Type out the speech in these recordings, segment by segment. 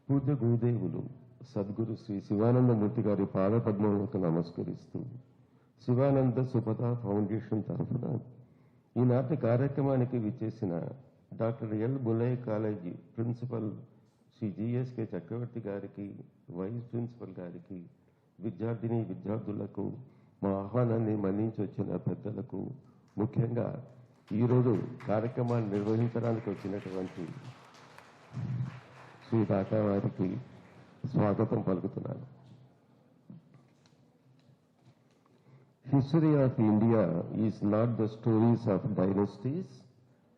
పూజ్య గురుదేవులు సద్గురు శ్రీ శివానందమూర్తి గారి పాదపద్మములకు నమస్కరిస్తూ శివానంద సుపథ ఫౌండేషన్ తరఫున ఈనాటి కార్యక్రమానికి విచ్చేసిన doctor L Bullayya college principal Shri GSK Chakravarthi గారికి, వైస్ ప్రిన్సిపల్ గారికి, విద్యార్థిని విద్యార్థులకు, మా ఆహ్వానాన్ని మన్నించి వచ్చిన పెద్దలకు, ముఖ్యంగా ఈరోజు కార్యక్రమాన్ని నిర్వహించడానికి వచ్చినటువంటి శ్రీ దాకా వారికి స్వాగతం పలుకుతున్నాను. History of India is not the stories of dynasties,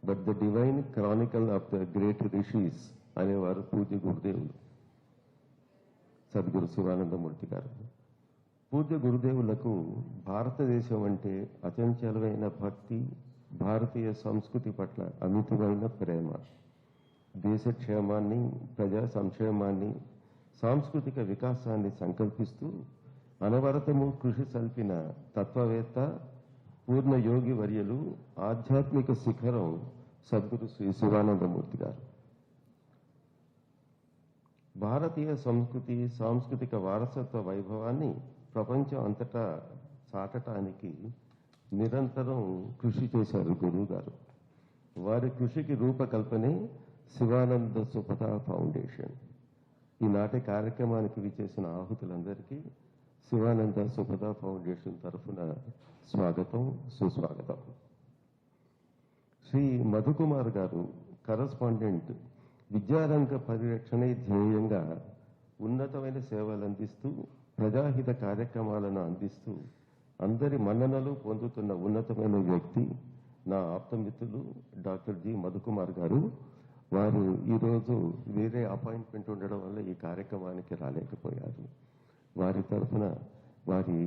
but the divine chronicle of the great rishis అనేవారు పూజ్య గురుదేవులు సద్గురు శివానందమూర్తి గారు. పూజ్య గురుదేవులకు భారతదేశం అంటే అచంచలమైన భక్తి, భారతీయ సంస్కృతి పట్ల అమితమైన ప్రేమ, దేశ క్షేమాన్ని, ప్రజా సంక్షేమాన్ని, సాంస్కృతిక వికాసాన్ని సంకల్పిస్తూ అనవరతము కృషి సల్పిన తత్వవేత్త, పూర్ణ యోగి వర్యులు, ఆధ్యాత్మిక శిఖరం సద్గురు శ్రీ శివానందమూర్తి గారు. భారతీయ సంస్కృతి, సాంస్కృతిక వారసత్వ వైభవాన్ని ప్రపంచం అంతటా చాటటానికి నిరంతరం కృషి చేశారు గురువు గారు. వారి కృషికి రూపకల్పనే శివానంద సుపథ ఫౌండేషన్. ఈనాటి కార్యక్రమానికి విచ్చేసిన ఆహుతులందరికీ శివానంద సుపథ ఫౌండేషన్ తరఫున స్వాగతం, సుస్వాగతం. శ్రీ మధుకుమార్ గారు కరస్పాండెంట్, విద్యారంగ పరిరక్షణే ధ్యేయంగా ఉన్నతమైన సేవలు అందిస్తూ, ప్రజాహిత కార్యక్రమాలను అందిస్తూ అందరి మన్ననలు పొందుతున్న ఉన్నతమైన వ్యక్తి నా ఆప్తమిత్రులు డాక్టర్ జి మధుకుమార్ గారు. వారు ఈరోజు వేరే అపాయింట్మెంట్ ఉండడం వల్ల ఈ కార్యక్రమానికి రాలేకపోయారు. వారి తరఫున వారి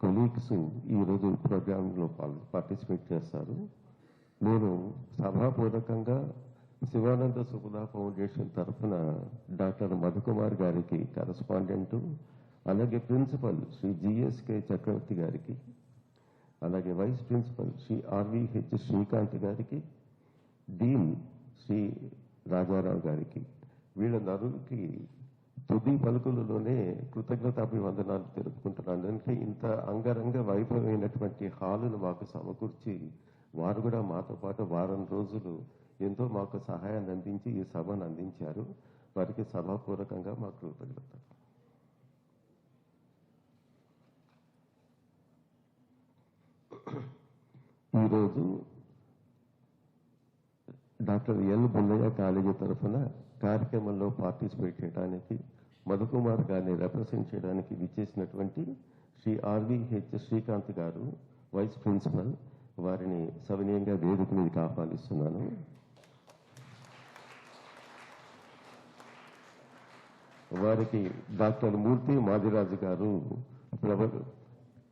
కొలీగ్స్ ఈరోజు ప్రోగ్రాంలో పార్టిసిపేట్ చేస్తారు. నేను సభాపూర్వకంగా శివానంద సుపథ ఫౌండేషన్ తరఫున డాక్టర్ మధుకుమార్ గారికి కరస్పాండెంట్, అలాగే ప్రిన్సిపల్ శ్రీ జిఎస్కే చక్రవర్తి గారికి, అలాగే vice principal Shri RVH Srikanth గారికి, డీన్ శ్రీ రాజారావు గారికి, వీళ్ళ నలుగురికి తుది పలుకులలోనే కృతజ్ఞతాభివందనాలు తెలుపుకుంటున్నాను. అంటే ఇంత అంగరంగ వైభవమైనటువంటి హాలును మాకు సమకూర్చి వారు కూడా మాతో పాటు వారం రోజులు ఎంతో మాకు సహాయాన్ని అందించి ఈ సభను అందించారు. వారికి సభాపూర్వకంగా మా కృతజ్ఞత. ఈరోజు డాక్టర్ ఎల్ బుల్లయ్య కాలేజీ తరఫున కార్యక్రమంలో పార్టిసిపేట్ చేయడానికి, మధుకుమార్ గారిని రిప్రజెంట్ చేయడానికి విచ్చేసినటువంటి శ్రీ ఆర్విహెచ్ శ్రీకాంత్ గారు, వైస్ ప్రిన్సిపల్, వారిని సవినయంగా వేదిక మీదకి ఆహ్వానిస్తున్నాను. వారికి డాక్టర్ మూర్తి మాదిరాజు గారు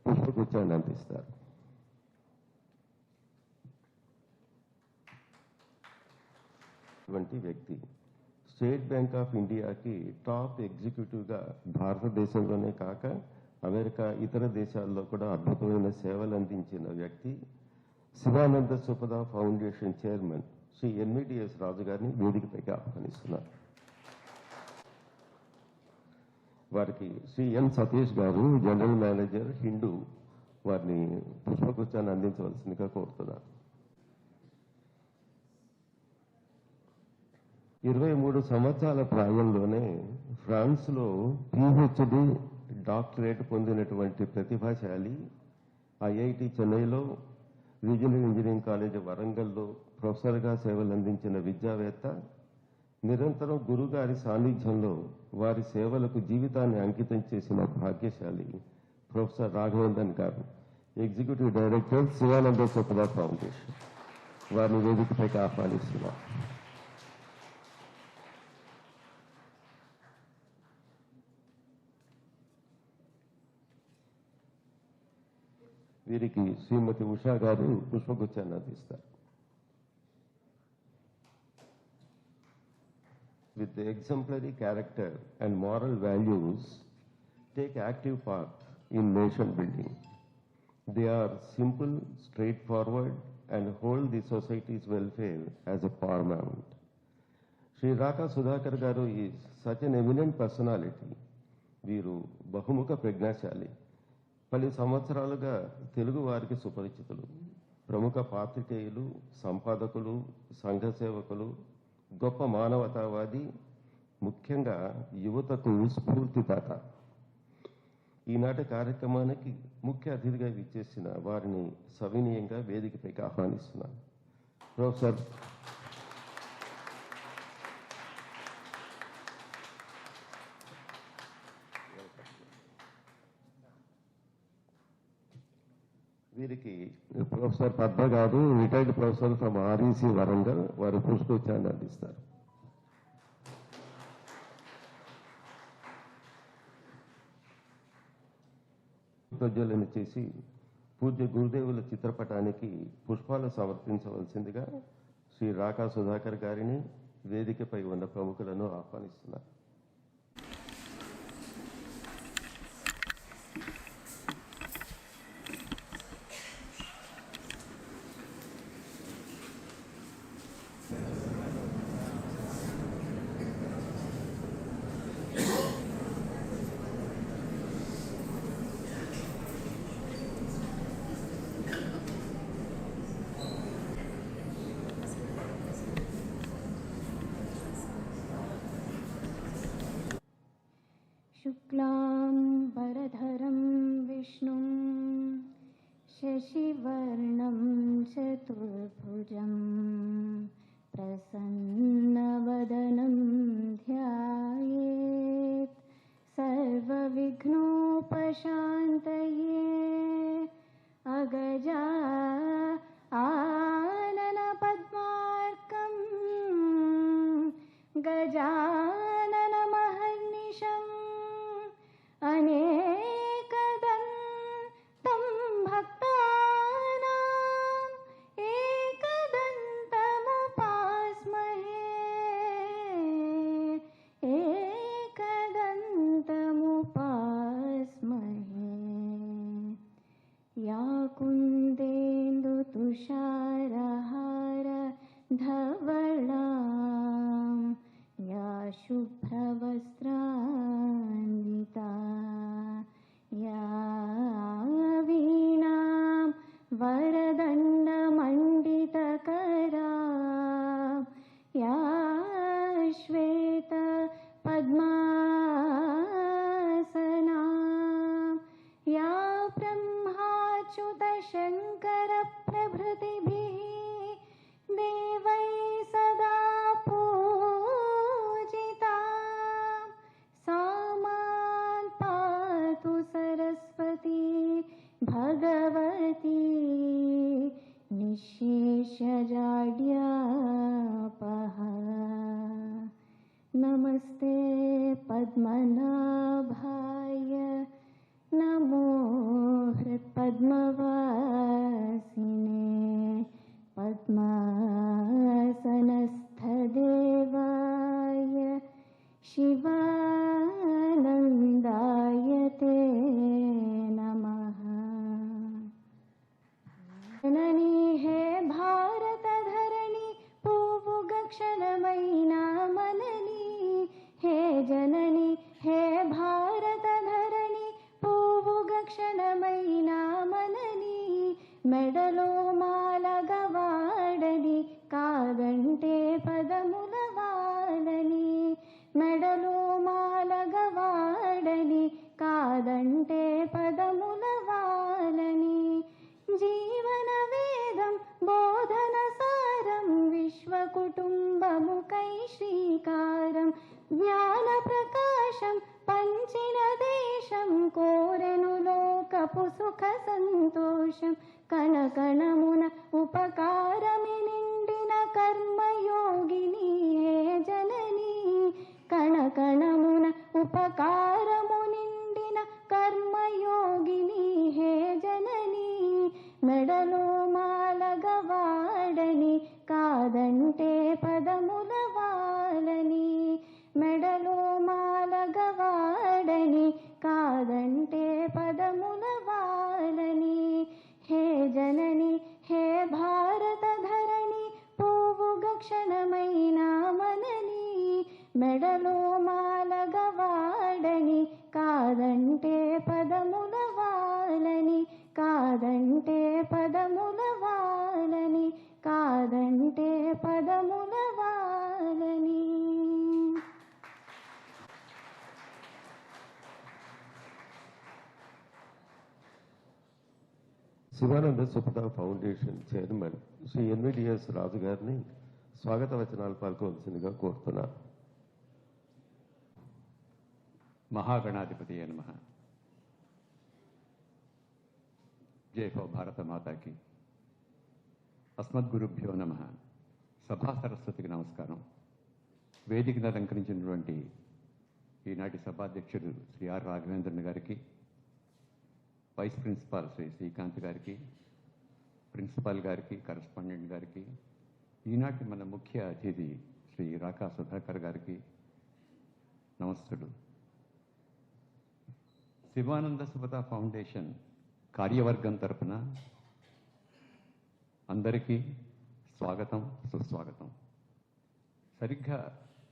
పుష్పగుచ్చాన్ని అందిస్తారు. వంటి వ్యక్తి స్టేట్ బ్యాంక్ ఆఫ్ ఇండియాకి టాప్ ఎగ్జిక్యూటివ్గా భారతదేశంలోనే కాక అమెరికా, ఇతర దేశాల్లో కూడా అద్భుతమైన సేవలు అందించిన వ్యక్తి శివానంద సుపథ ఫౌండేషన్ చైర్మన్ శ్రీ ఎన్విడిఎస్ రాజు గారిని వేదికపైకి ఆహ్వానిస్తున్నారు. వారికి శ్రీ ఎన్ సతీష్ గారు, జనరల్ మేనేజర్, హిందూ, వారిని పుష్పగుచ్చాన్ని అందించవలసిందిగా కోరుతున్నారు. 23 సంవత్సరాల ప్రాయంలోనే ఫ్రాన్స్లో పిహెచ్డి డాక్టరేట్ పొందినటువంటి ప్రతిభాశాలి, ఐఐటి చెన్నైలో, రీజనల్ ఇంజనీరింగ్ కాలేజ్ వరంగల్లో ప్రొఫెసర్గా సేవలు అందించిన విద్యావేత్త, నిరంతరం గురుగారి సాన్నిధ్యంలో వారి సేవలకు జీవితాన్ని అంకితం చేసిన భాగ్యశాలి ప్రొఫెసర్ రాఘవేంద్రన్ గారు, executive director Sivananda Supatha foundation. వారిని వేదికపైకి ఆహ్వానిస్తున్నారు. వీరికి శ్రీమతి ఉషా గారు పుష్పగుచ్చాన్ని అందిస్తారు. With the exemplary character and moral values, take active part in nation building. They are simple, straightforward, and hold the society's welfare as a paramount. Shri రాకా సుధాకర్ గారు ఈ సచ్ ఎన్ ఎమినెంట్ పర్సనాలిటీ. వీరు బహుముఖ ప్రజ్ఞాశాలి. పలు సంవత్సరాలుగా తెలుగు వారికి సుపరిచితులు. ప్రముఖ పాత్రికేయులు, సంపాదకులు, సంఘ సేవకులు, గొప్ప మానవతావాది, ముఖ్యంగా యువతకు స్ఫూర్తిదాత. ఈనాటి కార్యక్రమానికి ముఖ్య అతిథిగా విచ్చేసిన వారిని సవినీయంగా వేదికపైకి ఆహ్వానిస్తున్నాను. ప్రొఫెసర్ వీరికి ప్రొఫెసర్ పద్మ గారు, retired professor from REC Warangal, వారు పుష్పోచ్చాన్ని అందిస్తారు. పుష్పోజ్వలన చేసి పూజ్య గురుదేవుల చిత్రపటానికి పుష్పాలు సమర్పించవలసిందిగా శ్రీ రాకా సుధాకర్ గారిని, వేదికపై ఉన్న ప్రముఖులను ఆహ్వానిస్తున్నారు. शुक्लाम्बरधरं विष्णुं शशिवर्णं चतुर्भुजं प्रसन्नवदनं ध्यायेत् सर्वविघ्नोपशान्तये अगजा आननपद्मार्कं गजाननमहर्निशम् अनेकदन्तं भक्तानाम् एकदन्तमुपास्महे एकदन्तमुपास्महे या कुन्देन्दुतुषारहार धवलां या शुभ्रवस्त्रान्विता या वीणां वरदण्डमण्डितकरा या श्वेतपद्मासनां या ब्रह्माच्युतशङ्करप्रभृतिभिः देवैः सदा पूजिता सा मां पातु सरस्वती भगवती निःशेषजाड्यापः। नमस्ते पद्मनाभाय नमो हृत्पद्मवासिने पद्मासनस्थदेवाय शिवानन्दाय ते नमः। जननी हे भारतधरणि पूवुगक्षणमयिना मननी हे जननी हे भारतधरणि पूवुगक्षणमयिना मननी మెడలో మాలగవాడని కాదంటే పదముల వాలని మెడలో మాలగవాడని కాదంటే పదముల వాలని జీవన వేదం బోధన సారం విశ్వ కుటుంబముకై శ్రీకారం జ్ఞాన ప్రకాశం పంచిన దేశం కోరెను లోకపు సుఖ సంతోషం కణకణమున ఉపకారమి నిండిన కర్మయోగిని హే జననీ కణకణమున ఉపకారము నిండిన కర్మయోగిని హే జననీ మెడలో మాలగవాడని కాదంటే పదముల వాలని మెడలో మాలగవాడని కాదంటే పదముల వాలని హే జనని హే భారత ధరణి పూవుగ క్షణమైనా మనని మెడలో మాలగవాడని, కాదంటే పదముల వాలని, కాదంటే పదముల వాలని, కాదంటే పదముల వాలని. శివానంద సుపద ఫౌండేషన్ చైర్మన్ శ్రీ ఎన్విడిఎస్ రాజు గారిని స్వాగత వచనాలు పలుకోవాల్సిందిగా కోరుతున్నారు. మహాగణాధిపతి నమః. జై హో భారత మాతాకి. అస్మద్గురుభ్యో నమః. సభా సరస్వతికి నమస్కారం. వేదికను అలంకరించినటువంటి ఈనాటి సభాధ్యక్షుడు శ్రీ ఆర్ రాఘవేంద్రన్ గారికి, వైస్ ప్రిన్సిపాల్ శ్రీ శ్రీకాంత్ గారికి, ప్రిన్సిపాల్ గారికి, కరస్పాండెంట్ గారికి, ఈనాటి మన ముఖ్య అతిథి శ్రీ రాకా సుధాకర్ గారికి నమస్సులు. శివానంద సుపద ఫౌండేషన్ కార్యవర్గం తరపున అందరికీ స్వాగతం, సుస్వాగతం. సరిగ్గా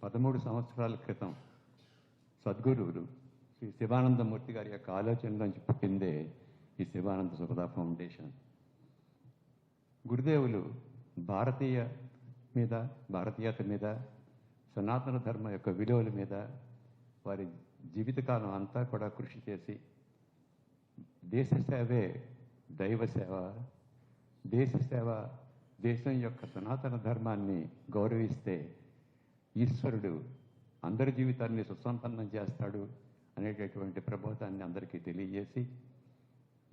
13 సంవత్సరాల క్రితం సద్గురువులు శ్రీ శివానందమూర్తి గారి యొక్క ఆలోచనలోంచి పుట్టిందే ఈ శివానంద సుపద ఫౌండేషన్. గురుదేవులు భారతీయత మీద, సనాతన ధర్మ యొక్క విలువల మీద వారి జీవితకాలం అంతా కూడా కృషి చేసి, దేశ సేవే దైవ సేవ, దేశ సేవ దేశం యొక్క సనాతన ధర్మాన్ని గౌరవిస్తే ఈశ్వరుడు అందరి జీవితాన్ని సుసంపన్నం చేస్తాడు అనేటటువంటి ప్రబోధాన్ని అందరికీ తెలియజేసి,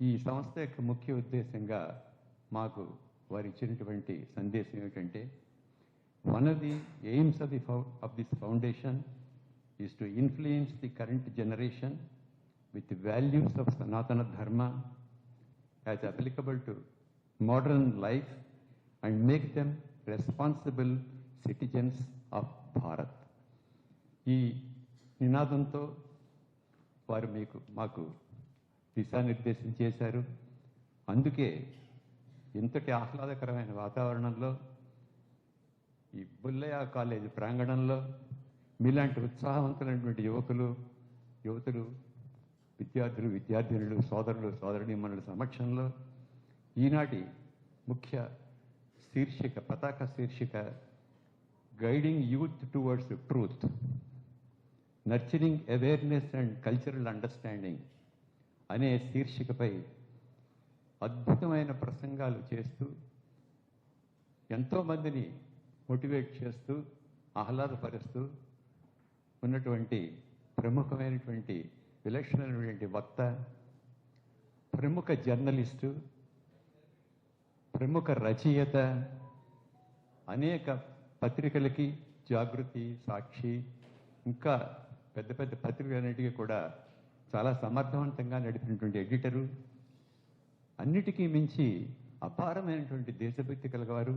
ఈ సంస్థ యొక్క ముఖ్య ఉద్దేశంగా మాకు వారు ఇచ్చినటువంటి సందేశం ఏమిటంటే, one of the AIIMS of this foundation is to influence the current generation with values of సనాతన ధర్మ as applicable to modern life and make them responsible citizens of Bharat. ఈ నినాదంతో వారు మాకు దిశానిర్దేశం చేశారు. అందుకే ఇంతటి ఆహ్లాదకరమైన వాతావరణంలో ఈ బుల్లయ్య కాలేజీ ప్రాంగణంలో మీలాంటి ఉత్సాహవంతులైనటువంటి యువతులు, విద్యార్థినులు, సోదరులు, సోదరిమణుల సమక్షంలో ఈనాటి ముఖ్య పతాక శీర్షిక guiding youth towards truth, nurturing awareness and cultural understanding అనే శీర్షికపై అద్భుతమైన ప్రసంగాలు చేస్తూ, ఎంతోమందిని మోటివేట్ చేస్తూ, ఆహ్లాదపరుస్తూ ఉన్నటువంటి ప్రముఖమైనటువంటి విలక్షణమైనటువంటి వక్త, ప్రముఖ జర్నలిస్టు, ప్రముఖ రచయిత, అనేక పత్రికలకి జాగృతి, సాక్షి, ఇంకా పెద్ద పెద్ద పత్రికలన్నిటికీ కూడా చాలా సమర్థవంతంగా నడిపినటువంటి ఎడిటరు, అన్నిటికీ మించి అపారమైనటువంటి దేశభక్తి కలవారు,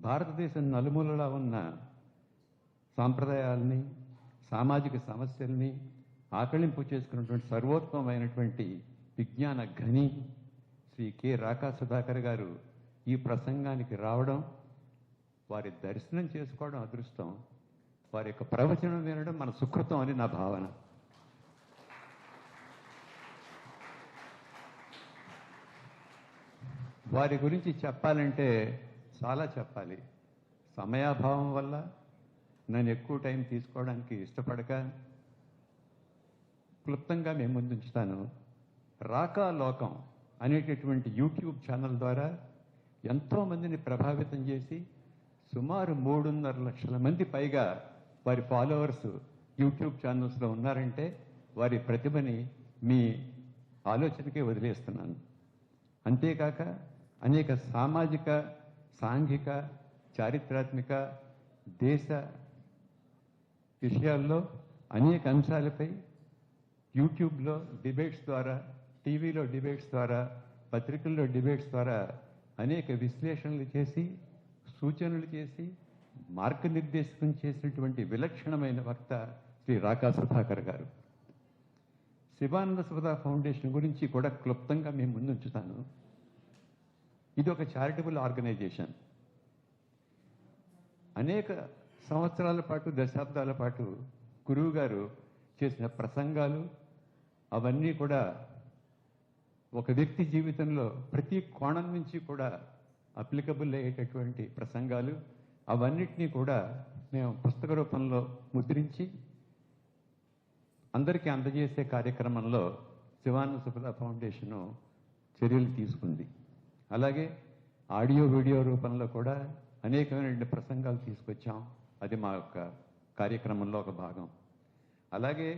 భారతదేశం నలుమూలలా ఉన్న సాంప్రదాయాల్ని, సామాజిక సమస్యల్ని ఆకళింపు చేసుకున్నటువంటి సర్వోత్తమమైనటువంటి విజ్ఞాన ఘని శ్రీ కె. రాకా సుధాకర్ గారు ఈ ప్రసంగానికి రావడం, వారి దర్శనం చేసుకోవడం అదృష్టం, వారి యొక్క ప్రవచనం వినడం మన సుకృతం అని నా భావన. వారి గురించి చెప్పాలంటే చాలా చెప్పాలి. సమయాభావం వల్ల నేను ఎక్కువ టైం తీసుకోవడానికి ఇష్టపడక క్లుప్తంగా మేము ముందుంచుతాను. రాకా లోకం అనేటటువంటి యూట్యూబ్ ఛానల్ ద్వారా ఎంతోమందిని ప్రభావితం చేసి సుమారు 3.5 లక్షల మంది పైగా వారి ఫాలోవర్స్ యూట్యూబ్ ఛానల్స్లో ఉన్నారంటే వారి ప్రతిభని మీ ఆలోచనకే వదిలేస్తున్నాను. అంతేకాక అనేక సామాజిక, సాంఘిక, చారిత్రాత్మక, దేశ విషయాల్లో అనేక అంశాలపై యూట్యూబ్లో డిబేట్స్ ద్వారా, టీవీలో డిబేట్స్ ద్వారా, పత్రికల్లో డిబేట్స్ ద్వారా అనేక విశ్లేషణలు చేసి, సూచనలు చేసి, మార్గనిర్దేశం చేసినటువంటి విలక్షణమైన వక్త శ్రీ రాకా సుధాకర్ గారు. శివానంద సుపద ఫౌండేషన్ గురించి కూడా క్లుప్తంగా మేము ముందుంచుతాను. ఇది ఒక చారిటబుల్ ఆర్గనైజేషన్. అనేక సంవత్సరాల పాటు, దశాబ్దాల పాటు గురువు గారు చేసిన ప్రసంగాలు అవన్నీ కూడా ఒక వ్యక్తి జీవితంలో ప్రతి కోణం నుంచి కూడా అప్లికబుల్ అయ్యేటటువంటి ప్రసంగాలు, అవన్నిటినీ కూడా మేము పుస్తక రూపంలో ముద్రించి అందరికీ అందజేసే కార్యక్రమంలో శివానంద సుపద ఫౌండేషను చర్యలు తీసుకుంది. అలాగే ఆడియో వీడియో రూపంలో కూడా అనేకమైన ప్రసంగాలు తీసుకొచ్చాం. అది మా యొక్క కార్యక్రమంలో ఒక భాగం. అలాగే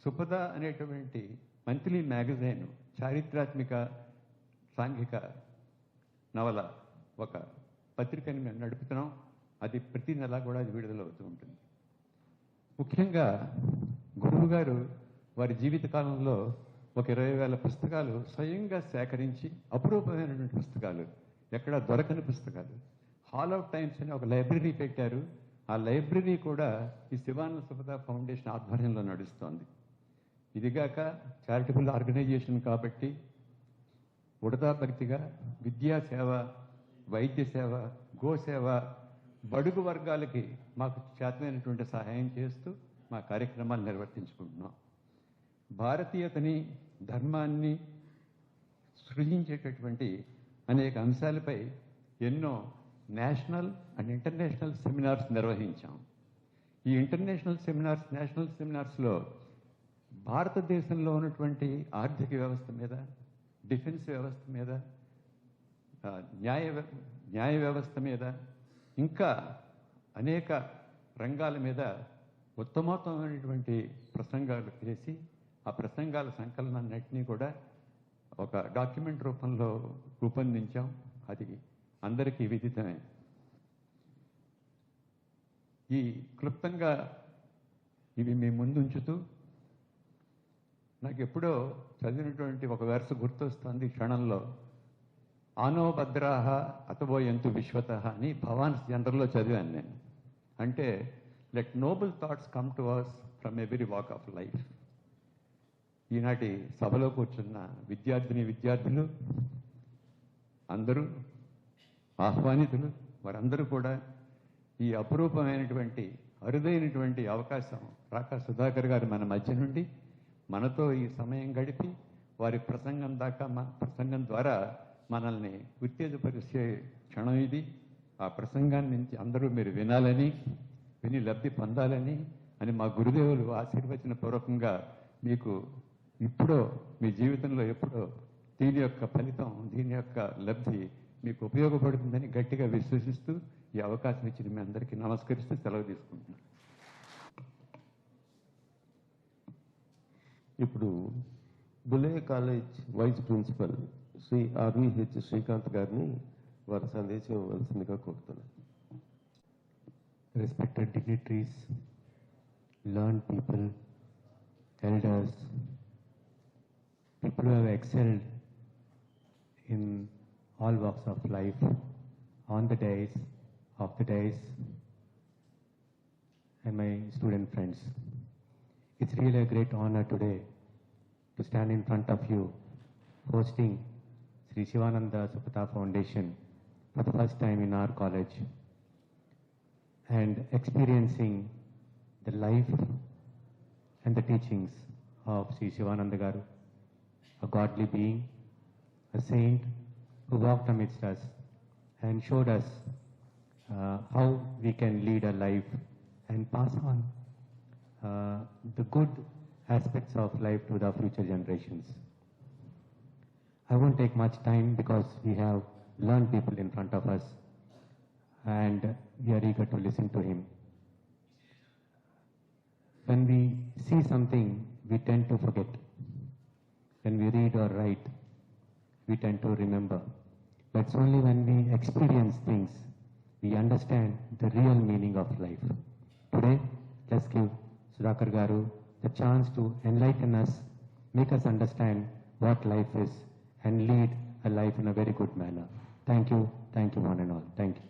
సుపద అనేటువంటి మంత్లీ మ్యాగజైన్, చారిత్రాత్మక సాంఘిక నవల ఒక పత్రికని మేము నడుపుతున్నాం. అది ప్రతి నెల కూడా అది విడుదలవుతూ ఉంటుంది. ముఖ్యంగా గురువు గారు వారి జీవితకాలంలో ఒక 20,000 పుస్తకాలు స్వయంగా సేకరించి, అపురూపమైనటువంటి పుస్తకాలు, ఎక్కడ దొరకని పుస్తకాలు, హాల్ ఆఫ్ టైమ్స్ అని ఒక లైబ్రరీ పెట్టారు. ఆ లైబ్రరీ కూడా ఈ శివానంద సుపద ఫౌండేషన్ ఆధ్వర్యంలో నడుస్తోంది. ఇదిగాక చారిటబుల్ ఆర్గనైజేషన్ కాబట్టి ఉడతా భక్తిగా విద్యాసేవ, వైద్య సేవ, గోసేవ, బడుగు వర్గాలకి మాకు చేతనైనటువంటి సహాయం చేస్తూ మా కార్యక్రమాలు నిర్వర్తించుకుంటున్నాం. భారతీయతని, ధర్మాన్ని సృజించేటటువంటి అనేక అంశాలపై ఎన్నో నేషనల్ అండ్ ఇంటర్నేషనల్ సెమినార్స్ నిర్వహించాం. ఈ ఇంటర్నేషనల్ సెమినార్స్, నేషనల్ సెమినార్స్లో భారతదేశంలో ఉన్నటువంటి ఆర్థిక వ్యవస్థ మీద, డిఫెన్స్ వ్యవస్థ మీద, న్యాయ వ్యవస్థ మీద, ఇంకా అనేక రంగాల మీద ఉత్తమోత్తమైనటువంటి ప్రసంగాలు చేసి ఆ ప్రసంగాల సంకలనాన్నింటినీ కూడా ఒక డాక్యుమెంట్ రూపంలో రూపొందించాం. అది అందరికీ విదితమే. ఈ క్లుప్తంగా ఇవి మీ ముందుంచుతూ నాకు ఎప్పుడో చదివినటువంటి ఒక వెర్స్ గుర్తొస్తుంది క్షణంలో. ఆనో భద్రాహ అతవో ఎంతు విశ్వతః అని భవాన్స్ జనరల్లో చదివాను నేను. అంటే let noble thoughts come to us from every walk of life. ఈనాటి సభలో కూర్చున్న విద్యార్థులు అందరూ ఆహ్వానితులు, వారందరూ కూడా ఈ అపురూపమైనటువంటి అరుదైనటువంటి అవకాశం రాకా సుధాకర్ గారు మన మధ్య నుండి మనతో ఈ సమయం గడిపి వారి ప్రసంగం ద్వారా మనల్ని ఉత్తేజపరిచే క్షణం ఇది. ఆ ప్రసంగాన్ని నుంచి అందరూ మీరు వినాలని, విని లబ్ధి పొందాలని అని మా గురుదేవులు ఆశీర్వచన పూర్వకంగా మీకు ఇప్పుడో మీ జీవితంలో ఎప్పుడో దీని యొక్క ఫలితం, దీని యొక్క లబ్ధి మీకు ఉపయోగపడుతుందని గట్టిగా విశ్వసిస్తూ ఈ అవకాశం ఇచ్చిన మీ అందరికీ నమస్కరిస్తూ సెలవు తీసుకుంటున్నాను. ఇప్పుడు Bullayya college vice principal Shri RVH Srikanth గారిని వారి సందేశం ఇవ్వవలసిందిగా కోరుతున్నాను. Respected dignitaries, learned people, elders, people who have excelled in all walks of life, on the days, off the days, and my student friends. It's really a great honor today to stand in front of you, hosting Sri Shivananda Supada Foundation for the first time in our college, and experiencing the life and the teachings of Sri Shivananda Garu, a godly being, a saint who walked amidst us and showed us how we can lead a life and pass on the good aspects of life to the future generations. I won't take much time because we have learned people in front of us and we are eager to listen to him. When we see something, we tend to forget. When we read or write, we tend to remember. But it's only when we experience things, we understand the real meaning of life. Today, let's give Sudhakar Garu the chance to enlighten us, make us understand what life is, and lead a life in a very good manner. Thank you one and all. Thank you.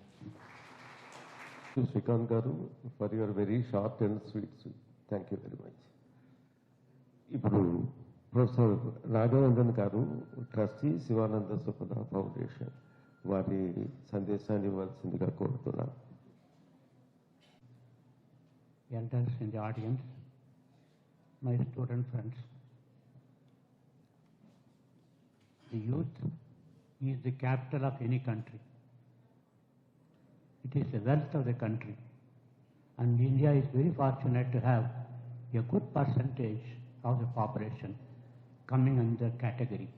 Shrikant Garu, for your very short and sweet speech. Thank you very much. ఇప్పుడు professor Raghavendran గారు, trustee Sivananda సుపద foundation, వారి సందేశాన్ని ఇవ్వాల్సిందిగా కోరుతున్నాను. elders in the audience, my student friends. The youth is the capital of any country. It is the wealth of the country. And India is very fortunate to have a good percentage of the population coming under category.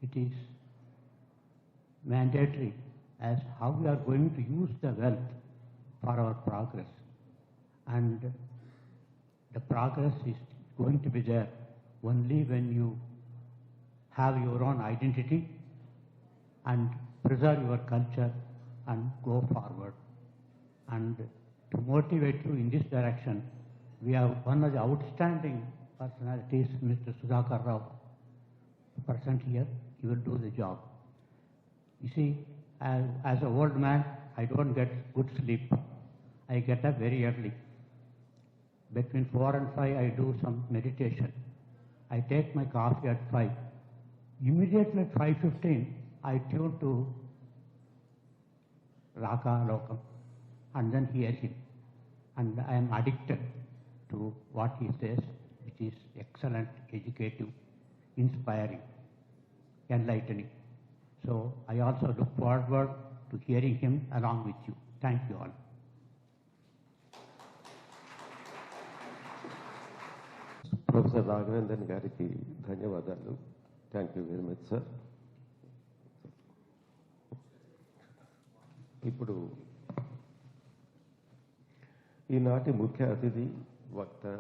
It is mandatory as how we are going to use the wealth for our progress. And the progress is going to be there only when you have your own identity and preserve your culture and go forward. And to motivate you in this direction, we have one of the outstanding personalities, Mr. Sudhakar Rao, present here. He will do the job. You see, as an old man, I don't get good sleep. I get up very early. Between 4 and 5, I do some meditation. I take my coffee at 5. Immediately at 5:15, I tune to Raka Lokam and then hear him. And I am addicted to what he says, which is excellent, educative, inspiring, enlightening. So I also look forward to hearing him along with you. Thank you all. Professor Raghavendran గారికి ధన్యవాదాలు. Thank you very much sir. ఇప్పుడు ఈనాటి ముఖ్య అతిథి వక్త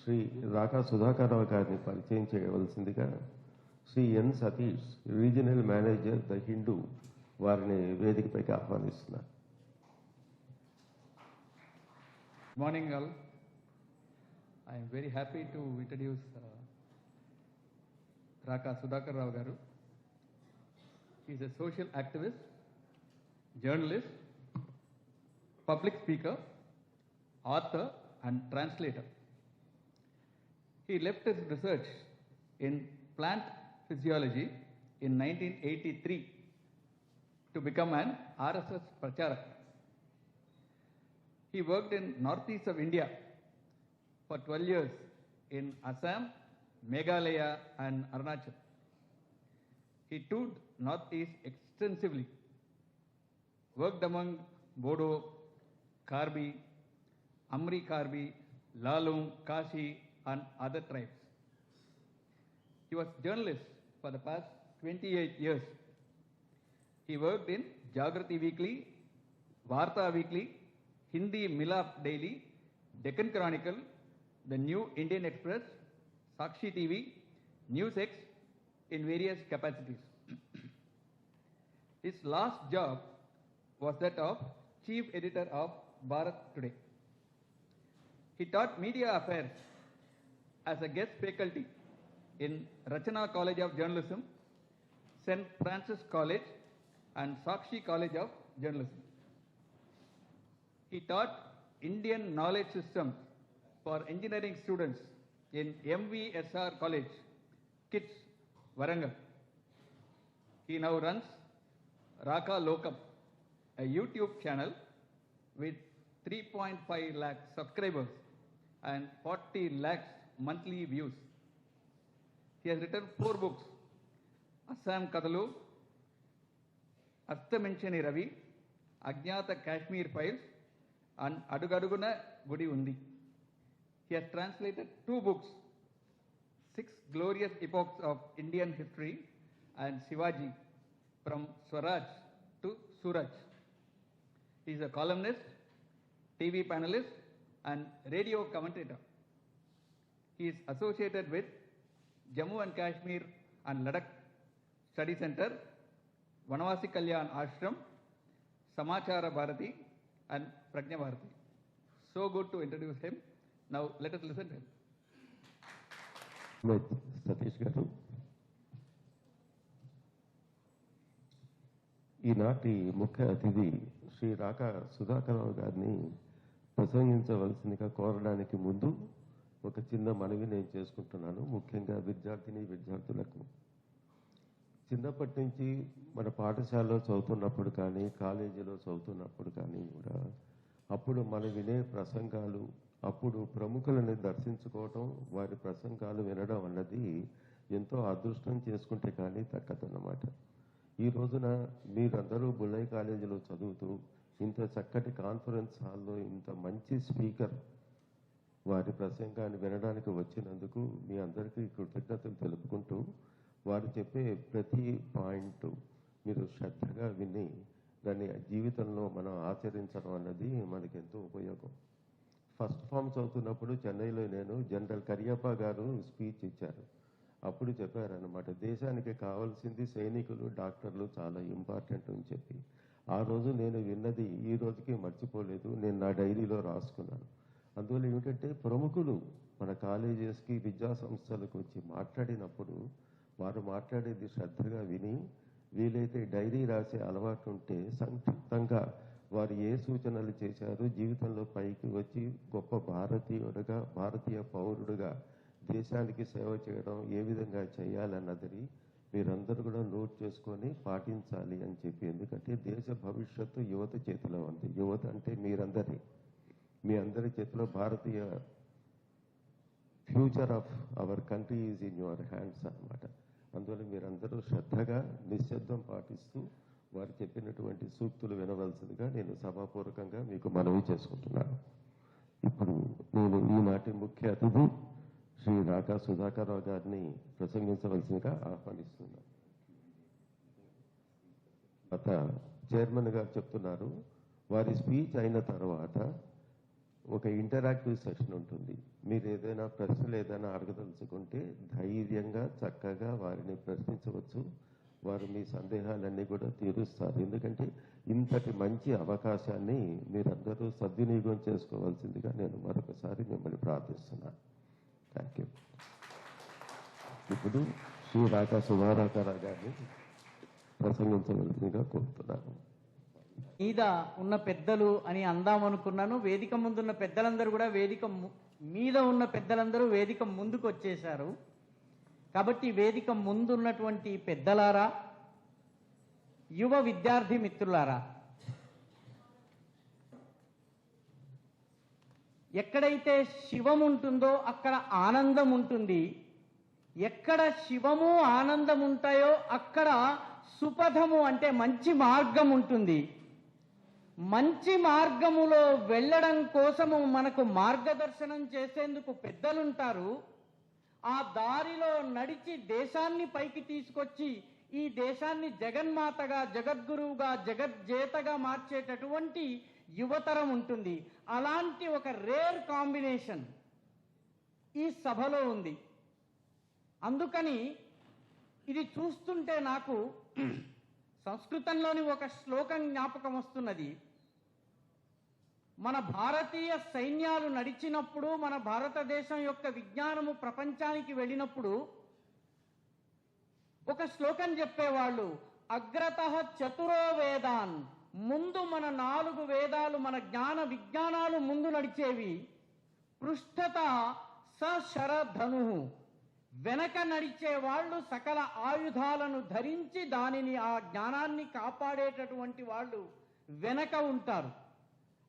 శ్రీ రాకా సుధాకర్ రావు గారిని పరిచయం చేయవలసిందిగా Shri N Satish, regional manager the Hindu, వారిని వేదికపైకి ఆహ్వానిస్తున్నారు. Good morning, all. I am very happy to introduce Raka Sudhakar Rao Garu. He is a social activist, journalist, public speaker, author, and translator. He left his research in plant physiology in 1983 to become an RSS pracharak. He worked in northeast of India for 12 years in Assam, Meghalaya, and Arunachal. He toured northeast extensively, worked among Bodo, Karbi, Amri Karbi, Lalung, Kashi, and other tribes. He was journalist for the past 28 years. He worked in Jagrati Weekly, Varta Weekly, Hindi Milap Daily, Deccan Chronicle, the New Indian Express, Sakshi TV, News X in various capacities. His last job was that of chief editor of Bharat Today. He taught media affairs as a guest faculty in Rachana College of Journalism, St. Francis College, and Sakshi College of Journalism. He taught Indian knowledge systems for engineering students in MVSR College, KITS, Warangal. He now runs Raka Lokam, a YouTube channel with 3.5 lakh subscribers and 40 lakhs monthly views. He has written 4 books: Assam Kadalu, Astaminchani Ravi, Ajnata Kashmir Files, and Adugaduguna Gudi Undi. He has translated 2 books, 6 Glorious Epochs of Indian History and Shivaji, from Swaraj to Suraj. He is a columnist, TV panelist, and radio commentator. He is associated with Jammu and Kashmir and Ladakh Study Center, Vanavasi Kalyan Ashram, Samachara Bharati, and Prajna Bharati. So good to introduce him. Now let us listen to him. Satish గారు, ఈనాటి ముఖ్య అతిథి శ్రీ రాకా సుధాకర్ రావు గారిని ప్రసంగించవలసిందిగా కోరడానికి ముందు ఒక చిన్న మనవి నేను చేసుకుంటున్నాను. ముఖ్యంగా విద్యార్థులకు చిన్నప్పటి నుంచి మన పాఠశాలలో చదువుతున్నప్పుడు కానీ కాలేజీలో చదువుతున్నప్పుడు కానీ కూడా అప్పుడు మనం వినే ప్రసంగాలు, అప్పుడు ప్రముఖులని దర్శించుకోవటం, వారి ప్రసంగాలు వినడం అన్నది ఎంతో అదృష్టం చేసుకుంటే కానీ తక్కదన్నమాట. ఈ రోజున మీరందరూ బుల్లై కాలేజీలో చదువుతూ ఇంత చక్కటి కాన్ఫరెన్స్ హాల్లో ఇంత మంచి స్పీకర్ వారి ప్రసంగాన్ని వినడానికి వచ్చినందుకు మీ అందరికీ కృతజ్ఞతలు తెలుపుకుంటూ, వారు చెప్పే ప్రతి పాయింట్ మీరు శ్రద్ధగా విని దాన్ని జీవితంలో మనం ఆచరించడం అన్నది మనకి ఎంతో ఉపయోగం. ఫస్ట్ ఫామ్ చదువుతున్నప్పుడు చెన్నైలో నేను జనరల్ కరియప్ప గారు స్పీచ్ ఇచ్చారు. అప్పుడు చెప్పారనమాట, దేశానికి కావాల్సింది సైనికులు, డాక్టర్లు చాలా ఇంపార్టెంట్ అని చెప్పి. ఆ రోజు నేను విన్నది ఈ రోజుకి మర్చిపోలేదు, నేను నా డైరీలో రాసుకున్నాను. అందువల్ల ఏమిటంటే ప్రముఖులు మన కాలేజెస్కి, విద్యా సంస్థలకు వచ్చి మాట్లాడినప్పుడు వారు మాట్లాడేది శ్రద్ధగా విని, వీలైతే డైరీ రాసే అలవాటు ఉంటే సంక్షిప్తంగా వారు ఏ సూచనలు చేశారు, జీవితంలో పైకి వచ్చి గొప్ప భారతీయుడుగా, భారతీయ పౌరుడుగా దేశానికి సేవ చేయడం ఏ విధంగా చేయాలన్నది మీరందరూ కూడా నోట్ చేసుకొని పాటించాలి అని చెప్పి. ఎందుకంటే దేశ భవిష్యత్తు యువత చేతిలో ఉంది. యువత అంటే మీ అందరి చేతిలో భారతీయ future of our country is in your hands అన్నమాట. అందువల్ల మీరందరూ శ్రద్ధగా నిశ్శబ్దం పాటిస్తూ వారు చెప్పినటువంటి సూక్తులు వినవలసిందిగా నేను సభాపూర్వకంగా మీకు మనవి చేసుకుంటున్నాను. ఇప్పుడు నేను ఈనాటి ముఖ్య అతిథి శ్రీ రాకా సుధాకర్ రావు గారిని ప్రసంగించవలసిందిగా ఆహ్వానిస్తున్నాను. గత చైర్మన్ గారు చెప్తున్నారు, వారి స్పీచ్ అయిన తర్వాత ఒక ఇంటరాక్టివ్ సెషన్ ఉంటుంది. మీరు ఏదైనా ప్రశ్నలు ఏదైనా అడగదలుచుకుంటే ధైర్యంగా చక్కగా వారిని ప్రశ్నించవచ్చు. వారు మీ సందేహాలన్నీ కూడా తీరుస్తారు. ఎందుకంటే ఇంతటి మంచి అవకాశాన్ని మీరందరూ సద్వినియోగం చేసుకోవాల్సిందిగా నేను మరొకసారి మిమ్మల్ని ప్రార్థిస్తున్నాను. Thank you. ఇప్పుడు శ్రీ రాకా సుధాకర్ గారిని ప్రసంగించవలసిందిగా కోరుతున్నాను. మీద ఉన్న పెద్దలు అని అందామనుకున్నాను. వేదిక ముందున్న పెద్దలందరూ కూడా మీద ఉన్న పెద్దలందరూ వేదిక ముందుకు వచ్చేశారు. కాబట్టి వేదిక ముందున్నటువంటి పెద్దలారా, యువ విద్యార్థి మిత్రులారా, ఎక్కడైతే శివం ఉంటుందో అక్కడ ఆనందం ఉంటుంది. ఎక్కడ శివము ఆనందం ఉంటాయో అక్కడ సుపథము అంటే మంచి మార్గం ఉంటుంది. మంచి మార్గములో వెళ్ళడం కోసము మనకు మార్గదర్శనం చేసేందుకు పెద్దలుంటారు. ఆ దారిలో నడిచి దేశాన్ని పైకి తీసుకొచ్చి ఈ దేశాన్ని జగన్మాతగా, జగద్గురువుగా, జగజ్జేతగా మార్చేటటువంటి యువతరం ఉంటుంది. అలాంటి ఒక రేర్ కాంబినేషన్ ఈ సభలో ఉంది. అందుకని ఇది చూస్తుంటే నాకు సంస్కృతంలోని ఒక శ్లోకం జ్ఞాపకం వస్తున్నది. మన భారతీయ సైన్యాలు నడిచినప్పుడు, మన భారతదేశం యొక్క విజ్ఞానము ప్రపంచానికి వెళ్ళినప్పుడు ఒక శ్లోకం చెప్పేవాళ్ళు, అగ్రతః చతురో వేదాన్, ముందు మన 4 వేదాలు, మన జ్ఞాన విజ్ఞానాలు ముందు నడిచేవి. పృష్ఠత సశరధను, వెనక నడిచే వాళ్ళు సకల ఆయుధాలను ధరించి దానిని, ఆ జ్ఞానాన్ని కాపాడేటటువంటి వాళ్ళు వెనక ఉంటారు.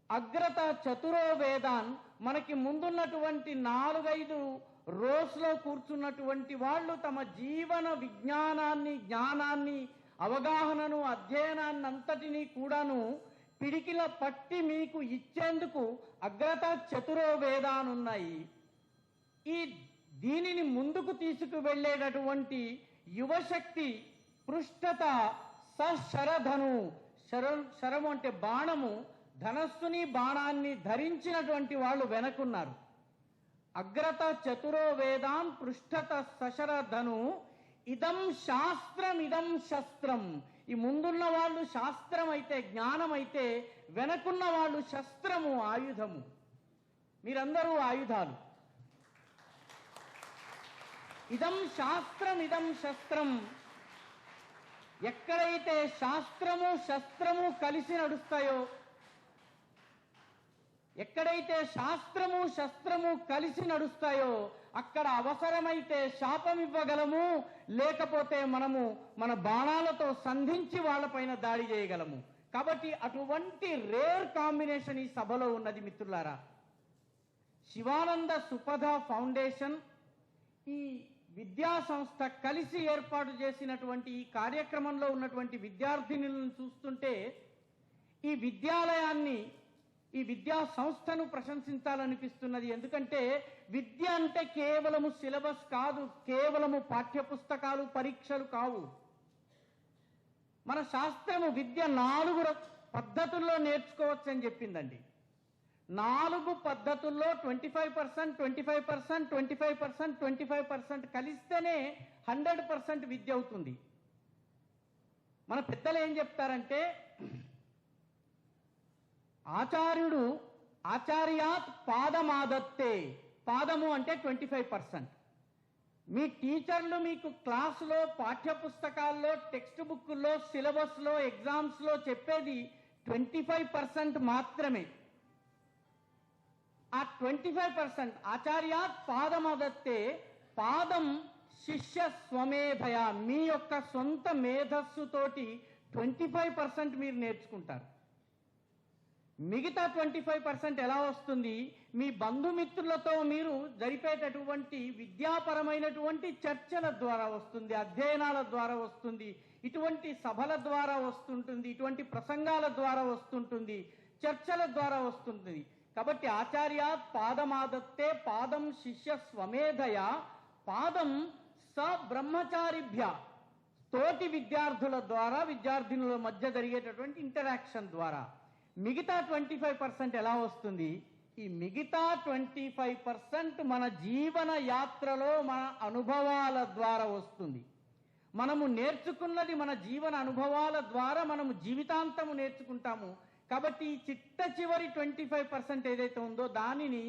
అగ్రత చతురో వేదాన్, మనకి ముందున్నటువంటి 4-5 రోస్లో కూర్చున్నటువంటి వాళ్ళు తమ జీవన విజ్ఞానాన్ని, జ్ఞానాన్ని, అవగాహనను, అధ్యయనాన్ని అంతటినీ కూడాను పిడికిల పట్టి మీకు ఇచ్చేందుకు అగ్రత చతురో వేదానున్నాయి. దీనిని ముందుకు తీసుకువెళ్ళేటటువంటి యువశక్తి పృష్ఠత సశరధను, శరము అంటే బాణము, ధనస్సుని బాణాన్ని ధరించినటువంటి వాళ్ళు వెనకున్నారు. అగ్రత చతురో వేదాన్ పృష్ఠత సశరధను, ఇదం శాస్త్రం ఇదం శస్త్రం. ఈ ముందున్న వాళ్ళు శాస్త్రం అయితే, జ్ఞానం అయితే, వెనకున్న వాళ్ళు శస్త్రము, ఆయుధము. మీరందరూ ఆయుధాలు. ఇదం శాస్త్రం ఇదం శస్త్రం. ఎక్కడైతే శాస్త్రము శస్త్రము కలిసి నడుస్తాయో, ఎక్కడైతే శాస్త్రము శస్త్రము కలిసి నడుస్తాయో అక్కడ అవసరమైతే శాపం ఇవ్వగలము, లేకపోతే మనము మన బాణాలతో సంధించి వాళ్ళపైన దాడి చేయగలము. కాబట్టి అటువంటి రేర్ కాంబినేషన్ ఈ సభలో ఉన్నది మిత్రులారా. శివానంద సుపథ ఫౌండేషన్, ఈ విద్యా సంస్థ కలిసి ఏర్పాటు చేసినటువంటి ఈ కార్యక్రమంలో ఉన్నటువంటి విద్యార్థినులను చూస్తుంటే ఈ విద్యాలయాన్ని, ఈ విద్యా సంస్థను ప్రశంసించాలనిపిస్తున్నది. ఎందుకంటే విద్య అంటే కేవలము సిలబస్ కాదు, కేవలము పాఠ్యపుస్తకాలు, పరీక్షలు కావు. మన శాస్త్రము విద్య 4 పద్ధతుల్లో నేర్చుకోవచ్చు అని చెప్పిందండి. 4 పద్ధతుల్లో 25%, 25%, 25%, 25% కలిస్తేనే 100% విద్య అవుతుంది. మన పెద్దలు ఏం చెప్తారంటే, ఆచార్యుడు ఆచార్యాత్ పాదమాదత్తే, పాదము అంటే 25%. మీ టీచర్లు మీకు క్లాసులో, పాఠ్యపుస్తకాల్లో, టెక్స్ట్ బుక్లో, సిలబస్లో, ఎగ్జామ్స్లో చెప్పేది 25% మాత్రమే. ఆ 25% ఆచార్యాత్ పాదమాదత్తే, పాదం శిష్య స్వమేధయ, మీ యొక్క సొంత మేధస్సుతోటి 25% మీరు నేర్చుకుంటారు. మిగతా 25% ఎలా వస్తుంది? మీ బంధుమిత్రులతో మీరు జరిపేటటువంటి విద్యాపరమైనటువంటి చర్చల ద్వారా వస్తుంది, అధ్యయనాల ద్వారా వస్తుంది, ఇటువంటి సభల ద్వారా వస్తుంటుంది, ఇటువంటి ప్రసంగాల ద్వారా వస్తుంటుంది, చర్చల ద్వారా వస్తుంటుంది. కాబట్టి ఆచార్యాత్ పాదమాదత్తే, పాదం శిష్య స్వమేధయ, పాదం స బ్రహ్మచారిభ్య, తోటి విద్యార్థుల ద్వారా, విద్యార్థినుల మధ్య జరిగేటటువంటి ఇంటరాక్షన్ ద్వారా. మిగతా 25% ఎలా వస్తుంది? ఈ మిగతా 25% మన జీవన యాత్రలో మన అనుభవాల ద్వారా వస్తుంది. మనము నేర్చుకున్నది మన జీవన అనుభవాల ద్వారా మనము జీవితాంతము నేర్చుకుంటాము. కాబట్టి ఈ చిట్ట చివరి 25% ఏదైతే ఉందో దానిని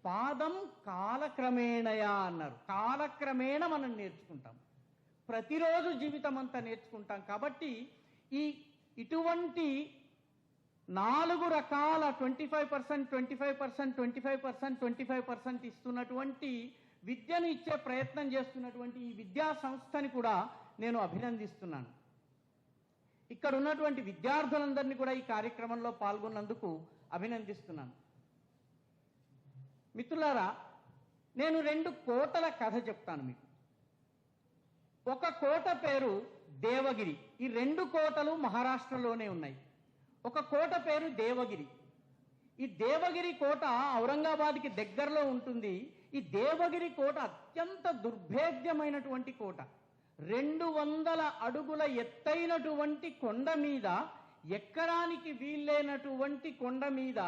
పాదం కాలక్రమేణయా అన్నారు. కాలక్రమేణ మనం నేర్చుకుంటాం, ప్రతిరోజు జీవితం అంతా నేర్చుకుంటాం. కాబట్టి ఇటువంటి 4 రకాల 25%, 25%, 25%, 25% ఇస్తున్నటువంటి విద్యను ఇచ్చే ప్రయత్నం చేస్తున్నటువంటి ఈ విద్యా సంస్థని కూడా నేను అభినందిస్తున్నాను. ఇక్కడ ఉన్నటువంటి విద్యార్థులందరినీ కూడా ఈ కార్యక్రమంలో పాల్గొన్నందుకు అభినందిస్తున్నాను. మిత్రులారా, నేను 2 కోటల కథ చెప్తాను మీకు. ఒక కోట పేరు దేవగిరి. ఈ 2 కోటలు మహారాష్ట్రలోనే ఉన్నాయి. ఒక కోట పేరు దేవగిరి. ఈ దేవగిరి కోట ఔరంగాబాద్కి దగ్గరలో ఉంటుంది. ఈ దేవగిరి కోట అత్యంత దుర్భేద్యమైనటువంటి కోట. 200 అడుగుల ఎత్తైనటువంటి కొండ మీద, ఎక్కడానికి వీల్లేనటువంటి కొండ మీద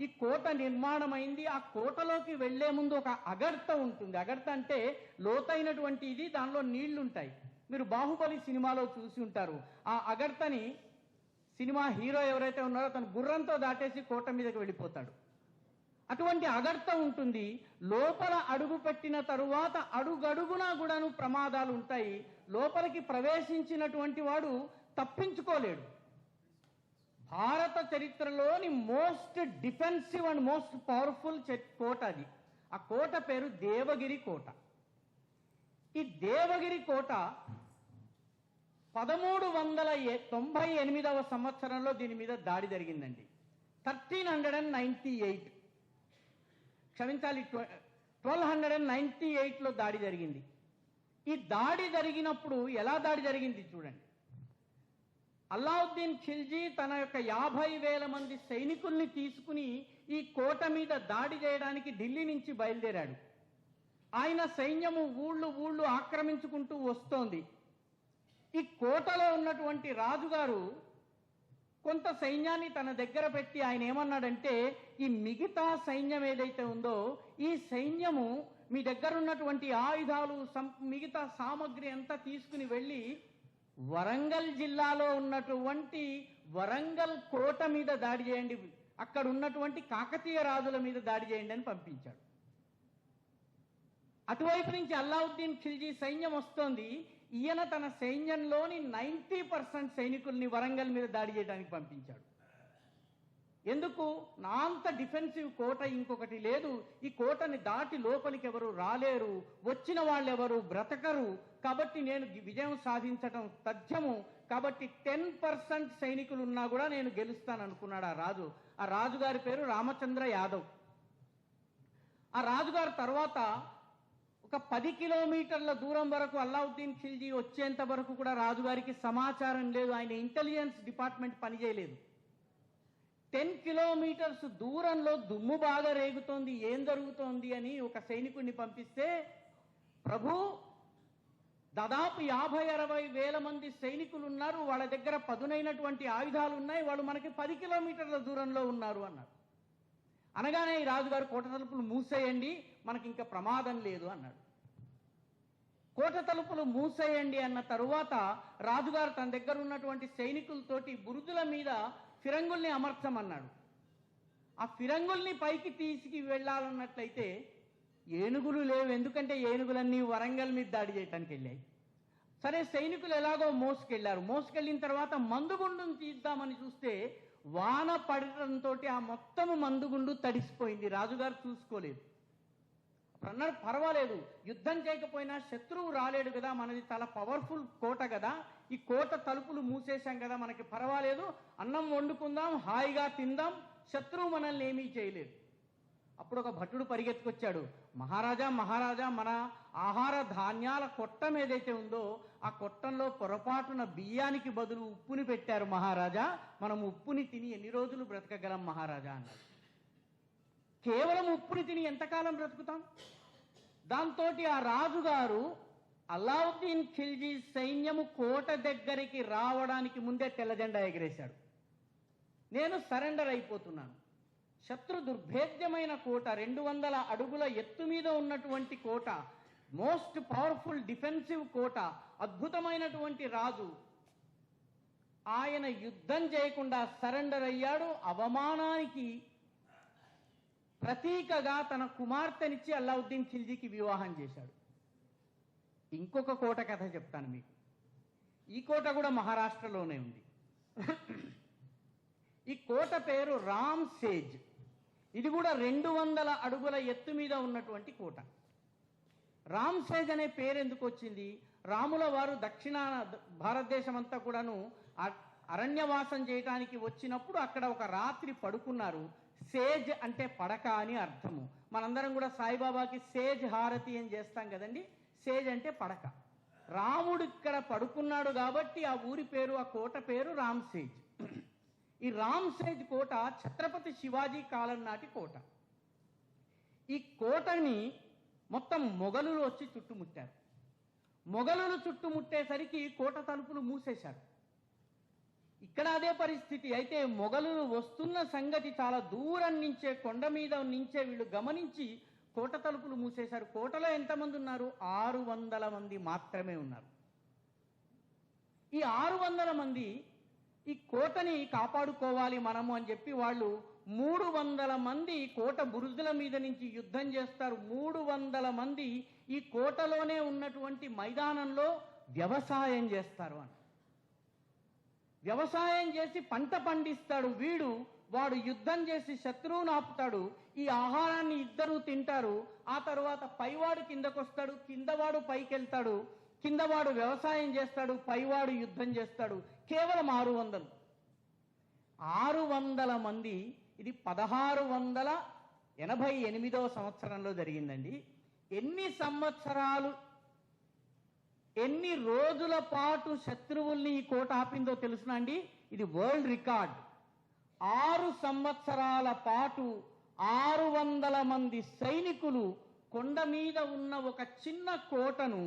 ఈ కోట నిర్మాణమైంది. ఆ కోటలోకి వెళ్లే ముందు ఒక అగర్త ఉంటుంది. అగర్త అంటే లోతైనటువంటి ఇది, దానిలో నీళ్లుంటాయి. మీరు బాహుబలి సినిమాలో చూసి ఉంటారు. ఆ అగర్తని సినిమా హీరో ఎవరైతే ఉన్నారో తను గుర్రంతో దాటేసి కోట మీదకి వెళ్ళిపోతాడు. అటువంటి అగర్త ఉంటుంది. లోపల అడుగు పెట్టిన తరువాత అడుగడుగునా కూడాను ప్రమాదాలు ఉంటాయి. లోపలికి ప్రవేశించినటువంటి వాడు తప్పించుకోలేడు. భారత చరిత్రలోని most defensive and most powerful కోట అది. ఆ కోట పేరు దేవగిరి కోట. ఈ దేవగిరి కోట 1398వ సంవత్సరంలో దీని మీద దాడి జరిగిందండి. 1398, క్షమించాలి, 1298లో దాడి జరిగింది. ఈ దాడి జరిగినప్పుడు ఎలా దాడి జరిగింది చూడండి. అల్లావుద్దీన్ ఖిల్జీ తన యొక్క 50,000 మంది సైనికుల్ని తీసుకుని ఈ కోట మీద దాడి చేయడానికి ఢిల్లీ నుంచి బయలుదేరాడు. ఆయన సైన్యము ఊళ్ళు ఆక్రమించుకుంటూ వస్తోంది. ఈ కోటలో ఉన్నటువంటి రాజుగారు కొంత సైన్యాన్ని తన దగ్గర పెట్టి ఆయన ఏమన్నాడంటే, ఈ మిగతా సైన్యం ఏదైతే ఉందో ఈ సైన్యము మీ దగ్గర ఉన్నటువంటి ఆయుధాలు, మిగతా సామగ్రి అంతా తీసుకుని వెళ్ళి వరంగల్ జిల్లాలో ఉన్నటువంటి వరంగల్ కోట మీద దాడి చేయండి, అక్కడ ఉన్నటువంటి కాకతీయ రాజుల మీద దాడి చేయండి అని పంపించాడు. అటువైపు నుంచి అల్లావుద్దీన్ ఖిల్జీ సైన్యం వస్తోంది. ఈయన తన సైన్యంలోని 90% సైనికుల్ని వరంగల్ మీద దాడి చేయడానికి పంపించాడు. ఎందుకు? నా అంత డిఫెన్సివ్ కోట ఇంకొకటి లేదు. ఈ కోటని దాటి లోపలికి ఎవరు రాలేరు, వచ్చిన వాళ్ళెవరు బ్రతకరు. కాబట్టి నేను విజయం సాధించటం తథ్యము, కాబట్టి 10% సైనికులు ఉన్నా కూడా నేను గెలుస్తాను అనుకున్నాడు ఆ రాజు. ఆ రాజుగారి పేరు రామచంద్ర యాదవ్. ఆ రాజుగారు తర్వాత ఒక 10 కిలోమీటర్ల దూరం వరకు అల్లావుద్దీన్ ఖిల్జీ వచ్చేంత వరకు కూడా రాజుగారికి సమాచారం లేదు. ఆయన ఇంటెలిజెన్స్ డిపార్ట్మెంట్ పనిచేయలేదు. 10 కిలోమీటర్స్ దూరంలో దుమ్ము బాగా రేగుతోంది, ఏం జరుగుతోంది అని ఒక సైనికుడిని పంపిస్తే, ప్రభు దాదాపు 50-60 వేల మంది సైనికులు ఉన్నారు, వాళ్ళ దగ్గర పదునైనటువంటి ఆయుధాలు ఉన్నాయి, వాళ్ళు మనకి 10 కిలోమీటర్ల దూరంలో ఉన్నారు అన్నారు. అనగానే ఈ రాజుగారు కోట తలుపులు మూసేయండి, మనకి ఇంకా ప్రమాదం లేదు అన్నాడు. కోట తలుపులు మూసేయండి అన్న తరువాత రాజుగారు తన దగ్గర ఉన్నటువంటి సైనికులతోటి బురుజుల మీద ఫిరంగుల్ని అమర్చమన్నాడు. ఆ ఫిరంగుల్ని పైకి తీసుకు వెళ్ళాలన్నట్లయితే ఏనుగులు లేవు, ఎందుకంటే ఏనుగులన్నీ వరంగల్ మీద దాడి చేయడానికి వెళ్ళాయి. సరే, సైనికులు ఎలాగో మోసుకెళ్లారు. మోసుకెళ్ళిన తర్వాత మందుగుండును తీద్దామని చూస్తే వాన పడటంతో ఆ మొత్తము మందుగుండు తడిసిపోయింది. రాజుగారు చూసుకోలేదు. అన్నారు, పర్వాలేదు, యుద్ధం చేయకపోయినా శత్రువు రాలేడు కదా, మనది చాలా పవర్ఫుల్ కోట కదా, ఈ కోట తలుపులు మూసేశాం కదా, మనకి పర్వాలేదు, అన్నం వండుకుందాం, హాయిగా తిందాం, శత్రువు మనల్ని ఏమీ చేయలేదు. అప్పుడు ఒక భటుడు పరిగెత్తుకొచ్చాడు, మహారాజా మహారాజా, మన ఆహార ధాన్యాల కొట్టం ఏదైతే ఉందో ఆ కొట్టంలో పొరపాటున బియ్యానికి బదులు ఉప్పుని పెట్టారు మహారాజా, మనం ఉప్పుని తిని ఎన్ని రోజులు బ్రతకగలం మహారాజా అన్నాడు. కేవలం ఉప్పుని తిని ఎంతకాలం బ్రతుకుతాం? దాంతో ఆ రాజుగారు అల్లావుద్దీన్ ఖిల్జీ సైన్యము కోట దగ్గరికి రావడానికి ముందే తెల్లజెండా ఎగిరేశాడు. నేను సరెండర్ అయిపోతున్నాను. శత్రు దుర్భేద్యమైన కోట, 200 అడుగుల ఎత్తు మీద ఉన్నటువంటి కోట, మోస్ట్ పవర్ఫుల్ డిఫెన్సివ్ కోట, అద్భుతమైనటువంటి రాజు, ఆయన యుద్ధం చేయకుండా సరెండర్ అయ్యాడు. అవమానానికి ప్రతీకగా తన కుమార్తెనిచ్చి అల్లావుద్దీన్ ఖిల్జీకి వివాహం చేశాడు. ఇంకొక కోట కథ చెప్తాను మీకు. ఈ కోట కూడా మహారాష్ట్రలోనే ఉంది. ఈ కోట పేరు రామ్ సేజ్. ఇది కూడా 200 అడుగుల ఎత్తు మీద ఉన్నటువంటి కోట. రామ్ సేజ్ అనే పేరు ఎందుకు వచ్చింది? రాముల వారు దక్షిణాన భారతదేశం అంతా కూడాను అరణ్యవాసం చేయడానికి వచ్చినప్పుడు అక్కడ ఒక రాత్రి పడుకున్నారు. సేజ్ అంటే పడక అని అర్థము. మనందరం కూడా సాయిబాబాకి సేజ్ హారతి అని చేస్తాం కదండి. సేజ్ అంటే పడక. రాముడు ఇక్కడ పడుకున్నాడు కాబట్టి ఆ ఊరి పేరు, ఆ కోట పేరు రామ్ సేజ్. ఈ రామ్ సేజ్ కోట ఛత్రపతి శివాజీ కాలం నాటి కోట. ఈ కోటని మొత్తం మొఘలులు వచ్చి చుట్టుముట్టారు. మొఘలులు చుట్టుముట్టేసరికి కోట తలుపులు మూసేశారు. ఇక్కడ అదే పరిస్థితి. అయితే మొఘలులు వస్తున్న సంగతి చాలా దూరం నుంచే, కొండ మీద నుంచే వీళ్ళు గమనించి కోట తలుపులు మూసేశారు. కోటలో ఎంతమంది ఉన్నారు? 600 మంది మాత్రమే ఉన్నారు. ఈ 600 మంది ఈ కోటని కాపాడుకోవాలి మనము అని చెప్పి వాళ్ళు 300 మంది కోట బురుజుల మీద నుంచి యుద్ధం చేస్తారు. 300 మంది ఈ కోటలోనే ఉన్నటువంటి మైదానంలో వ్యవసాయం చేస్తారు అని. వ్యవసాయం చేసి పంట పండిస్తాడు వాడు యుద్ధం చేసి శత్రువును ఆపుతాడు. ఈ ఆహారాన్ని ఇద్దరూ తింటారు. ఆ తర్వాత పైవాడు కిందకొస్తాడు, కిందవాడు పైకి వెళ్తాడు, కిందవాడు వ్యవసాయం చేస్తాడు, పైవాడు యుద్ధం చేస్తాడు. కేవలం 600 మంది. ఇది 1688వ సంవత్సరంలో జరిగిందండి. ఎన్ని రోజుల పాటు శత్రువుల్ని ఈ కోట ఆపిందో తెలుసునా అండి? ఇది వరల్డ్ రికార్డ్. 6 సంవత్సరాల పాటు 600 మంది సైనికులు కొండ మీద ఉన్న ఒక చిన్న కోటను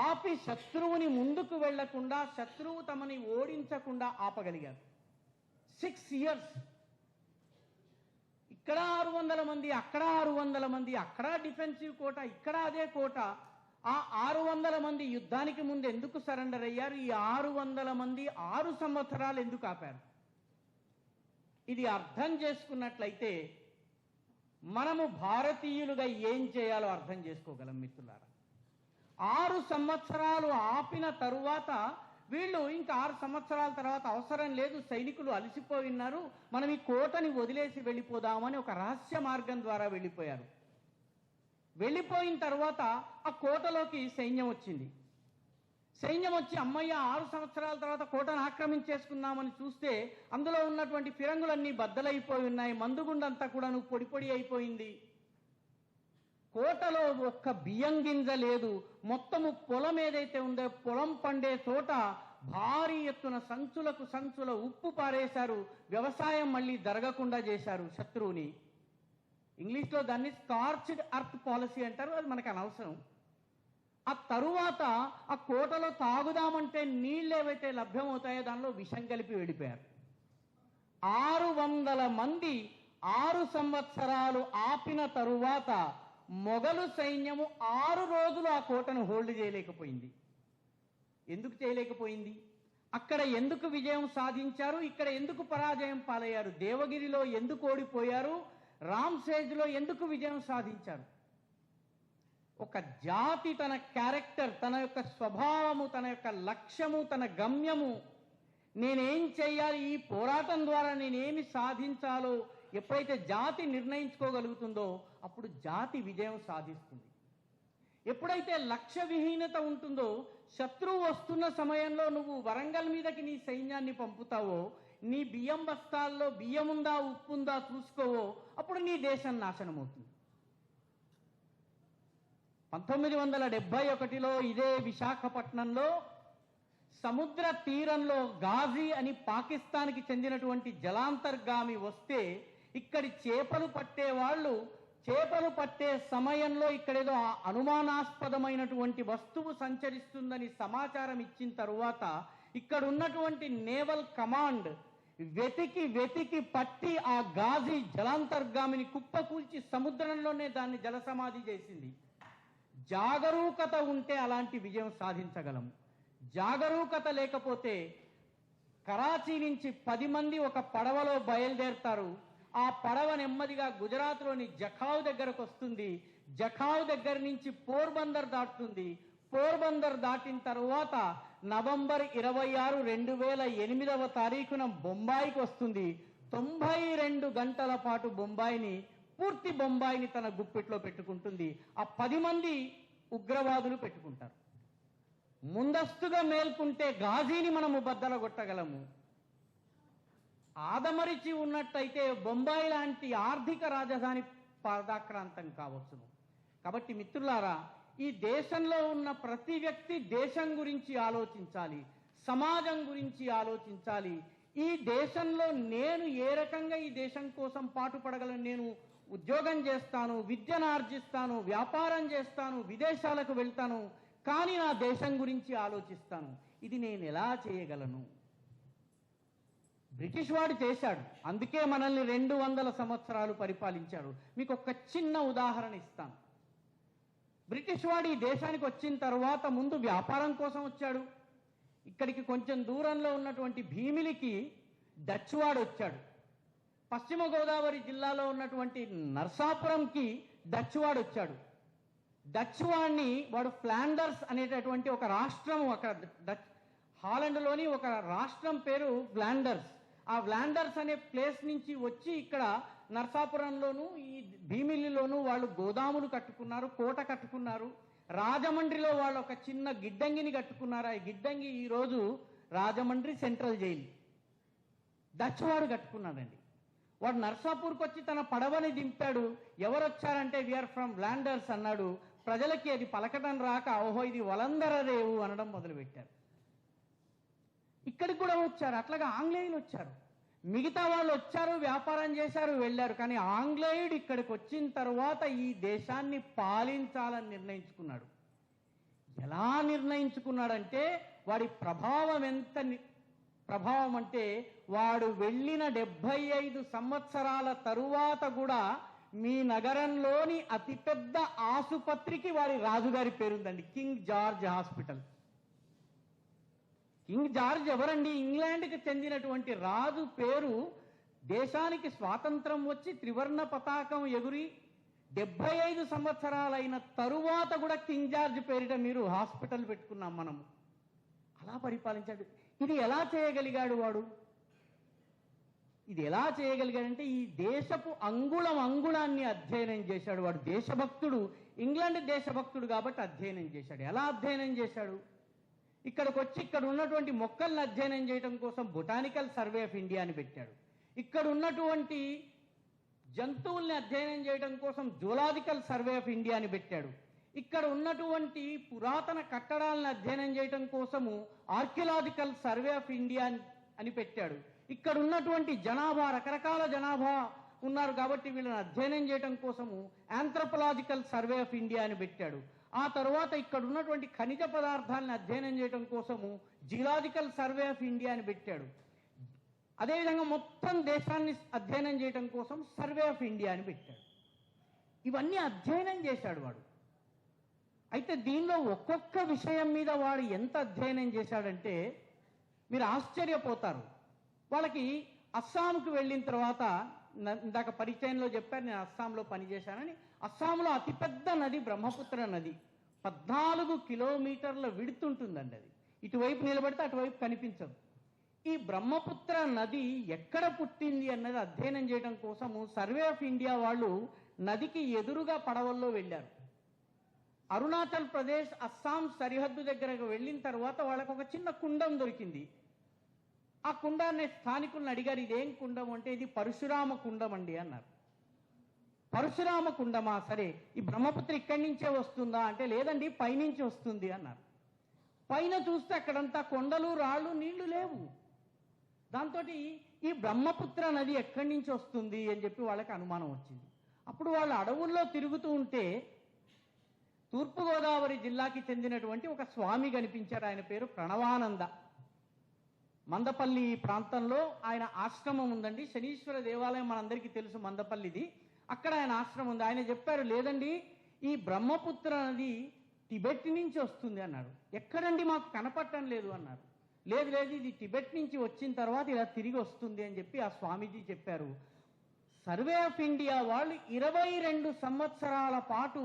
ఆపి శత్రువుని ముందుకు వెళ్లకుండా, శత్రువు తమని ఓడించకుండా ఆపగలిగారు. 6 years. ఇక్కడ 600 మంది, అక్కడ 600 మంది, అక్కడ డిఫెన్సివ్ కోట, ఇక్కడ అదే కోట. ఆ 600 మంది యుద్ధానికి ముందు ఎందుకు సరెండర్ అయ్యారు? ఈ 600 మంది 6 సంవత్సరాలు ఎందుకు ఆపారు? ఇది అర్థం చేసుకున్నట్లయితే మనము భారతీయులుగా ఏం చేయాలో అర్థం చేసుకోగలం మిత్రులారా. 6 సంవత్సరాలు ఆపిన తరువాత వీళ్ళు ఇంకా 6 సంవత్సరాల తర్వాత అవసరం లేదు, సైనికులు అలసిపోయి ఉన్నారు, మనం ఈ కోటని వదిలేసి వెళ్ళిపోదామని ఒక రహస్య మార్గం ద్వారా వెళ్ళిపోయారు. వెళ్ళిపోయిన తర్వాత ఆ కోటలోకి సైన్యం వచ్చింది. సైన్యం వచ్చి అమ్మయ్య 6 సంవత్సరాల తర్వాత కోటను ఆక్రమించేసుకుందామని చూస్తే అందులో ఉన్నటువంటి ఫిరంగులన్నీ బద్దలైపోయి ఉన్నాయి, మందుగుండంతా కూడా పొడి పొడి అయిపోయింది. కోటలో ఒక్క బియ్యం గింజ లేదు. మొత్తము పొలం ఏదైతే ఉందో పొలం పండే చోట భారీ ఎత్తున సంచులకు సంచుల ఉప్పు పారేశారు. వ్యవసాయం మళ్ళీ జరగకుండా చేశారు శత్రువుని. ఇంగ్లీష్లో దాన్ని స్కార్చ్డ్ అర్త్ పాలసీ అంటారు, అది మనకు అనవసరం. ఆ తరువాత ఆ కోటలో తాగుదామంటే నీళ్ళు ఏవైతే లభ్యమవుతాయో దానిలో విషం కలిపి వెళ్ళిపోయారు. 600 మంది 6 సంవత్సరాలు ఆపిన తరువాత మొఘలు సైన్యము 6 రోజులు ఆ కోటను హోల్డ్ చేయలేకపోయింది. ఎందుకు చేయలేకపోయింది? అక్కడ ఎందుకు విజయం సాధించారు? ఇక్కడ ఎందుకు పరాజయం పాలయ్యారు? దేవగిరిలో ఎందుకు ఓడిపోయారు? రామ్సేజ్లో ఎందుకు విజయం సాధించారు? ఒక జాతి తన క్యారెక్టర్, తన యొక్క స్వభావము, తన యొక్క లక్ష్యము, తన గమ్యము, నేనేం చెయ్యాలి, ఈ పోరాటం ద్వారా నేనేమి సాధించాలో ఎప్పుడైతే జాతి నిర్ణయించుకోగలుగుతుందో అప్పుడు జాతి విజయం సాధిస్తుంది. ఎప్పుడైతే లక్ష్య విహీనత ఉంటుందో, శత్రువు వస్తున్న సమయంలో నువ్వు వరంగల్ మీదకి నీ సైన్యాన్ని పంపుతావో, నీ బియ్యం బస్తాల్లో బియ్యముందా ఉప్పుందా చూసుకోవో, అప్పుడు నీ దేశం నాశనం అవుతుంది. 1971లో ఇదే విశాఖపట్నంలో సముద్ర తీరంలో గాజీ అని పాకిస్తాన్కి చెందినటువంటి జలాంతర్గామి వస్తే ఇక్కడి చేపలు పట్టే వాళ్ళు చేపలు పట్టే సమయంలో ఇక్కడేదో అనుమానాస్పదమైనటువంటి వస్తువు సంచరిస్తుందని సమాచారం ఇచ్చిన తరువాత ఇక్కడ ఉన్నటువంటి నేవల్ కమాండ్ వెతికి వెతికి పట్టి ఆ గాజీ జలాంతర్గామిని కుప్పకూల్చి సముద్రంలోనే దాన్ని జలసమాధి చేసింది. జాగరూకత ఉంటే అలాంటి విజయం సాధించగలము. జాగరూకత లేకపోతే కరాచీ నుంచి 10 మంది ఒక పడవలో బయలుదేరతారు. ఆ పడవ నెమ్మదిగా గుజరాత్లోని జఖావ్ దగ్గరకు వస్తుంది. జఖావ్ దగ్గర నుంచి పోర్బందర్ దాటుతుంది. పోర్బందర్ దాటిన తర్వాత నవంబర్ 26, 2008వ తారీఖున బొంబాయికి వస్తుంది. 92 గంటల పాటు పూర్తి బొంబాయిని తన గుప్పిట్లో పెట్టుకుంటుంది. ఆ 10 మంది ఉగ్రవాదులు పెట్టుకుంటారు. ముందస్తుగా మేల్కుంటే గాజీని మనము బద్దలగొట్టగలము. ఆదమరిచి ఉన్నట్టయితే బొంబాయి లాంటి ఆర్థిక రాజధాని పాదాక్రాంతం కావచ్చును. కాబట్టి మిత్రులారా, ఈ దేశంలో ఉన్న ప్రతి వ్యక్తి దేశం గురించి ఆలోచించాలి, సమాజం గురించి ఆలోచించాలి. ఈ దేశంలో నేను ఏ రకంగా ఈ దేశం కోసం పాటుపడగలను, నేను ఉద్యోగం చేస్తాను, విద్యను ఆర్జిస్తాను, వ్యాపారం చేస్తాను, విదేశాలకు వెళ్తాను, కానీ నా దేశం గురించి ఆలోచిస్తాను. ఇది నేను ఎలా చేయగలను? బ్రిటిష్ వాడు చేశాడు, అందుకే మనల్ని 200 సంవత్సరాలు పరిపాలించాడు. మీకు ఒక చిన్న ఉదాహరణ ఇస్తాను. బ్రిటిష్ వాడు ఈ దేశానికి వచ్చిన తర్వాత ముందు వ్యాపారం కోసం వచ్చాడు. ఇక్కడికి కొంచెం దూరంలో ఉన్నటువంటి భీమిలికి డచ్ వాడు వచ్చాడు. పశ్చిమ గోదావరి జిల్లాలో ఉన్నటువంటి నర్సాపురంకి డచ్ వాడు వచ్చాడు. డచ్ వాడిని వాడు ఫ్లాండర్స్ అనేటటువంటి ఒక రాష్ట్రం, అక్కడ డచ్ హాలండ్లోని ఒక రాష్ట్రం పేరు ఫ్లాండర్స్. ఆ ఫ్లాండర్స్ అనే ప్లేస్ నుంచి వచ్చి ఇక్కడ నర్సాపురంలోను ఈ భీమిలిలోను వాళ్ళు గోదాములు కట్టుకున్నారు, కోట కట్టుకున్నారు. రాజమండ్రిలో వాళ్ళు ఒక చిన్న గిడ్డంగిని కట్టుకున్నారు. ఆ గిడ్డంగి ఈరోజు రాజమండ్రి సెంట్రల్ జైలు. డచ్ వాడు కట్టుకున్నాడండి. వాడు నర్సాపూర్కి వచ్చి తన పడవని దింపాడు. ఎవరు వచ్చారంటే వీఆర్ ఫ్రమ్ ఫ్లాండర్స్ అన్నాడు. ప్రజలకి అది పలకటం రాక ఓహో ఇది వలందరదేవు అనడం మొదలుపెట్టారు. ఇక్కడికి కూడా వచ్చారు. అట్లాగా ఆంగ్లేయులు వచ్చారు. మిగతా వాళ్ళు వచ్చారు, వ్యాపారం చేశారు, వెళ్ళారు. కానీ ఆంగ్లేయుడు ఇక్కడికి వచ్చిన తర్వాత ఈ దేశాన్ని పాలించాలని నిర్ణయించుకున్నాడు. ఎలా నిర్ణయించుకున్నాడంటే వాడి ప్రభావం ప్రభావం అంటే వాడు వెళ్ళిన 75 సంవత్సరాల తరువాత కూడా మీ నగరంలోని అతిపెద్ద ఆసుపత్రికి వాడి రాజుగారి పేరుందండి, king George hospital. King George ఎవరండి? ఇంగ్లాండ్కి చెందినటువంటి రాజు పేరు. దేశానికి స్వాతంత్రం వచ్చి త్రివర్ణ పతాకం ఎగురి 75 సంవత్సరాలైన తరువాత కూడా కింగ్ జార్జ్ పేరిట మీరు హాస్పిటల్ పెట్టుకున్నాం మనము. అలా పరిపాలించాడు. ఇది ఎలా చేయగలిగాడు వాడు? ఇది ఎలా చేయగలిగాడంటే ఈ దేశపు అంగుళాన్ని అధ్యయనం చేశాడు. వాడు దేశభక్తుడు, ఇంగ్లాండ్ దేశభక్తుడు కాబట్టి అధ్యయనం చేశాడు. ఎలా అధ్యయనం చేశాడు? ఇక్కడికి వచ్చి ఇక్కడ ఉన్నటువంటి మొక్కలను అధ్యయనం చేయడం కోసం బొటానికల్ సర్వే ఆఫ్ ఇండియా అని పెట్టాడు. ఇక్కడ ఉన్నటువంటి జంతువుల్ని అధ్యయనం చేయడం కోసం జూలాజికల్ సర్వే ఆఫ్ ఇండియా అని పెట్టాడు. ఇక్కడ ఉన్నటువంటి పురాతన కట్టడాలను అధ్యయనం చేయడం కోసము ఆర్కియలాజికల్ సర్వే ఆఫ్ ఇండియా అని పెట్టాడు. ఇక్కడ ఉన్నటువంటి జనాభా, రకరకాల జనాభా ఉన్నారు కాబట్టి వీళ్ళని అధ్యయనం చేయడం కోసము ఆంథ్రోపలాజికల్ సర్వే ఆఫ్ ఇండియా అని పెట్టాడు. ఆ తర్వాత ఇక్కడ ఉన్నటువంటి ఖనిజ పదార్థాలను అధ్యయనం చేయడం కోసము జియోలాజికల్ సర్వే ఆఫ్ ఇండియా అని పెట్టాడు. అదేవిధంగా మొత్తం దేశాన్ని అధ్యయనం చేయడం కోసం సర్వే ఆఫ్ ఇండియా అని పెట్టాడు. ఇవన్నీ అధ్యయనం చేశాడు వాడు. అయితే దీనిలో ఒక్కొక్క విషయం మీద వాడు ఎంత అధ్యయనం చేశాడంటే మీరు ఆశ్చర్యపోతారు. వాళ్ళకి అస్సాంకు వెళ్ళిన తర్వాత, ఇందాక పరిచయంలో చెప్పారు నేను అస్సాంలో పనిచేశానని, అస్సాంలో అతిపెద్ద నది బ్రహ్మపుత్ర నది. 14 కిలోమీటర్ల విడుతుంటుందండి. అది ఇటువైపు నిలబడితే అటువైపు కనిపించదు. ఈ బ్రహ్మపుత్ర నది ఎక్కడ పుట్టింది అన్నది అధ్యయనం చేయడం కోసము సర్వే ఆఫ్ ఇండియా వాళ్ళు నదికి ఎదురుగా పడవల్లో వెళ్ళారు. అరుణాచల్ ప్రదేశ్ అస్సాం సరిహద్దు దగ్గరకు వెళ్ళిన తర్వాత వాళ్ళకు ఒక చిన్న కుండం దొరికింది. ఆ కుండాన్ని స్థానికులను అడిగారు, ఇదేం కుండం అంటే ఇది పరశురామ కుండం అండి అన్నారు. పరశురామ కుండమా, సరే ఈ బ్రహ్మపుత్ర ఇక్కడి నుంచే వస్తుందా అంటే లేదండి పైనుంచి వస్తుంది అన్నారు. పైన చూస్తే అక్కడంతా కొండలు, రాళ్ళు, నీళ్లు లేవు. దాంతో ఈ బ్రహ్మపుత్ర నది ఎక్కడి నుంచి వస్తుంది అని చెప్పి వాళ్ళకి అనుమానం వచ్చింది. అప్పుడు వాళ్ళు అడవుల్లో తిరుగుతూ ఉంటే తూర్పుగోదావరి జిల్లాకి చెందినటువంటి ఒక స్వామి కనిపించారు. ఆయన పేరు ప్రణవానంద. మందపల్లి ప్రాంతంలో ఆయన ఆశ్రమం ఉందండి. శనీశ్వర దేవాలయం మనందరికీ తెలుసు మందపల్లిది. అక్కడ ఆయన ఆశ్రమం ఉంది. ఆయన చెప్పారు, లేదండి ఈ బ్రహ్మపుత్ర నది టిబెట్ నుంచి వస్తుంది అన్నాడు. ఎక్కడండి మాకు కనపడటం లేదు అన్నారు. లేదు లేదు ఇది టిబెట్ నుంచి వచ్చిన తర్వాత ఇలా తిరిగి వస్తుంది అని చెప్పి ఆ స్వామీజీ చెప్పారు. సర్వే ఆఫ్ ఇండియా వాళ్ళు 22 సంవత్సరాల పాటు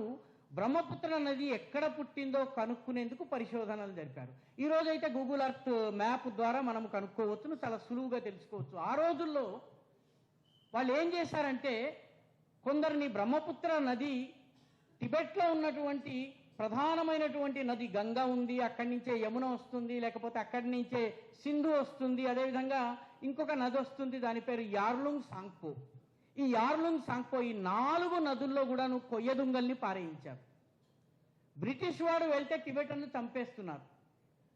బ్రహ్మపుత్ర నది ఎక్కడ పుట్టిందో కనుక్కునేందుకు పరిశోధనలు జరిపారు. ఈ రోజైతే గూగుల్ ఎర్త్ మ్యాప్ ద్వారా మనం కనుక్కోవచ్చు, చాలా సులువుగా తెలుసుకోవచ్చు. ఆ రోజుల్లో వాళ్ళు ఏం చేశారంటే కొందరిని బ్రహ్మపుత్ర నది టిబెట్లో ఉన్నటువంటి ప్రధానమైనటువంటి నది గంగా ఉంది, అక్కడి నుంచే యమున వస్తుంది, లేకపోతే అక్కడి నుంచే సింధు వస్తుంది, అదేవిధంగా ఇంకొక నది వస్తుంది, దాని పేరు యార్లుంగ్ సాంగ్పో. ఈ యార్లుంగ్ సాంగ్పో ఈ 4 నదుల్లో కూడా కొయ్యదుంగల్ని పారేయించారు. బ్రిటిష్ వాడు వెళ్తే టిబెటన్ను చంపేస్తున్నారు.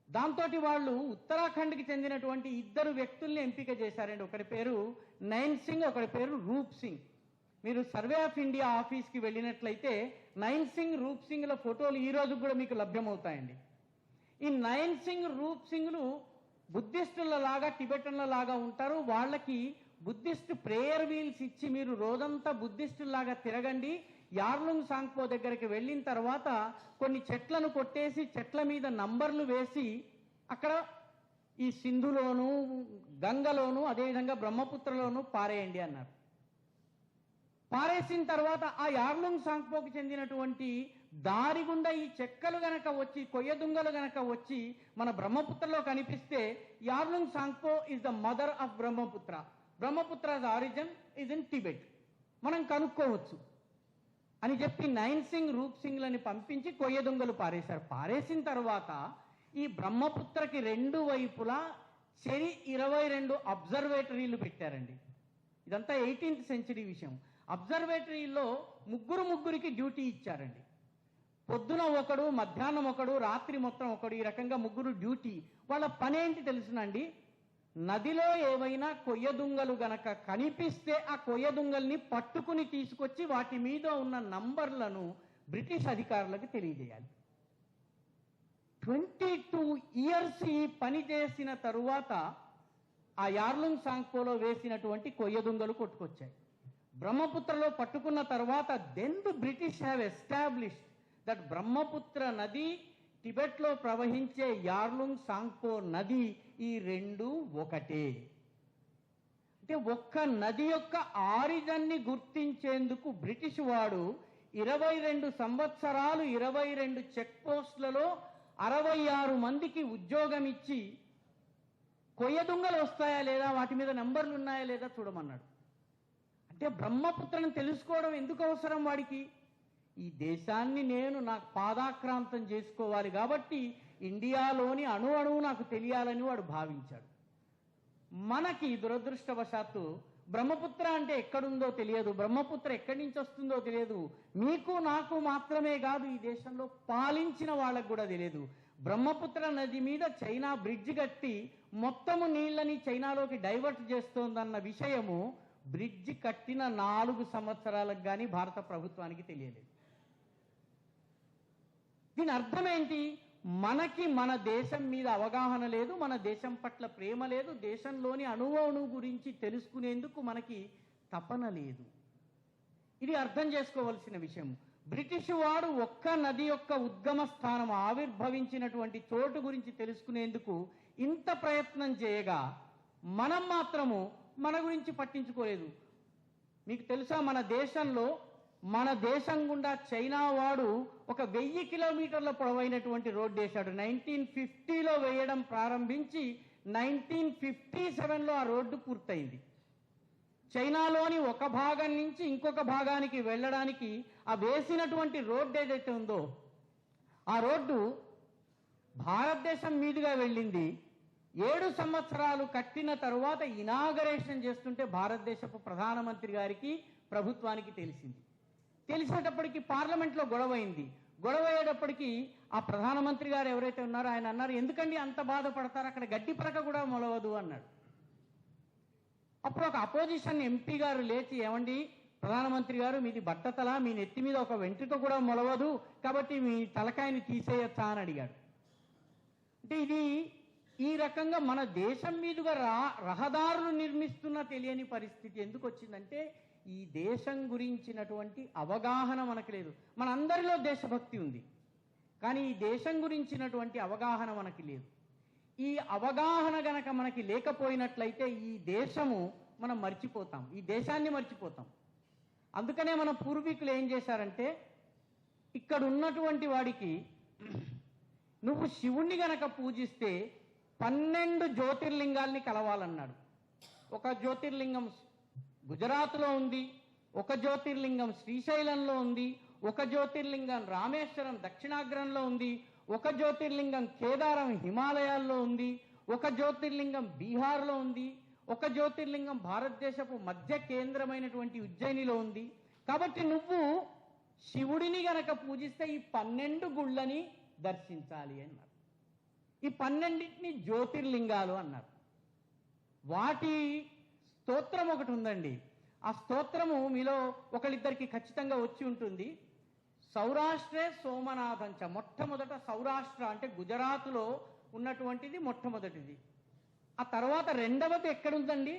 దాంతో వాళ్ళు ఉత్తరాఖండ్కి చెందినటువంటి 2 వ్యక్తుల్ని ఎంపిక చేశారండి. ఒకరి పేరు నైన్ సింగ్, ఒకరి పేరు రూప్ సింగ్. మీరు సర్వే ఆఫ్ ఇండియా ఆఫీస్కి వెళ్ళినట్లయితే నైన్ సింగ్, రూప్ సింగ్ల ఫోటోలు ఈ రోజు కూడా మీకు లభ్యమవుతాయండి. ఈ నైన్ సింగ్, రూప్ సింగ్లు బుద్ధిస్టుల లాగా టిబెటన్ల లాగా ఉంటారు. వాళ్ళకి బుద్ధిస్ట్ ప్రేయర్ వీల్స్ ఇచ్చి మీరు రోజంతా బుద్ధిస్టులాగా తిరగండి, యార్లుంగ్ సాంగ్పో దగ్గరికి వెళ్ళిన తర్వాత కొన్ని చెట్లను కొట్టేసి చెట్ల మీద నంబర్లు వేసి అక్కడ ఈ సింధులోను, గంగలోను, అదేవిధంగా బ్రహ్మపుత్రలోను పారేయండి అన్నారు. పారేసిన తర్వాత ఆ యార్లుంగ్ సాంగ్పోకి చెందినటువంటి దారి గుండా ఈ చెక్కలు గనక వచ్చి, కొయ్యదుంగలు గనక వచ్చి మన బ్రహ్మపుత్రలో కనిపిస్తే Yarlung Tsangpo is the mother of Brahmaputra, Brahmaputra's origin is in Tibet, మనం కనుక్కోవచ్చు అని చెప్పి నైన్ సింగ్, రూప్ సింగ్లని పంపించి కొయ్యదుంగలు పారేశారు. పారేసిన తర్వాత ఈ బ్రహ్మపుత్రకి 2 వైపులా 22 అబ్జర్వేటరీలు పెట్టారండి. ఇదంతా 18th సెంచరీ విషయం. అబ్జర్వేటరీలో ముగ్గురికి డ్యూటీ ఇచ్చారండి. పొద్దున ఒకడు, మధ్యాహ్నం ఒకడు, రాత్రి మొత్తం ఒకడు, ఈ రకంగా 3 డ్యూటీ. వాళ్ళ పని ఏంటి తెలుసునండి, నదిలో ఏవైనా కొయ్యదుంగలు గనక కనిపిస్తే ఆ కొయ్యదుంగల్ని పట్టుకుని తీసుకొచ్చి వాటి మీద ఉన్న నంబర్లను బ్రిటిష్ అధికారులకు తెలియజేయాలి. 22 ఇయర్స్ ఈ పని చేసిన తరువాత ఆ యార్లుంగ్ సాంగ్పోలో వేసినటువంటి కొయ్యదుంగలు కొట్టుకొచ్చాయి. బ్రహ్మపుత్రలో పట్టుకున్న తర్వాత then the British have established that Brahmaputra నది, టిబెట్లో ప్రవహించే యార్లుంగ్ సాంగ్పో నది, ఈ 2 ఒకటే. అంటే ఒక్క నది యొక్క ఆరిజన్ని గుర్తించేందుకు బ్రిటిష్ వాడు 22 సంవత్సరాలు 22 చెక్ పోస్టులలో 66 మందికి ఉద్యోగం ఇచ్చి కొయ్యదుంగలు వస్తాయా లేదా, వాటి మీద నంబర్లు ఉన్నాయా లేదా చూడమన్నాడు. అంటే బ్రహ్మపుత్రను తెలుసుకోవడం ఎందుకు అవసరం వాడికి? ఈ దేశాన్ని నేను నాకు పాదాక్రాంతం చేసుకోవాలి కాబట్టి ఇండియాలోని అణువు నాకు తెలియాలని వాడు భావించాడు. మనకి దురదృష్టవశాత్తు బ్రహ్మపుత్ర అంటే ఎక్కడుందో తెలియదు, బ్రహ్మపుత్ర ఎక్కడి నుంచి వస్తుందో తెలియదు. మీకు నాకు మాత్రమే కాదు, ఈ దేశంలో పాలించిన వాళ్ళకు కూడా తెలియదు. బ్రహ్మపుత్ర నది మీద చైనా బ్రిడ్జ్ కట్టి మొత్తము నీళ్ళని చైనాలోకి డైవర్ట్ చేస్తోందన్న విషయము బ్రిడ్జ్ కట్టిన 4 సంవత్సరాలకు కానీ భారత ప్రభుత్వానికి తెలియలేదు. దీని అర్థం ఏంటి? మనకి మన దేశం మీద అవగాహన లేదు, మన దేశం పట్ల ప్రేమ లేదు, దేశంలోని అణువు గురించి తెలుసుకునేందుకు మనకి తపన లేదు. ఇది అర్థం చేసుకోవలసిన విషయం. బ్రిటిష్ వాడు ఒక్క నది యొక్క ఉద్గమ స్థానం ఆవిర్భవించినటువంటి చోటు గురించి తెలుసుకునేందుకు ఇంత ప్రయత్నం చేయగా మనం మాత్రము మన గురించి పట్టించుకోలేదు. మీకు తెలుసా, మన దేశం గుండా చైనా వాడు ఒక 1000 కిలోమీటర్ల పొడవైనటువంటి రోడ్డు వేశాడు. 1950లో వేయడం ప్రారంభించి 1957లో ఆ రోడ్డు పూర్తయింది. చైనాలోని ఒక భాగం నుంచి ఇంకొక భాగానికి వెళ్ళడానికి ఆ వేసినటువంటి రోడ్డు ఏదైతే ఉందో ఆ రోడ్డు భారతదేశం మీదుగా వెళ్ళింది. 7 సంవత్సరాలు కట్టిన తరువాత ఇనాగరేషన్ చేస్తుంటే భారతదేశపు ప్రధానమంత్రి గారికి ప్రభుత్వానికి తెలిసేటప్పటికి పార్లమెంట్లో గొడవైంది. గొడవయ్యేటప్పటికీ ఆ ప్రధానమంత్రి గారు ఎవరైతే ఉన్నారో ఆయన అన్నారు, ఎందుకండి అంత బాధపడతారు, అక్కడ గడ్డి పరక కూడా మొలవదు అన్నాడు. అప్పుడు ఒక అపోజిషన్ ఎంపీ గారు లేచి, ఏమండి ప్రధానమంత్రి గారు, మీది బట్టతల, మీ నెత్తి మీద ఒక వెంట్రుక కూడా మొలవదు, కాబట్టి మీ తలకాయని తీసేయచ్చా అని అడిగాడు. అంటే ఇది ఈ రకంగా మన దేశం మీదుగా రహదారులు నిర్మిస్తున్నా తెలియని పరిస్థితి ఎందుకు వచ్చిందంటే ఈ దేశం గురించినటువంటి అవగాహన మనకు లేదు. మనందరిలో దేశభక్తి ఉంది, కానీ ఈ దేశం గురించినటువంటి అవగాహన మనకి లేదు. ఈ అవగాహన గనక మనకి లేకపోయినట్లయితే ఈ దేశము మనం మర్చిపోతాం, ఈ దేశాన్ని మర్చిపోతాం. అందుకనే మన పూర్వీకులు ఏం చేశారంటే, ఇక్కడ ఉన్నటువంటి వాడికి నువ్వు శివుణ్ణి గనక పూజిస్తే 12 జ్యోతిర్లింగాల్ని కలవాలన్నాడు. ఒక జ్యోతిర్లింగం గుజరాత్లో ఉంది, ఒక జ్యోతిర్లింగం శ్రీశైలంలో ఉంది, ఒక జ్యోతిర్లింగం రామేశ్వరం దక్షిణాగ్రంలో ఉంది, ఒక జ్యోతిర్లింగం కేదారం హిమాలయాల్లో ఉంది, ఒక జ్యోతిర్లింగం బీహార్లో ఉంది, ఒక జ్యోతిర్లింగం భారతదేశపు మధ్య కేంద్రమైనటువంటి ఉజ్జయినిలో ఉంది. కాబట్టి నువ్వు శివుడిని గనక పూజిస్తే ఈ 12 గుళ్ళని దర్శించాలి అన్నారు. ఈ 12టిని జ్యోతిర్లింగాలు అన్నారు. వాటి స్తోత్రం ఒకటి ఉందండి. ఆ స్తోత్రము మీలో ఒకళ్ళిద్దరికి ఖచ్చితంగా వచ్చి ఉంటుంది. సౌరాష్ట్రే సోమనాథంచ, మొట్టమొదట సౌరాష్ట్ర అంటే గుజరాత్లో ఉన్నటువంటిది మొట్టమొదటిది. ఆ తర్వాత రెండవది ఎక్కడుందండి?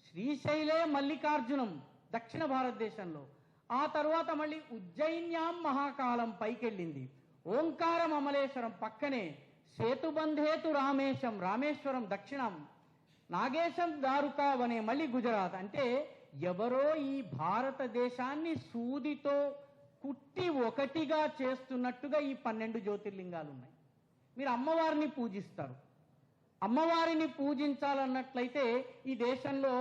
శ్రీశైలే మల్లికార్జునం దక్షిణ భారతదేశంలో. ఆ తర్వాత మళ్ళీ ఉజ్జయిన్యాం మహాకాలం పైకెళ్ళింది. ఓంకారం అమలేశ్వరం పక్కనే, సేతుబంధేతు రామేశం రామేశ్వరం దక్షిణం, నాగేశం దారుకావనే మళ్ళీ గుజరాత్. అంటే ఎవరో ఈ భారతదేశాన్ని సూదితో కుట్టి ఒకటిగా చేస్తున్నట్టుగా ఈ 12 జ్యోతిర్లింగాలు ఉన్నాయి. మీరు అమ్మవారిని పూజిస్తారు, అమ్మవారిని పూజించాలన్నట్లయితే ఈ దేశంలో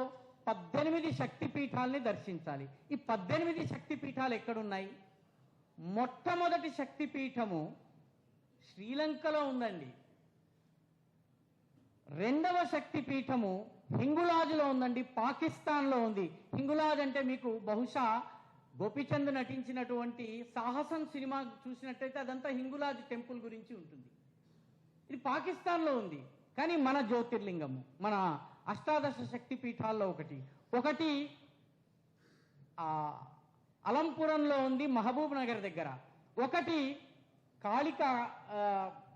18 శక్తిపీఠాలని దర్శించాలి. ఈ 18 శక్తిపీఠాలు ఎక్కడున్నాయి? మొట్టమొదటి శక్తిపీఠము శ్రీలంకలో ఉందండి. రెండవ శక్తిపీఠము హింగులాజ్లో ఉందండి, పాకిస్తాన్లో ఉంది. హింగులాజ్ అంటే మీకు బహుశా గోపీచంద్ నటించినటువంటి సాహసం సినిమా చూసినట్టయితే అదంతా హింగులాజ్ టెంపుల్ గురించి ఉంటుంది. ఇది పాకిస్తాన్లో ఉంది. కానీ మన జ్యోతిర్లింగము, మన అష్టాదశ శక్తి పీఠాల్లో ఒకటి అలంపురంలో ఉంది, మహబూబ్ నగర్ దగ్గర. ఒకటి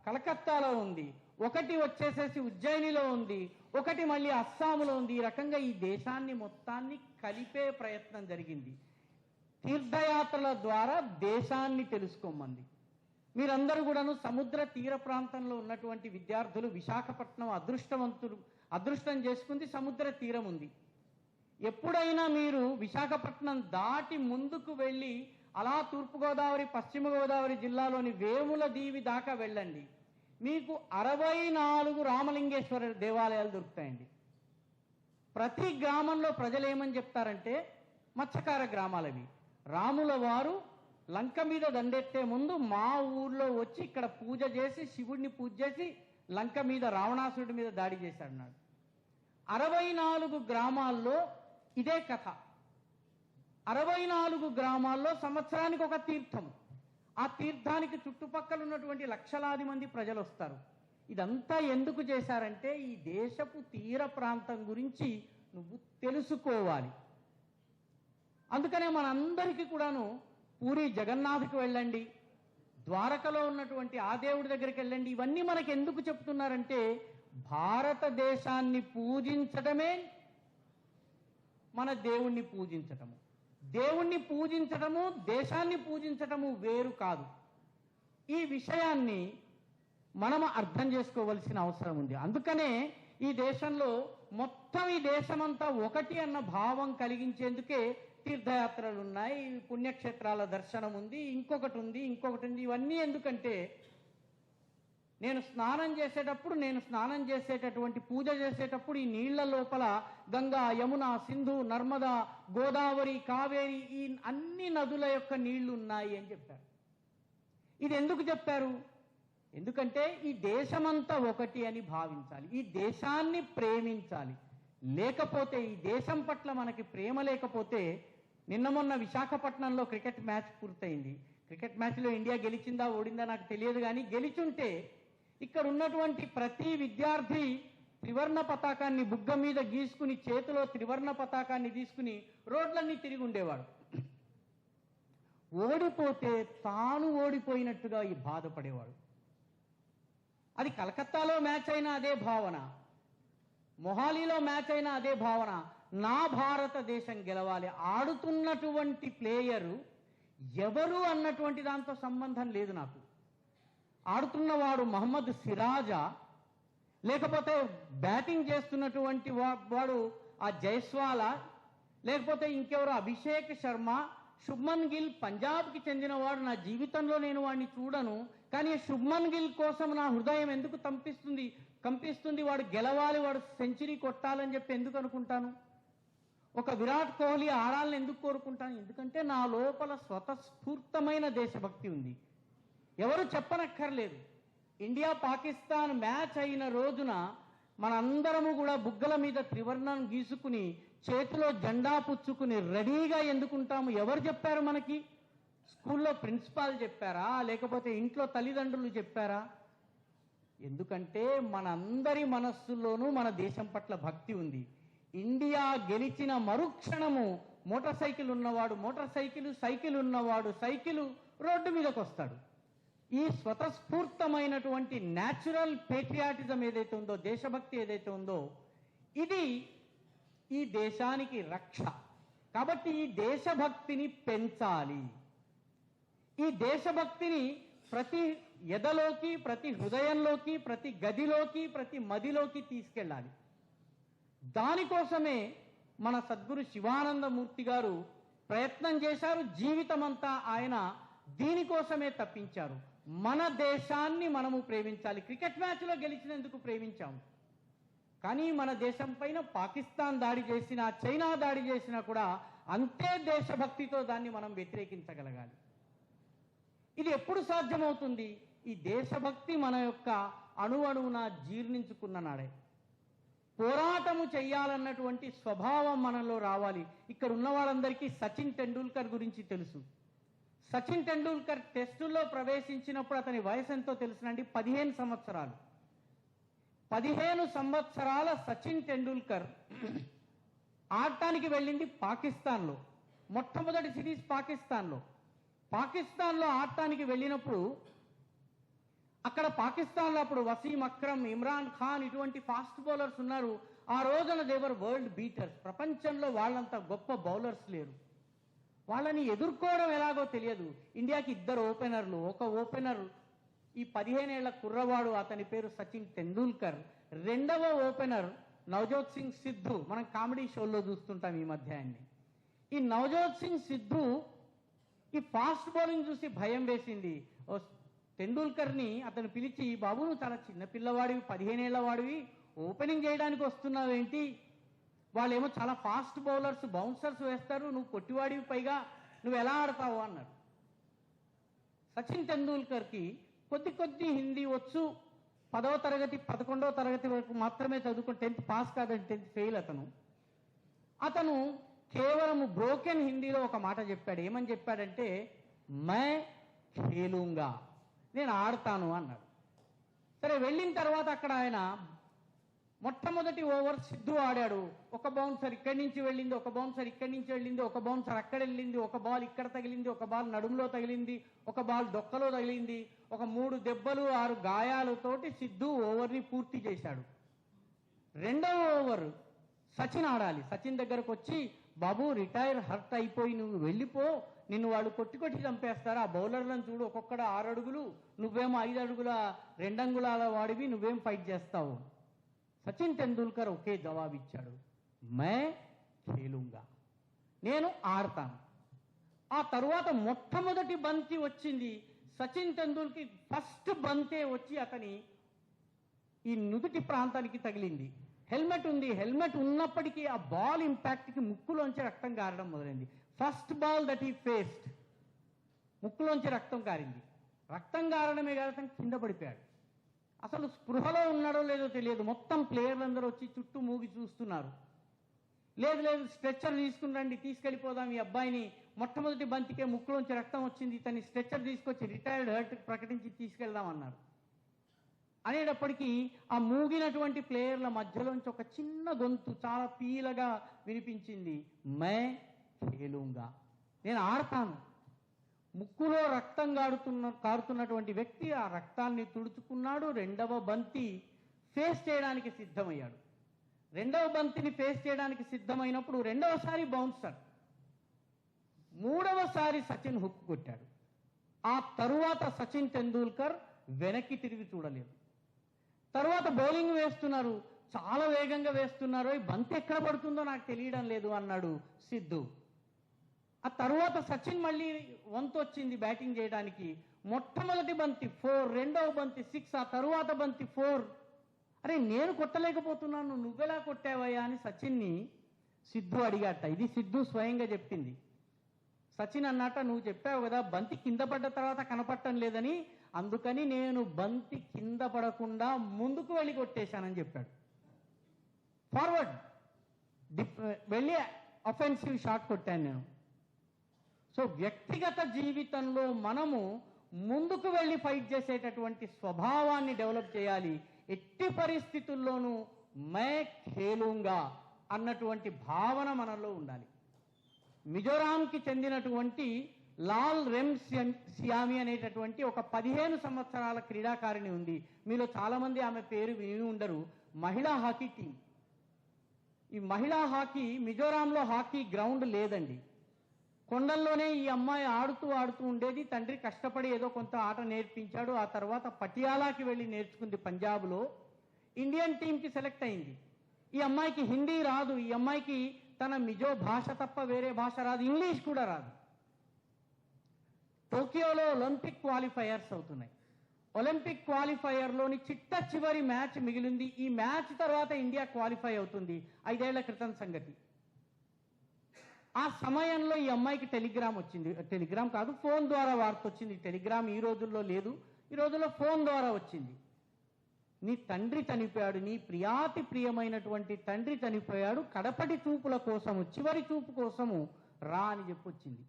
కలకత్తాలో ఉంది, ఒకటి వచ్చేసేసి ఉజ్జయినిలో ఉంది, ఒకటి మళ్ళీ అస్సాములో ఉంది. ఈ రకంగా ఈ దేశాన్ని మొత్తాన్ని కలిపే ప్రయత్నం జరిగింది. తీర్థయాత్రల ద్వారా దేశాన్ని తెలుసుకోమంది. మీరందరూ కూడాను సముద్ర తీర ప్రాంతంలో ఉన్నటువంటి విద్యార్థులు, విశాఖపట్నం అదృష్టం చేసుకుంది, సముద్ర తీరం ఉంది. ఎప్పుడైనా మీరు విశాఖపట్నం దాటి ముందుకు వెళ్ళి అలా తూర్పుగోదావరి పశ్చిమ గోదావరి జిల్లాలోని వేముల దీవి దాకా వెళ్ళండి, మీకు 64 రామలింగేశ్వర దేవాలయాలు దొరుకుతాయండి. ప్రతి గ్రామంలో ప్రజలు ఏమని చెప్తారంటే, మత్స్యకార గ్రామాలవి, రాముల వారు లంక మీద దండెత్తే ముందు మా ఊర్లో వచ్చి ఇక్కడ పూజ చేసి శివుడిని పూజ చేసి లంక మీద రావణాసురుడి మీద దాడి చేశాడు. 64 గ్రామాల్లో ఇదే కథ. 64 గ్రామాల్లో సంవత్సరానికి ఒక తీర్థం. ఆ తీర్థానికి చుట్టుపక్కల ఉన్నటువంటి లక్షలాది మంది ప్రజలు వస్తారు. ఇదంతా ఎందుకు చేశారంటే ఈ దేశపు తీర ప్రాంతం గురించి నువ్వు తెలుసుకోవాలి. అందుకనే మనందరికీ కూడాను పూరి జగన్నాథ్కి వెళ్ళండి, ద్వారకలో ఉన్నటువంటి ఆ దేవుడి దగ్గరికి వెళ్ళండి. ఇవన్నీ మనకి ఎందుకు చెప్తున్నారంటే భారతదేశాన్ని పూజించటమే మన దేవుణ్ణి పూజించటము. దేవుణ్ణి పూజించటము దేశాన్ని పూజించటము వేరు కాదు. ఈ విషయాన్ని మనం అర్థం చేసుకోవలసిన అవసరం ఉంది. అందుకనే ఈ దేశంలో మొత్తం ఈ దేశమంతా ఒకటి అన్న భావం కలిగించేందుకే తీర్థయాత్రలు ఉన్నాయి, పుణ్యక్షేత్రాల దర్శనం ఉంది, ఇంకొకటి ఉంది. ఇవన్నీ ఎందుకంటే నేను స్నానం చేసేటటువంటి పూజ చేసేటప్పుడు ఈ నీళ్ల లోపల గంగా, యమున, సింధు, నర్మదా, గోదావరి, కావేరి ఈ అన్ని నదుల యొక్క నీళ్లు ఉన్నాయి అని చెప్పారు. ఇది ఎందుకు చెప్పారు? ఎందుకంటే ఈ దేశమంతా ఒకటి అని భావించాలి, ఈ దేశాన్ని ప్రేమించాలి. లేకపోతే ఈ దేశం పట్ల మనకి ప్రేమ లేకపోతే, నిన్న మొన్న విశాఖపట్నంలో క్రికెట్ మ్యాచ్ పూర్తయింది. క్రికెట్ మ్యాచ్లో ఇండియా గెలిచిందా ఓడిందా నాకు తెలియదు, కానీ గెలిచుంటే ఇక్కడ ఉన్నటువంటి ప్రతి విద్యార్థి త్రివర్ణ పతాకాన్ని బుగ్గ మీద గీసుకుని చేతిలో త్రివర్ణ పతాకాన్ని తీసుకుని రోడ్లన్నీ తిరిగి ఉండేవాడు. ఓడిపోతే తాను ఓడిపోయినట్టుగా ఈ బాధపడేవాడు. అది కలకత్తాలో మ్యాచ్ అయినా అదే భావన, మొహాలీలో మ్యాచ్ అయినా అదే భావన. నా భారతదేశం గెలవాలి. ఆడుతున్నటువంటి ప్లేయరు ఎవరు అన్నటువంటి దాంతో సంబంధం లేదు నాకు. ఆడుతున్నవాడు మహమ్మద్ సిరాజా, లేకపోతే బ్యాటింగ్ చేస్తున్నటువంటి వాడు ఆ జైస్వాల, లేకపోతే ఇంకెవరో అభిషేక్ శర్మ, శుభ్మన్ గిల్ పంజాబ్కి చెందినవాడు. నా జీవితంలో నేను వాడిని చూడను, కానీ శుభ్మన్ గిల్ కోసం నా హృదయం ఎందుకు కంపిస్తుంది. వాడు గెలవాలి, వాడు సెంచరీ కొట్టాలని చెప్పి ఎందుకు అనుకుంటాను? ఒక విరాట్ కోహ్లీ ఆడాలని ఎందుకు కోరుకుంటాను? ఎందుకంటే నా లోపల స్వతస్ఫూర్తమైన దేశభక్తి ఉంది. ఎవరు చెప్పనక్కర్లేదు. ఇండియా పాకిస్తాన్ మ్యాచ్ అయిన రోజున మనందరము కూడా బుగ్గల మీద త్రివర్ణం గీసుకుని చేతిలో జెండా పుచ్చుకుని రెడీగా ఎందుకుంటాము? ఎవరు చెప్పారు మనకి? స్కూల్లో ప్రిన్సిపాల్ చెప్పారా, లేకపోతే ఇంట్లో తల్లిదండ్రులు చెప్పారా? ఎందుకంటే మనందరి మనస్సుల్లోనూ మన దేశం పట్ల భక్తి ఉంది. ఇండియా గెలిచిన మరుక్షణము మోటార్ సైకిల్ ఉన్నవాడు మోటార్ సైకిల్ ఉన్నవాడు సైకిల్ రోడ్డు మీదకి వస్తాడు. ఈ స్వతస్ఫూర్తమైనటువంటి న్యాచురల్ పేట్రియాటిజం ఏదైతే ఉందో, దేశభక్తి ఏదైతే ఉందో, ఇది ఈ దేశానికి రక్ష. కాబట్టి ఈ దేశభక్తిని పెంచాలి. ఈ దేశభక్తిని ప్రతి ఎదలోకి, ప్రతి హృదయంలోకి, ప్రతి గదిలోకి, ప్రతి మదిలోకి తీసుకెళ్ళాలి. దానికోసమే మన సద్గురు శివానందమూర్తి గారు ప్రయత్నం చేశారు. జీవితమంతా ఆయన దీనికోసమే తప్పించారు. మన దేశాన్ని మనము ప్రేమించాలి. క్రికెట్ మ్యాచ్లో గెలిచినందుకు ప్రేమించాము, కానీ మన దేశం పైన పాకిస్తాన్ దాడి చేసినా, చైనా దాడి చేసినా కూడా అంతే దేశభక్తితో దాన్ని మనం వ్యతిరేకించగలగాలి. ఇది ఎప్పుడు సాధ్యమవుతుంది? ఈ దేశభక్తి మన యొక్క అణువణువున జీర్ణించుకున్న నాడే. పోరాటము చెయ్యాలన్నటువంటి స్వభావం మనలో రావాలి. ఇక్కడ ఉన్న వాళ్ళందరికీ సచిన్ టెండూల్కర్ గురించి తెలుసు. సచిన్ టెండూల్కర్ టెస్టుల్లో ప్రవేశించినప్పుడు అతని వయసు ఎంతో తెలుసునండి, 15 సంవత్సరాలు. 15 సంవత్సరాల సచిన్ టెండూల్కర్ ఆడటానికి వెళ్ళింది పాకిస్తాన్లో. మొట్టమొదటి సిరీస్ పాకిస్తాన్లో ఆడటానికి వెళ్ళినప్పుడు అక్కడ పాకిస్తాన్లో అప్పుడు వసీం అక్రమ్, ఇమ్రాన్ ఖాన్ ఇటువంటి ఫాస్ట్ బౌలర్స్ ఉన్నారు. ఆ రోజున దేవర్ వరల్డ్ బీటర్స్. ప్రపంచంలో వాళ్ళంత గొప్ప బౌలర్స్ లేరు. వాళ్ళని ఎదుర్కోవడం ఎలాగో తెలియదు. ఇండియాకి 2 ఓపెనర్లు. ఒక ఓపెనర్ ఈ 15 ఏళ్ల కుర్రవాడు, అతని పేరు సచిన్ టెండూల్కర్. 2వ ఓపెనర్ నవజోత్ సింగ్ సిద్ధు. మనం కామెడీ షోల్లో చూస్తుంటాం ఈ మధ్య ఆయన్ని. ఈ నవజోత్ సింగ్ సిద్ధు ఈ ఫాస్ట్ బౌలింగ్ చూసి భయం వేసింది. టెండూల్కర్ని అతను పిలిచి, బాబు నువ్వు చాలా చిన్న పిల్లవాడివి, 15 ఏళ్ల వాడివి, ఓపెనింగ్ చేయడానికి వస్తున్నావేంటి? వాళ్ళేమో చాలా ఫాస్ట్ బౌలర్స్, బౌన్సర్స్ వేస్తారు, నువ్వు పొట్టివాడివి, పైగా నువ్వు ఎలా ఆడతావు అన్నాడు. సచిన్ టెండూల్కర్కి కొద్ది హిందీ వచ్చు, 10వ తరగతి 11వ తరగతి వరకు మాత్రమే చదువుకుని 10th పాస్ కాదని 10th ఫెయిల్ అతను కేవలం బ్రోకెన్ హిందీలో ఒక మాట చెప్పాడు. ఏమని చెప్పాడంటే మే ఖేలూంగా, నేను ఆడతాను అన్నాడు. సరే, వెళ్ళిన తర్వాత అక్కడ ఆయన మొట్టమొదటి ఓవర్ సిద్ధు ఆడాడు. ఒక బౌన్సర్ ఇక్కడి నుంచి వెళ్ళింది, ఒక బౌన్సర్ ఇక్కడి నుంచి వెళ్ళింది, ఒక బౌన్సర్ అక్కడ వెళ్ళింది, ఒక బాల్ ఇక్కడ తగిలింది, ఒక బాల్ నడుములో తగిలింది, ఒక బాల్ డొక్కలో తగిలింది, ఒక 3 దెబ్బలు 6 గాయాలతోటి సిద్ధు ఓవర్ని పూర్తి చేశాడు. రెండవ ఓవర్ సచిన్ ఆడాలి. సచిన్ దగ్గరకు వచ్చి, బాబు రిటైర్ హర్ట్ అయిపోయి నువ్వు వెళ్ళిపో, నిన్ను వాళ్ళు కొట్టి చంపేస్తారు, ఆ బౌలర్లను చూడు, ఒక్కొక్కడ 6 అడుగులు, నువ్వేమో 5 అడుగుల 2 అంగుళాల వాడివి, నువ్వేం ఫైట్ చేస్తావు? సచిన్ టెండూల్కర్ ఒకే జవాబు ఇచ్చాడు, మే ఖేలూంగా, నేను ఆడతాను. ఆ తరువాత మొట్టమొదటి బంతి వచ్చింది సచిన్ టెండూల్కర్ ఫస్ట్ బంతే వచ్చి అతని ఈ నుదుటి ప్రాంతానికి తగిలింది. హెల్మెట్ ఉంది, హెల్మెట్ ఉన్నప్పటికీ ఆ బాల్ ఇంపాక్ట్కి ముక్కులోంచి రక్తం కారడం మొదలైంది. First ball that he faced, ముక్కులోంచి రక్తం కారింది. రక్తం కారడమే కాదు, అతను కింద పడిపోయాడు. అసలు స్పృహలో ఉన్నాడో లేదో తెలియదు. మొత్తం ప్లేయర్లందరూ వచ్చి చుట్టూ మూగి చూస్తున్నారు. లేదు స్ట్రెచ్చర్ తీసుకుని రండి, తీసుకెళ్ళిపోదాం ఈ అబ్బాయిని, మొట్టమొదటి బంతికే ముక్కులోంచి రక్తం వచ్చింది, ఇతన్ని స్ట్రెచ్చర్ తీసుకొచ్చి రిటైర్డ్ హర్ట్ ప్రకటించి తీసుకెళ్దాం అన్నారు. అనేటప్పటికీ ఆ మూగినటువంటి ప్లేయర్ల మధ్యలోంచి ఒక చిన్న గొంతు చాలా పీలగా వినిపించింది, మే ఖేలూంగా, నేను ఆడతాను. ముక్కులో రక్తం కారుతున్నటువంటి వ్యక్తి ఆ రక్తాన్ని తుడుచుకున్నాడు. రెండవ బంతి ఫేస్ చేయడానికి సిద్ధమయ్యాడు. రెండవ బంతిని ఫేస్ చేయడానికి సిద్ధమైనప్పుడు రెండవసారి బౌన్సర్, మూడవసారి సచిన్ హుక్ కొట్టాడు. ఆ తరువాత సచిన్ టెండూల్కర్ వెనక్కి తిరిగి చూడలేదు. తరువాత బౌలింగ్ వేస్తున్నారు, చాలా వేగంగా వేస్తున్నారు, ఈ బంతి ఎక్కడ పడుతుందో నాకు తెలియడం లేదు అన్నాడు సిద్ధు. ఆ తరువాత సచిన్ మళ్ళీ వంతు వచ్చింది బ్యాటింగ్ చేయడానికి. మొట్టమొదటి బంతి 4, రెండవ బంతి 6, ఆ తరువాత బంతి 4. అరే నేను కొట్టలేకపోతున్నాను, నువ్వెలా కొట్టావయ్యా అని సచిన్ని సిద్ధు అడిగాట. ఇది సిద్ధు స్వయంగా చెప్పింది. సచిన్ అన్నట్ట, నువ్వు చెప్పావు కదా బంతి కింద పడ్డ తర్వాత కనపడటం లేదని, అందుకని నేను బంతి కింద పడకుండా ముందుకు వెళ్ళి కొట్టేశానని చెప్పాడు. ఫార్వర్డ్ వెళ్ళి అఫెన్సివ్ షాట్ కొట్టాను నేను. సో వ్యక్తిగత జీవితంలో మనము ముందుకు వెళ్ళి ఫైట్ చేసేటటువంటి స్వభావాన్ని డెవలప్ చేయాలి. ఎట్టి పరిస్థితుల్లోనూ మే ఖేలూంగా అన్నటువంటి భావన మనలో ఉండాలి. మిజోరాంకి చెందినటువంటి లాల్ రెమ్సియామి అనేటటువంటి ఒక 15 సంవత్సరాల క్రీడాకారిణి ఉంది. మీలో చాలామంది ఆమె పేరు విని ఉండరు. మహిళా హాకీ టీం. ఈ మహిళా హాకీ, మిజోరాంలో హాకీ గ్రౌండ్ లేదండి. కొండల్లోనే ఈ అమ్మాయి ఆడుతూ ఉండేది. తండ్రి కష్టపడి ఏదో కొంత ఆట నేర్పించాడు. ఆ తర్వాత పటియాలాకి వెళ్ళి నేర్చుకుంది పంజాబ్లో. ఇండియన్ టీంకి సెలెక్ట్ అయింది. ఈ అమ్మాయికి హిందీ రాదు, ఈ అమ్మాయికి తన మిజో భాష తప్ప వేరే భాష రాదు, ఇంగ్లీష్ కూడా రాదు. టోక్యోలో ఒలింపిక్ క్వాలిఫైయర్స్ అవుతున్నాయి. ఒలింపిక్ క్వాలిఫైయర్లోని చివరి మ్యాచ్ మిగిలింది. ఈ మ్యాచ్ తర్వాత ఇండియా క్వాలిఫై అవుతుంది. 5 ఏళ్ల క్రితం సంగతి. ఆ సమయంలో ఈ అమ్మాయికి టెలిగ్రామ్ వచ్చింది. టెలిగ్రామ్ కాదు, ఫోన్ ద్వారా వార్త వచ్చింది. టెలిగ్రామ్ ఈ రోజుల్లో లేదు, ఈ రోజుల్లో ఫోన్ ద్వారా వచ్చింది. నీ తండ్రి చనిపోయాడు, నీ ప్రియాతి ప్రియమైనటువంటి తండ్రి చనిపోయాడు, కడపటి చూపుల కోసము, చివరి చూపు కోసము రా అని చెప్పొచ్చింది.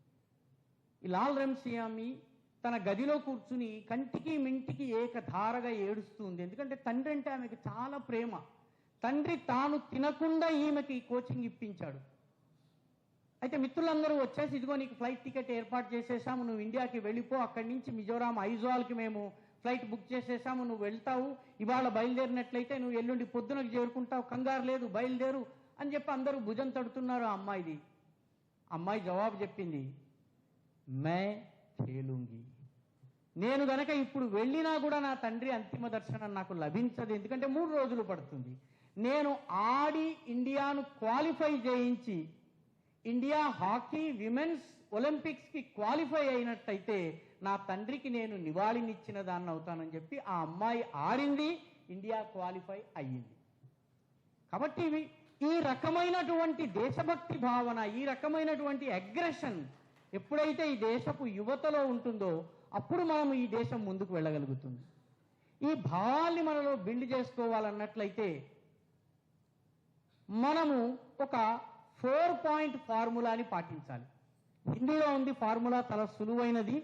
ఈ లాల్ రెమ్సియామి తన గదిలో కూర్చుని కంటికి మింటికి ఏకధారగా ఏడుస్తుంది. ఎందుకంటే తండ్రి అంటే ఆమెకు చాలా ప్రేమ. తండ్రి తాను తినకుండా ఈమెకి కోచింగ్ ఇప్పించాడు. అయితే మిత్రులందరూ వచ్చేసి, ఇదిగో నీకు ఫ్లైట్ టికెట్ ఏర్పాటు చేసేసాము, నువ్వు ఇండియాకి వెళ్ళిపో, అక్కడి నుంచి మిజోరాం ఐజాల్కి మేము ఫ్లైట్ బుక్ చేసేసాము, నువ్వు వెళ్తావు, ఇవాళ బయలుదేరినట్లయితే నువ్వు ఎల్లుండి పొద్దునకు చేరుకుంటావు, కంగారు లేదు, బయలుదేరు అని చెప్పి అందరూ భుజం తడుతున్నారు ఆ అమ్మాయిది. అమ్మాయి జవాబు చెప్పింది, మే ఖేలూంగి, నేను గనక ఇప్పుడు వెళ్ళినా కూడా నా తండ్రి అంతిమ దర్శనం నాకు లభించదు, ఎందుకంటే 3 రోజులు పడుతుంది. నేను ఆడి ఇండియాను క్వాలిఫై చేయించి ఇండియా హాకీ విమెన్స్ ఒలింపిక్స్కి క్వాలిఫై అయినట్టయితే నా తండ్రికి నేను నివాళినిచ్చిన దాన్ని అవుతానని చెప్పి ఆ అమ్మాయి ఆడింది, ఇండియా క్వాలిఫై అయ్యింది. కాబట్టి ఈ రకమైనటువంటి దేశభక్తి భావన, ఈ రకమైనటువంటి అగ్రెషన్ ఎప్పుడైతే ఈ దేశపు యువతలో ఉంటుందో అప్పుడు మనం ఈ దేశం ముందుకు వెళ్ళగలుగుతుంది. ఈ భావాల్ని మనలో బిల్డ్ చేసుకోవాలన్నట్లయితే మనము ఒక 4 పాయింట్ ఫార్ములాని పాటించాలి. హిందీలో ఉంది ఫార్ములా, చాలా సులువైనది,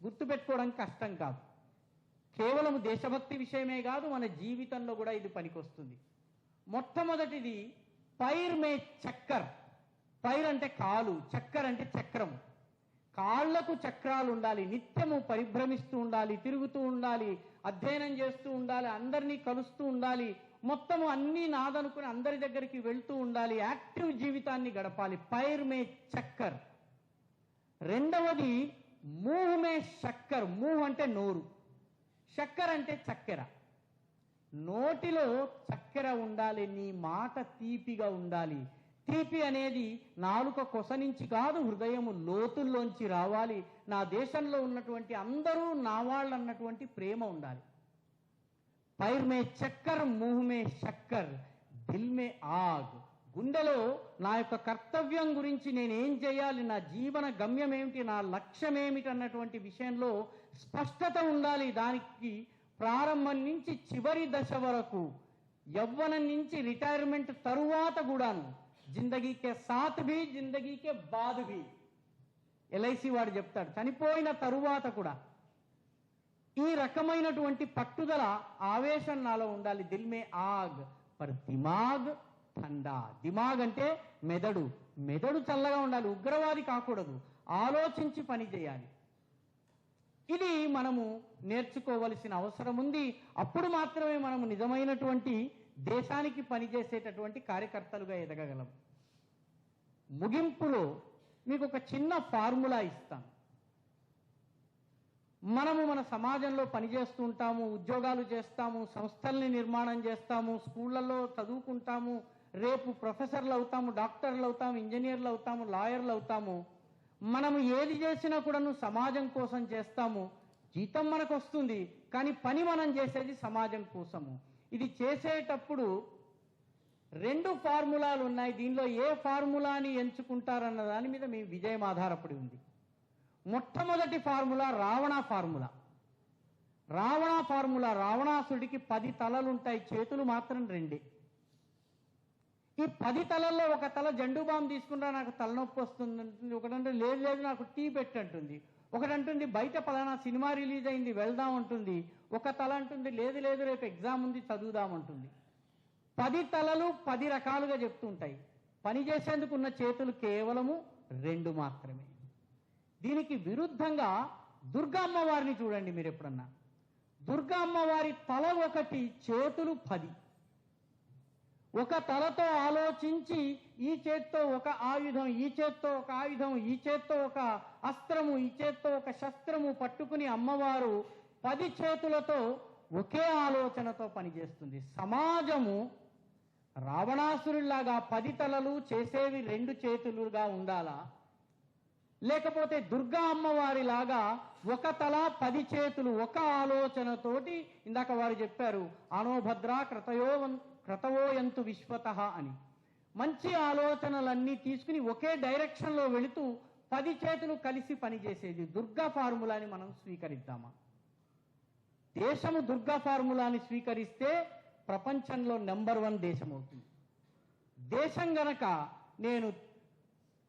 గుర్తుపెట్టుకోవడానికి కష్టం కాదు. కేవలం దేశభక్తి విషయమే కాదు, మన జీవితంలో కూడా ఇది పనికొస్తుంది. మొట్టమొదటిది పైర్ మే చక్కర్. పైర్ అంటే కాలు, చక్కర్ అంటే చక్రము. కాళ్లకు చక్రాలు ఉండాలి, నిత్యము పరిభ్రమిస్తూ ఉండాలి, తిరుగుతూ ఉండాలి, అధ్యయనం చేస్తూ ఉండాలి, అందరినీ కలుస్తూ ఉండాలి, మొత్తము అన్నీ నాదనుకుని అందరి దగ్గరికి వెళ్తూ ఉండాలి, యాక్టివ్ జీవితాన్ని గడపాలి. పైర్ మే చక్కర్. రెండవది మూహ్ మే షక్కర్. మూహ్ అంటే నోరు, షక్కర్ అంటే చక్కెర. నోటిలో చక్కెర ఉండాలి, నీ మాట తీపిగా ఉండాలి. తీపి అనేది నాలుక కొస నుంచి కాదు, హృదయము లోతుల్లోంచి రావాలి. నా దేశంలో ఉన్నటువంటి అందరూ నా వాళ్ళు అన్నటువంటి ప్రేమ ఉండాలి. పైర్ మే చక్కర్, మూహ్ మే షక్కర్, దిల్ మే ఆగ్. గుండెలో నా యొక్క కర్తవ్యం గురించి నేనేం చేయాలి, నా జీవన గమ్యం ఏమిటి, నా లక్ష్యం ఏమిటి అన్నటువంటి విషయంలో స్పష్టత ఉండాలి. దానికి ప్రారంభం నుంచి చివరి దశ వరకు, యవ్వనం నుంచి రిటైర్మెంట్ తరువాత కూడాను, జిందగీకే సాత్ భీ జిందగీకే బాద్ భీ. ఎల్ఐసి వాడు చెప్తాడు, చనిపోయిన తరువాత కూడా ఈ రకమైనటువంటి పట్టుదల, ఆవేశం నాలో ఉండాలి. దిల్ మే ఆగ్ పర్ దిమాగ్ ఠండా. దిమాగ్ అంటే మెదడు, మెదడు చల్లగా ఉండాలి, ఉగ్రవాది కాకూడదు, ఆలోచించి పని చేయాలి. ఇది మనము నేర్చుకోవలసిన అవసరం ఉంది. అప్పుడు మాత్రమే మనము నిజమైనటువంటి దేశానికి పనిచేసేటటువంటి కార్యకర్తలుగా ఎదగగలం. ముగింపులో మీకు ఒక చిన్న ఫార్ములా ఇస్తాను. మనము మన సమాజంలో పనిచేస్తూ ఉంటాము, ఉద్యోగాలు చేస్తాము, సంస్థల్ని నిర్మాణం చేస్తాము, స్కూళ్ళల్లో చదువుకుంటాము, రేపు ప్రొఫెసర్లు అవుతాము, డాక్టర్లు అవుతాము, ఇంజనీర్లు అవుతాము, లాయర్లు అవుతాము. మనము ఏది చేసినా కూడాను సమాజం కోసం చేస్తాము. జీతం మనకు వస్తుంది, కానీ పని మనం చేసేది సమాజం కోసము. ఇది చేసేటప్పుడు 2 ఫార్ములాలు ఉన్నాయి. దీనిలో ఏ ఫార్ములాని ఎంచుకుంటారన్న దాని మీద మీ విజయం ఆధారపడి ఉంది. మొట్టమొదటి formula Ravana formula. Ravana formula, రావణాసుడికి 10 తలలుంటాయి, చేతులు మాత్రం 2. ఈ 10 తలల్లో ఒక తల జండు బామ్ తీసుకుంటా నాకు తలనొప్పి వస్తుంది అంటుంది, ఒకటంటే లేదు లేదు నాకు టీ పెట్టంటుంది, ఒకటంటుంది బయట పలానా సినిమా రిలీజ్ అయింది వెళ్దాం అంటుంది, ఒక తల అంటుంది లేదు లేదు రేపు ఎగ్జామ్ ఉంది చదువుదామంటుంది. 10 తలలు 10 రకాలుగా చెప్తూ ఉంటాయి. పని చేసేందుకు ఉన్న చేతులు కేవలము 2 మాత్రమే. దీనికి విరుద్ధంగా దుర్గా అమ్మవారిని చూడండి మీరు ఎప్పుడన్నా. దుర్గా అమ్మవారి తల 1, చేతులు 10. ఒక తలతో ఆలోచించి ఈ చేత్తో ఒక ఆయుధం, ఈ చేత్తో ఒక ఆయుధం, ఈ చేత్తో ఒక అస్త్రము, ఈ చేత్తో ఒక శస్త్రము పట్టుకుని అమ్మవారు 10 చేతులతో ఒకే ఆలోచనతో పనిచేస్తుంది. సమాజము రావణాసురులాగా 10 తలలు చేసేవి 2 చేతులుగా ఉండాలా, లేకపోతే దుర్గా అమ్మవారిలాగా ఒక తల 10 చేతులు ఒక ఆలోచనతోటి, ఇందాక వారు చెప్పారు అనోభద్ర క్రతవోయంతు విశ్వతః అని, మంచి ఆలోచనలన్నీ తీసుకుని ఒకే డైరెక్షన్లో వెళుతూ 10 చేతులు కలిసి పనిచేసేది దుర్గా ఫార్ములాని మనం స్వీకరిద్దామా? దేశము దుర్గా ఫార్ములాని స్వీకరిస్తే ప్రపంచంలో నెంబర్ 1 దేశం అవుతుంది. దేశం గనక నేను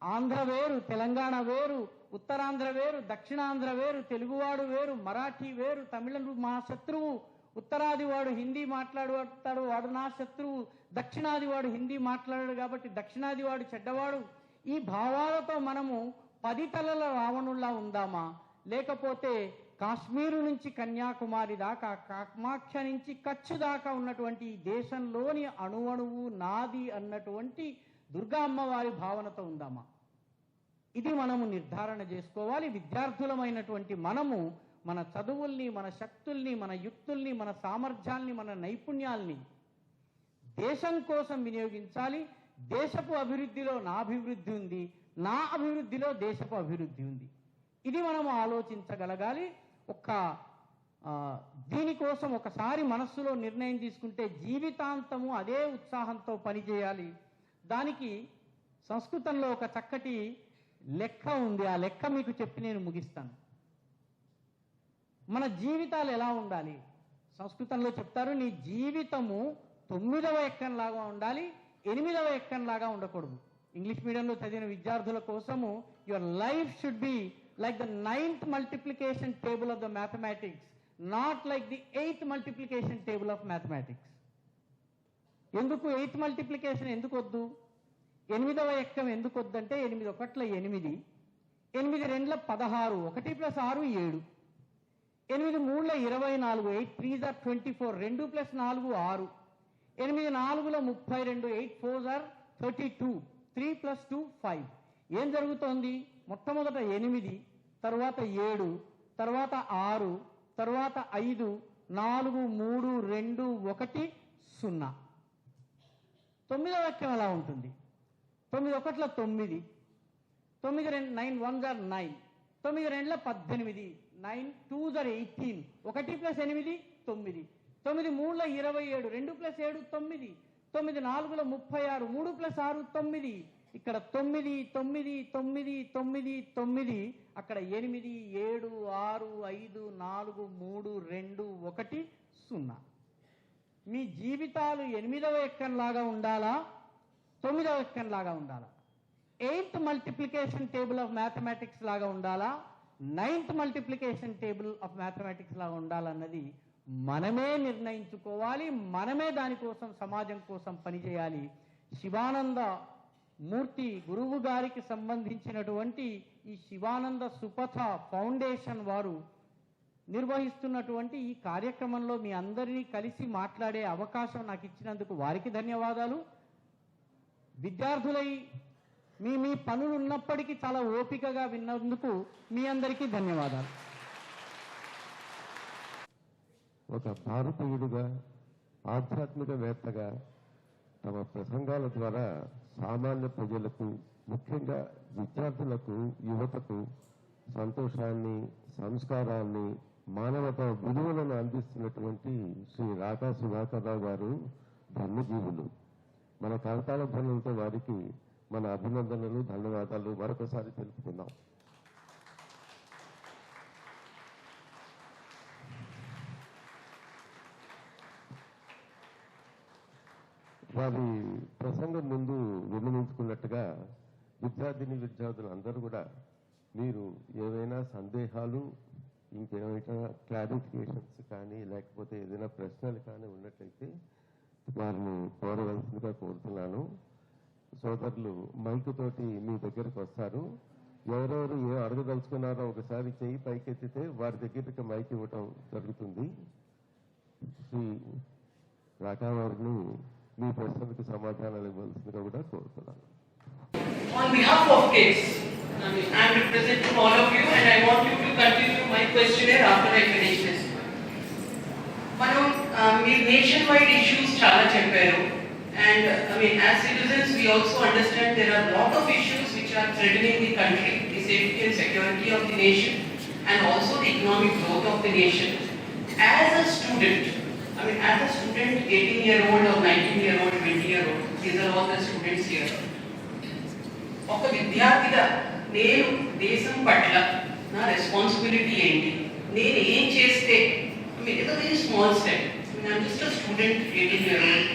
ఆంధ్ర వేరు, తెలంగాణ వేరు, ఉత్తరాంధ్ర వేరు, దక్షిణాంధ్ర వేరు, తెలుగువాడు వేరు, మరాఠీ వేరు, తమిళుడు మా శత్రువు, ఉత్తరాది వాడు హిందీ మాట్లాడుతాడు వాడు నా శత్రువు, దక్షిణాది వాడు హిందీ మాట్లాడాడు కాబట్టి దక్షిణాది వాడు చెడ్డవాడు, ఈ భావాలతో మనము 10 తలల రావణుల్లా ఉందామా? లేకపోతే కాశ్మీరు నుంచి కన్యాకుమారి దాకా, కామాఖ్య నుంచి కచ్ దాకా ఉన్నటువంటి ఈ దేశంలోని అణువణువు నాది అన్నటువంటి దుర్గా అమ్మవారి భావనతో ఉందామా? ఇది మనము నిర్ధారణ చేసుకోవాలి. విద్యార్థులమైనటువంటి మనము మన చదువుల్ని, మన శక్తుల్ని, మన యుక్తుల్ని, మన సామర్థ్యాల్ని, మన నైపుణ్యాల్ని దేశం కోసం వినియోగించాలి. దేశపు అభివృద్ధిలో నా అభివృద్ధి ఉంది, నా అభివృద్ధిలో దేశపు అభివృద్ధి ఉంది. ఇది మనము ఆలోచించగలగాలి. దీనికోసం ఒకసారి మనస్సులో నిర్ణయం తీసుకుంటే జీవితాంతము అదే ఉత్సాహంతో పనిచేయాలి. దానికి సంస్కృతంలో ఒక చక్కటి లెక్క ఉంది. ఆ లెక్క మీకు చెప్పి నేను ముగిస్తాను. మన జీవితాలు ఎలా ఉండాలి? సంస్కృతంలో చెప్తారు, నీ జీవితము 9వ ఎక్కంలాగా ఉండాలి, 8వ ఎక్కంలాగా ఉండకూడదు. ఇంగ్లీష్ మీడియంలో చదివిన విద్యార్థుల కోసము your life should be like the 9th multiplication table of the mathematics, not like the 8th multiplication table of mathematics. ఎందుకు 8th multiplication ఎందుకు వద్దు? 8వ ఎక్కం ఎందుకు వద్దంటే 8 ఒకట్ల 8, 8 రెండ్ల 16, 1 + 6 7, 8 మూడుల 24, 8 3s are 24, 2 + 4 6, 8 నాలుగుల 32, 8 4s are 32, 3 + 2 5. ఏం జరుగుతోంది? మొట్టమొదట 8, తర్వాత 7, తర్వాత 6, తర్వాత 5, 4 3 2 1 0. 9వ ఎక్కం ఎలా ఉంటుంది? 9 ఒకట్ల 9, 9 2 9 1s are 9, 9 రెండ్ల 18, 9 2s are 18, 1 + 8 9, 9 మూడుల 27, 2 + 7 9, 9 నాలుగుల 36, 3 + 6 9. ఇక్కడ 9 9 9 9 9, అక్కడ 8 7 6 5 4 3 2 1 0. మీ జీవితాలు 8వ ఎక్కంలాగా ఉండాలా, 9వ ఎక్కంలాగా ఉండాలా? 8th multiplication table of mathematics లాగా ఉండాలా, 9th multiplication table of mathematics లాగా ఉండాలన్నది మనమే నిర్ణయించుకోవాలి. మనమే దానికోసం సమాజం కోసం పనిచేయాలి. శివానంద మూర్తి గురువు గారికి సంబంధించినటువంటి ఈ శివానంద సుపథ ఫౌండేషన్ వారు నిర్వహిస్తున్నటువంటి ఈ కార్యక్రమంలో మీ అందరినీ కలిసి మాట్లాడే అవకాశం నాకు ఇచ్చినందుకు వారికి ధన్యవాదాలు. విద్యార్థులై మీ పనులు ఉన్నప్పటికీ చాలా ఓపికగా విన్నందుకు మీ అందరికీ ధన్యవాదాలు. ఒక భారతీయుడుగా, ఆధ్యాత్మికవేత్తగా తమ ప్రసంగాల ద్వారా సామాన్య ప్రజలకు, ముఖ్యంగా విద్యార్థులకు, యువతకు సంతోషాన్ని, సంస్కారాన్ని, మానవతా విలువలను అందిస్తున్నటువంటి శ్రీ రాకా సుధాకర్రావు గారు ధన్యజీవులు. మన కరతాళ ధ్వనులతో వారికి మన అభినందనలు, ధన్యవాదాలు మరొకసారి తెలుపుకుందాం. వారి ప్రసంగం ముందు విన్నవించుకున్నట్టుగా విద్యార్థులు అందరూ కూడా మీరు ఏవైనా సందేహాలు, ఇంకేమైనా క్లారిఫికేషన్స్ కానీ, లేకపోతే ఏదైనా ప్రశ్నలు కానీ ఉన్నట్లయితే వారిని కోరవలసిందిగా కోరుతున్నాను. సోదరులు మైకు తోటి మీ దగ్గరికి వస్తారు. ఎవరెవరు ఏ అడగదలుచుకున్నారో ఒకసారి చేయి పైకెత్తితే వారి దగ్గరికి మైక్ ఇవ్వటం జరుగుతుంది. శ్రీ రాకా వారిని మీ ప్రశ్నలకు సమాధానాలు ఇవ్వాల్సిందిగా కూడా కోరుతున్నాను. On behalf of KIDS, I am representing all of you and I want you to continue my questionnaire after I finish this. మనం మీరు నేషన్ వైడ్ ఇష్యూస్ చాలా చెప్పారు and as citizens we also understand there are a lot of issues which are threatening the country, the safety and security of the nation and also the economic growth of the nation. As a student, as a student, 18-year-old or 19-year-old, 20-year-old, these are all the students here. ఒక విద్యార్థిగా నేను దేశం పట్ల నా responsibility ఏంటి, నేను ఏం చేస్తే, it's a very small step. I'm just a student, 18-year-old.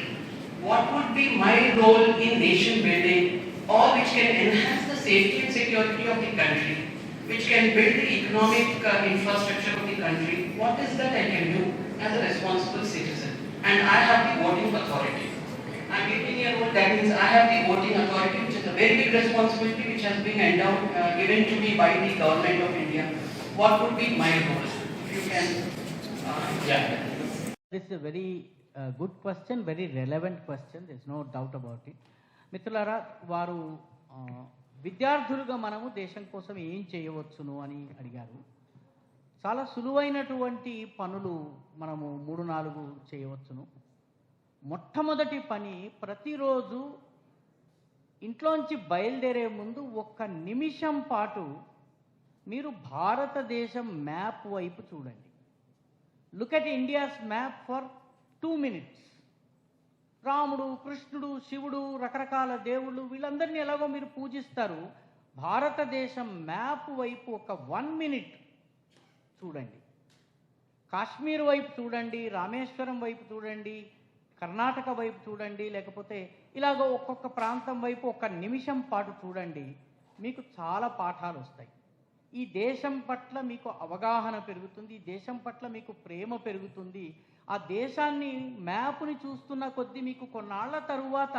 What would be my role in nation building, or which can enhance the safety and security of the country, which can build the economic infrastructure of the country? What is that I can do as a responsible citizen? And I have the voting authority. I'm 18-year-old, that means I have the voting authority, which is a very big responsibility which has been endowed, given to me by the government of India. What would be my role? If you can, This is a very good question, very relevant question, there's no doubt about it. మిత్రులారా, వారు విద్యార్థులుగా మనము దేశం కోసం ఏం చేయవచ్చును అని అడిగారు. చాలా సులువైనటువంటి పనులు మనము 3-4 చేయవచ్చును. మొట్టమొదటి పని, ప్రతిరోజు ఇంట్లోంచి బయలుదేరే ముందు 1 నిమిషం పాటు మీరు భారతదేశం మ్యాప్ వైపు చూడండి. Look at India's map for 2 minutes. రాముడు, కృష్ణుడు, శివుడు, రకరకాల దేవుళ్ళు, వీళ్ళందరినీ ఎలాగో మీరు పూజిస్తారు. భారతదేశం మ్యాప్ వైపు 1 minute చూడండి. కాశ్మీర్ వైపు చూడండి, రామేశ్వరం వైపు చూడండి, కర్ణాటక వైపు చూడండి, లేకపోతే ఇలాగ ఒక్కొక్క ప్రాంతం వైపు ఒక నిమిషం పాటు చూడండి, మీకు చాలా పాఠాలు వస్తాయి. ఈ దేశం పట్ల మీకు అవగాహన పెరుగుతుంది, ఈ దేశం పట్ల మీకు ప్రేమ పెరుగుతుంది. ఆ దేశాన్ని మ్యాప్ని చూస్తున్న కొద్దీ మీకు కొన్నాళ్ల తరువాత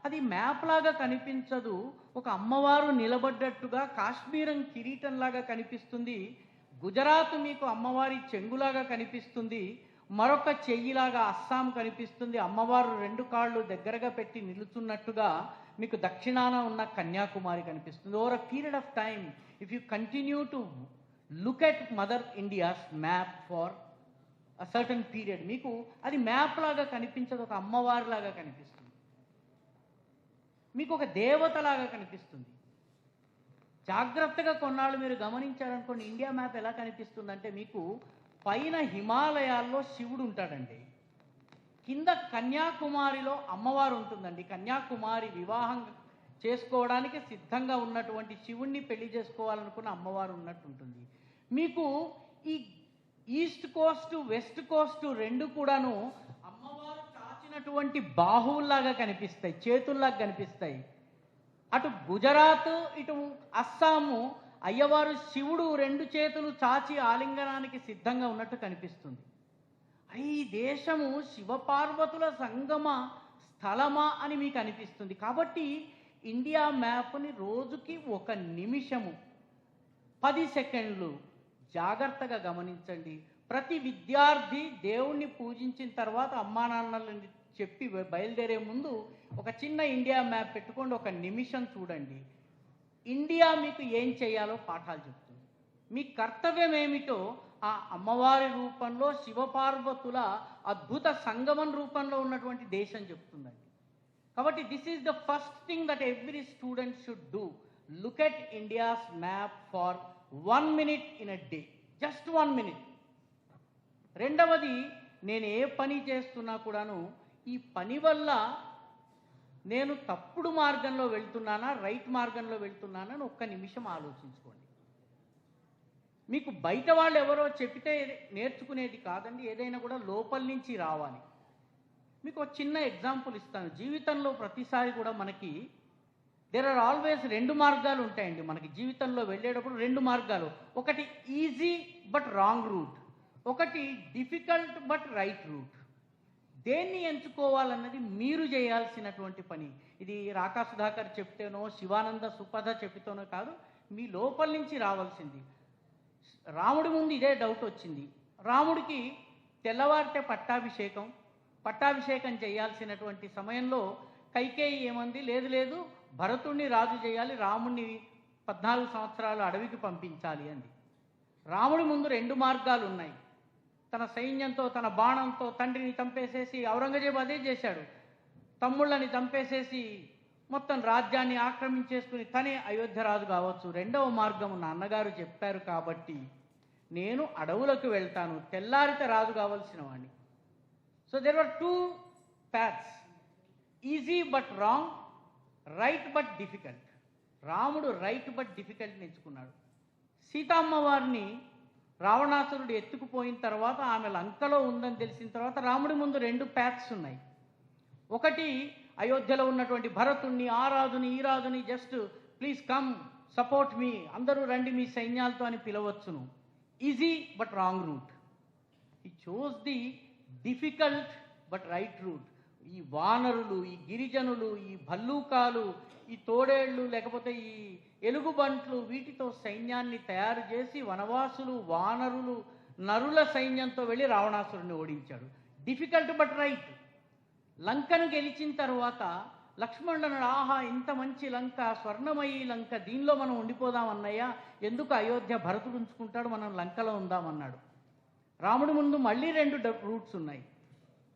అది మ్యాప్ లాగా కనిపించదు, ఒక అమ్మవారు నిలబడ్డట్టుగా కాశ్మీరం కిరీటంలాగా కనిపిస్తుంది, గుజరాత్ మీకు అమ్మవారి చెంగులాగా కనిపిస్తుంది, మరొక చెయ్యిలాగా అస్సాం కనిపిస్తుంది, అమ్మవారు 2 కాళ్ళు దగ్గరగా పెట్టి నిలుచున్నట్టుగా మీకు దక్షిణాన ఉన్న కన్యాకుమారి కనిపిస్తుంది. Over a period of time if you continue to look at mother India's map for a certain period, మీకు అది మ్యాప్ లాగా కనిపించదు, ఒక అమ్మవారి లాగా కనిపిస్తుంది, మీకు ఒక దేవతలాగా కనిపిస్తుంది. జాగ్రత్తగా కొన్నాళ్ళు మీరు గమనించారనుకోండి, ఇండియా మ్యాప్ ఎలా కనిపిస్తుందంటే మీకు పైన హిమాలయాల్లో శివుడు ఉంటాడండి, కింద కన్యాకుమారిలో అమ్మవారు ఉంటుందండి. కన్యాకుమారి వివాహం చేసుకోవడానికి సిద్ధంగా ఉన్నటువంటి శివుణ్ణి పెళ్లి చేసుకోవాలనుకున్న అమ్మవారు ఉన్నట్టు ఉంటుంది. మీకు ఈ ఈస్ట్ కోస్ట్ వెస్ట్ కోస్ట్ 2 కూడాను అమ్మవారు చాచినటువంటి బాహువుల్లాగా కనిపిస్తాయి, చేతుల్లాగా కనిపిస్తాయి. అటు గుజరాత్ ఇటు అస్సాము అయ్యవారు శివుడు 2 చేతులు చాచి ఆలింగనానికి సిద్ధంగా ఉన్నట్టు కనిపిస్తుంది. ఈ దేశము శివపార్వతుల సంగమ స్థలమా అని మీకు అనిపిస్తుంది. కాబట్టి ఇండియా మ్యాప్ని రోజుకి 1 నిమిషము 10 సెకండ్లు జాగ్రత్తగా గమనించండి. ప్రతి విద్యార్థి దేవుణ్ణి పూజించిన తర్వాత అమ్మా నాన్నలని చెప్పి బయలుదేరే ముందు ఒక చిన్న ఇండియా మ్యాప్ పెట్టుకోండి, 1 నిమిషం చూడండి. ఇండియా మీకు ఏం చేయాలో పాఠాలు చెప్తుంది. మీ కర్తవ్యం ఏమిటో ఆ అమ్మవారి రూపంలో శివపార్వతుల అద్భుత సంగమం రూపంలో ఉన్నటువంటి దేశం చెప్తుందండి. కాబట్టి this is the first thing that every student should do. Look at India's map for 1 minute in a day, just 1 minute. రెండవది, నేను ఏ పని చేస్తున్నా కూడాను ఈ పని వల్ల నేను తప్పుడు మార్గంలో వెళ్తున్నానా రైట్ మార్గంలో వెళ్తున్నానా అని 1 నిమిషం ఆలోచించుకోండి. మీకు బయట వాళ్ళు ఎవరో చెప్తే నేర్చుకునేది కాదండి, ఏదైనా కూడా లోపల నుంచి రావాలి. మీకు ఒక చిన్న ఎగ్జాంపుల్ ఇస్తాను. జీవితంలో ప్రతిసారి కూడా మనకి దేర్ ఆర్ ఆల్వేస్ 2 మార్గాలు ఉంటాయండి. మనకి జీవితంలో వెళ్ళేటప్పుడు 2 మార్గాలు, ఒకటి ఈజీ బట్ రాంగ్ రూట్, ఒకటి డిఫికల్ట్ బట్ రైట్ రూట్. దేన్ని ఎంచుకోవాలన్నది మీరు చేయాల్సినటువంటి పని. ఇది రాకా సుధాకర్ చెప్తేనో శివానంద సుపథ చెప్తేనో కాదు, మీ లోపల నుంచి రావాల్సింది. రాముడి ముందు ఇదే డౌట్ వచ్చింది. రాముడికి తెల్లవారితే పట్టాభిషేకం చేయాల్సినటువంటి సమయంలో కైకేయి ఏమంది, లేదు లేదు భరతుణ్ణి రాజు చేయాలి, రాముణ్ణి 14 సంవత్సరాలు అడవికి పంపించాలి అంది. రాముడి ముందు 2 మార్గాలు ఉన్నాయి. తన సైన్యంతో తన బాణంతో తండ్రిని చంపేసేసి, ఔరంగజేబు అదే చేశాడు, తమ్ముళ్ళని చంపేసేసి మొత్తం రాజ్యాన్ని ఆక్రమించేసుకుని తనే అయోధ్య రాజు కావచ్చు. 2వ మార్గం నాన్నగారు చెప్పారు కాబట్టి నేను అడవులకు వెళ్తాను, తెల్లారితే రాజు కావాల్సిన వాడిని. So there are 2 paths, easy but wrong, right but difficult. రాముడు రైట్ బట్ డిఫికల్ట్ని ఎంచుకున్నాడు. సీతమ్మ వారిని రావణాసురుడు ఎత్తుకుపోయిన తర్వాత ఆమె లంకలో ఉందని తెలిసిన తర్వాత రాముడి ముందు 2 paths ఉన్నాయి. ఒకటి అయోధ్యలో ఉన్నటువంటి భరతుణ్ణి, ఆ రాజుని ఈ రాజుని just please come support me, అందరూ రండి మీ సైన్యాలతో అని పిలవచ్చును. Easy but wrong route. ఈ choose the difficult but right route. ఈ వానరులు, ఈ గిరిజనులు, ఈ భల్లూకాలు, ఈ తోడేళ్లు, లేకపోతే ఈ ఎలుగుబంట్లు, వీటితో సైన్యాన్ని తయారు చేసి వనవాసులు, వానరులు, నరుల సైన్యంతో వెళ్ళి రావణాసురుడిని ఓడించాడు. Difficult but right. లంకను గెలిచిన తర్వాత లక్ష్మణుడు అన్నాడు, ఆహా ఇంత మంచి లంక, స్వర్ణమయీ లంక, దీనిలో మనం ఉండిపోదాం అన్నయ్య, ఎందుకు అయోధ్య భరతుడు ఉంచుకుంటాడు, మనం లంకలో ఉందామన్నాడు. రాముడి ముందు మళ్ళీ 2 రూట్స్ ఉన్నాయి.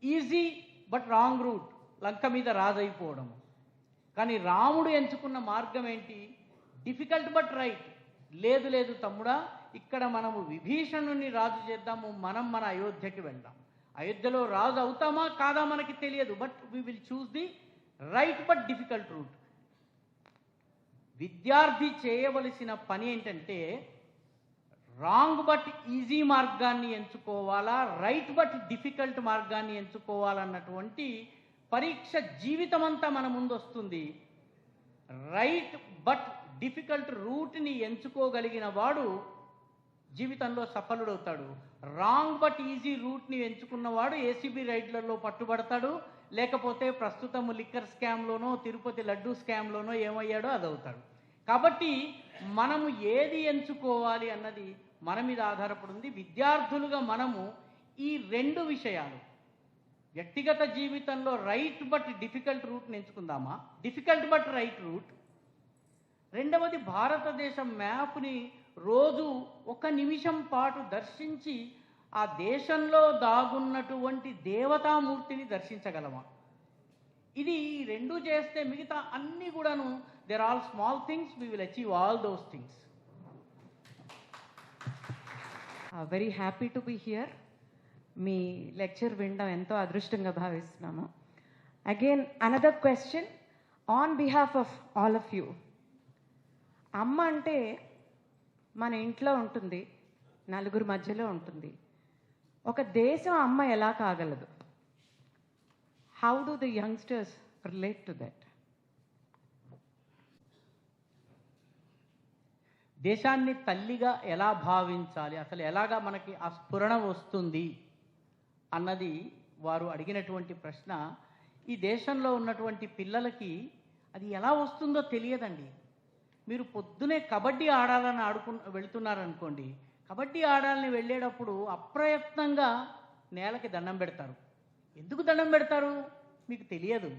ఈజీ బట్ రాంగ్ రూట్, లంక మీద రాజైపోవడం. కానీ రాముడు ఎంచుకున్న మార్గం ఏంటి? Difficult but right. లేదు లేదు తమ్ముడా, ఇక్కడ మనము విభీషణుని రాజు చేద్దాము, మనం మన అయోధ్యకి వెళ్దాం. అయోధ్యలో రాజు అవుతామా కాదా మనకి తెలియదు, but we will choose the right but difficult route. విద్యార్థి చేయవలసిన పని ఏంటంటే రాంగ్ బట్ ఈజీ మార్గాన్ని ఎంచుకోవాలా, రైట్ బట్ డిఫికల్ట్ మార్గాన్ని ఎంచుకోవాలన్నటువంటి పరీక్ష జీవితం అంతా మన ముందు వస్తుంది. రైట్ బట్ డిఫికల్ట్ రూట్ని ఎంచుకోగలిగిన వాడు జీవితంలో సఫలుడవుతాడు. రాంగ్ బట్ ఈజీ రూట్ని ఎంచుకున్నవాడు ఏసీబీ రైడ్లలో పట్టుబడతాడు, లేకపోతే ప్రస్తుతం లిక్కర్ స్కామ్లోనో తిరుపతి లడ్డూ స్కామ్లోనో ఏమయ్యాడో అదవుతాడు. కాబట్టి మనము ఏది ఎంచుకోవాలి అన్నది మన మీద ఆధారపడింది. విద్యార్థులుగా మనము ఈ రెండు విషయాలు, వ్యక్తిగత జీవితంలో రైట్ బట్ డిఫికల్ట్ రూట్ని ఎంచుకుందామా, డిఫికల్ట్ బట్ రైట్ రూట్. రెండవది, భారతదేశం మ్యాప్ని రోజు 1 నిమిషం పాటు దర్శించి ఆ దేశంలో దాగున్నటువంటి దేవతామూర్తిని దర్శించగలమా. ఇది రెండు చేస్తే మిగతా అన్నీ కూడాను they're all small things, we will achieve all those things. Very happy to be here. మీ లెక్చర్ వినడం ఎంతో అదృష్టంగా భావిస్తున్నాము. Again another question on behalf of all of you. అమ్మ అంటే మన ఇంట్లో ఉంటుంది, నలుగురు మధ్యలో ఉంటుంది. ఒక దేశం అమ్మ ఎలా కాగలదు? How do the youngsters relate to that? దేశాన్ని తల్లిగా ఎలా భావించాలి, అసలు ఎలాగా మనకి ఆ స్ఫురణ వస్తుంది అన్నది వారు అడిగినటువంటి ప్రశ్న. ఈ దేశంలో ఉన్నటువంటి పిల్లలకి అది ఎలా వస్తుందో తెలియదండి. మీరు పొద్దునే కబడ్డీ ఆడాలని వెళ్తున్నారనుకోండి, కబడ్డీ ఆడాలని వెళ్ళేటప్పుడు అప్రయత్నంగా నేలకి దండం పెడతారు. ఎందుకు దండం పెడతారు మీకు తెలియదు.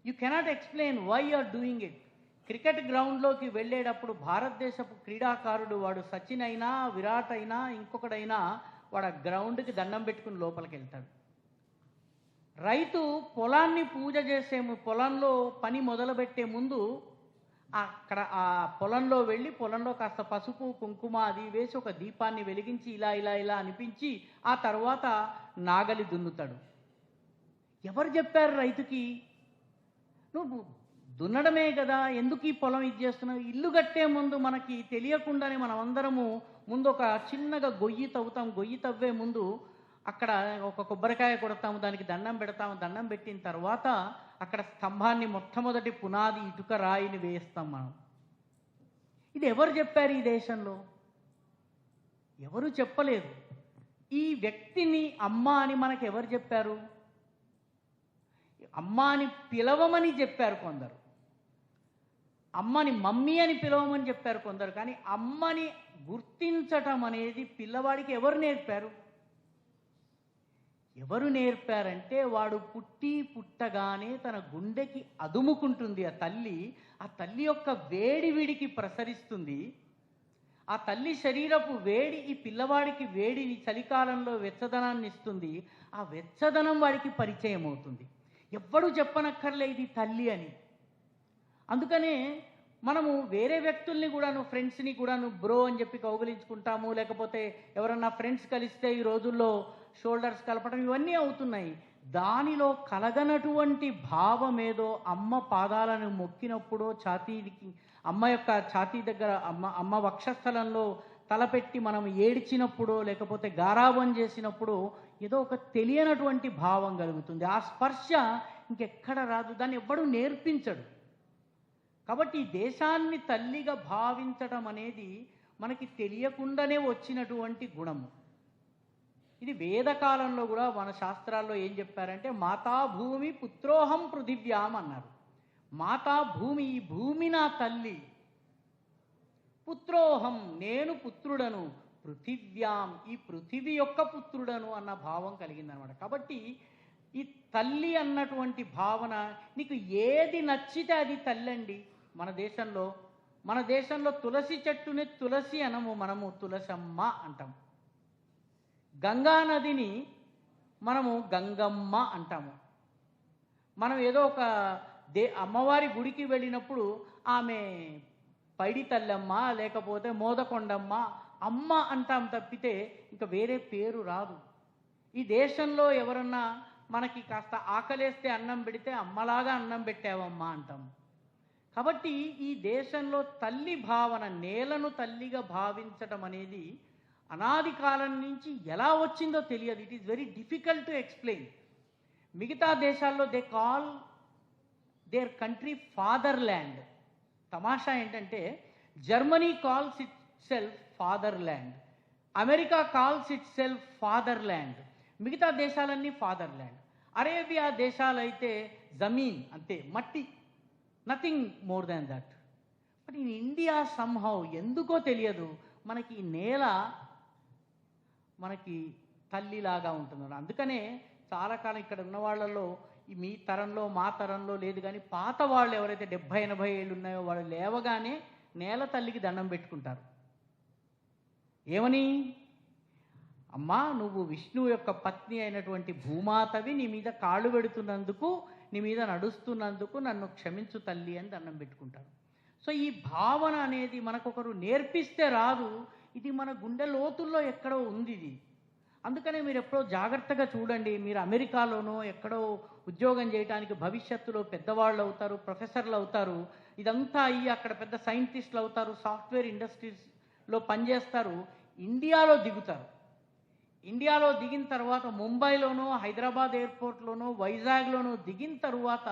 You cannot explain why you are doing it. Cricket గ్రౌండ్లోకి వెళ్ళేటప్పుడు భారతదేశపు క్రీడాకారుడు, వాడు సచిన్ అయినా విరాట్ అయినా ఇంకొకడైనా, వాడు ఆ గ్రౌండ్కి దండం పెట్టుకుని లోపలికి వెళ్తాడు. రైతు పొలాన్ని పూజ చేసే పొలంలో పని మొదలుపెట్టే ముందు అక్కడ ఆ పొలంలో వెళ్ళి పొలంలో కాస్త పసుపు కుంకుమ అది వేసి ఒక దీపాన్ని వెలిగించి ఇలా ఇలా ఇలా అనిపించి ఆ తర్వాత నాగలి దున్నుతాడు. ఎవరు చెప్పారు రైతుకి నువ్వు దున్నడమే కదా, ఎందుకు ఈ పొలం ఇది చేస్తున్నావు? ఇల్లు కట్టే ముందు మనకి తెలియకుండానే మనం అందరము ముందు ఒక చిన్నగా గొయ్యి తవ్వుతాం. గొయ్యి తవ్వే ముందు అక్కడ ఒక కొబ్బరికాయ కొడతాము, దానికి దండం పెడతాము. దండం పెట్టిన తర్వాత అక్కడ స్తంభాన్ని మొట్టమొదటి పునాది ఇటుక రాయిని వేస్తాం మనం. ఇది ఎవరు చెప్పారు ఈ దేశంలో? ఎవరు చెప్పలేదు. ఈ వ్యక్తిని అమ్మ అని మనకు ఎవరు చెప్పారు? అమ్మ అని పిలవమని చెప్పారు కొందరు, అమ్మని మమ్మీ అని పిలవమని చెప్పారు కొందరు. కానీ అమ్మని గుర్తించటం అనేది పిల్లవాడికి ఎవరు నేర్పారు? ఎవరు నేర్పారంటే వాడు పుట్టగానే తన గుండెకి అదుముకుంటుంది ఆ తల్లి. ఆ తల్లి యొక్క వేడి వీడికి ప్రసరిస్తుంది. ఆ తల్లి శరీరపు వేడి ఈ పిల్లవాడికి వేడిని, చలికాలంలో వెచ్చదనాన్ని ఇస్తుంది. ఆ వెచ్చదనం వాడికి పరిచయం అవుతుంది. ఎవ్వడు చెప్పనక్కర్లే ఇది తల్లి అని. అందుకనే మనము వేరే వ్యక్తుల్ని కూడాను, ఫ్రెండ్స్ని కూడాను బ్రో అని చెప్పి కౌగిలించుకుంటాము. లేకపోతే ఎవరన్నా ఫ్రెండ్స్ కలిస్తే ఈ రోజుల్లో షోల్డర్స్ కలపడం ఇవన్నీ అవుతున్నాయి. దానిలో కలగనటువంటి భావం ఏదో అమ్మ పాదాలను మొక్కినప్పుడో, ఛాతీకి అమ్మ యొక్క ఛాతీ దగ్గర అమ్మ వక్షస్థలంలో తలపెట్టి మనం ఏడ్చినప్పుడో, లేకపోతే గారాబం చేసినప్పుడు ఏదో ఒక తెలియనటువంటి భావం కలుగుతుంది. ఆ స్పర్శ ఇంకెక్కడ రాదు, దాన్ని ఎవ్వడూ నేర్పించడు. కాబట్టి ఈ దేశాన్ని తల్లిగా భావించడం అనేది మనకి తెలియకుండానే వచ్చినటువంటి గుణము. ఇది వేదకాలంలో కూడా మన శాస్త్రాల్లో ఏం చెప్పారంటే మాతా భూమి పుత్రోహం పృథివ్యాం అన్నారు. మాతా భూమి, ఈ భూమి నా తల్లి. పుత్రోహం, నేను పుత్రుడను. పృథివ్యాం, ఈ పృథివీ యొక్క పుత్రుడను అన్న భావం కలిగిందనమాట. కాబట్టి ఈ తల్లి అన్నటువంటి భావన, నీకు ఏది నచ్చితే అది తల్లి అండి. మన దేశంలో తులసి చెట్టుని తులసి అనము, మనము తులసమ్మ అంటాం. గంగా నదిని మనము గంగమ్మ అంటాము. మనం ఏదో ఒక అమ్మవారి గుడికి వెళ్ళినప్పుడు ఆమె పైడి తల్లమ్మ, లేకపోతే మోదకొండమ్మ, అమ్మ అంటాం తప్పితే ఇంకా వేరే పేరు రాదు. ఈ దేశంలో ఎవరన్నా మనకి కాస్త ఆకలేస్తే అన్నం పెడితే అమ్మలాగా అన్నం పెట్టావమ్మా అంటాం. కాబట్టి ఈ దేశంలో తల్లి భావన, నేలను తల్లిగా భావించటం అనేది అనాది కాలం నుంచి ఎలా వచ్చిందో తెలియదు. It is very difficult to explain. మిగతా దేశాల్లో they call there country father land. తమాషా ఏంటంటే Germany calls it self father land, America calls it self father land, మిగతా దేశాలన్నీ ఫాదర్ ల్యాండ్. అరేబియా దేశాలైతే జమీన్, అంతే, మట్టి, nothing more than that. But in India somehow ఎందుకో తెలియదు మనకి ఈ నేల మనకి తల్లిలాగా ఉంటుంది. అందుకనే చాలా కాలం ఇక్కడ ఉన్న వాళ్ళలో మీ తరంలో మా తరంలో లేదు కానీ పాత వాళ్ళు ఎవరైతే 70-80 ఏళ్ళు ఉన్నాయో వాళ్ళు లేవగానే నేల తల్లికి దండం పెట్టుకుంటారు. ఏమని? అమ్మా, నువ్వు విష్ణువు యొక్క పత్ని అయినటువంటి భూమాతవి, నీ మీద కాళ్ళు పెడుతున్నందుకు, నీ మీద నడుస్తున్నందుకు నన్ను క్షమించు తల్లి అని దండం పెట్టుకుంటారు. సో ఈ భావన అనేది మనకొకరు నేర్పిస్తే రాదు, ఇది మన గుండె లోతుల్లో ఎక్కడో ఉంది ఇది. అందుకనే మీరు ఎప్పుడో జాగ్రత్తగా చూడండి. మీరు అమెరికాలోనో ఎక్కడో ఉద్యోగం చేయడానికి భవిష్యత్తులో పెద్దవాళ్ళు అవుతారు, ప్రొఫెసర్లు అవుతారు, ఇదంతా అయ్యి అక్కడ పెద్ద సైంటిస్టులు అవుతారు, సాఫ్ట్వేర్ ఇండస్ట్రీస్లో పనిచేస్తారు, ఇండియాలో దిగుతారు. ఇండియాలో దిగిన తర్వాత ముంబైలోనో హైదరాబాద్ ఎయిర్పోర్ట్లోనో వైజాగ్లోనో దిగిన తర్వాత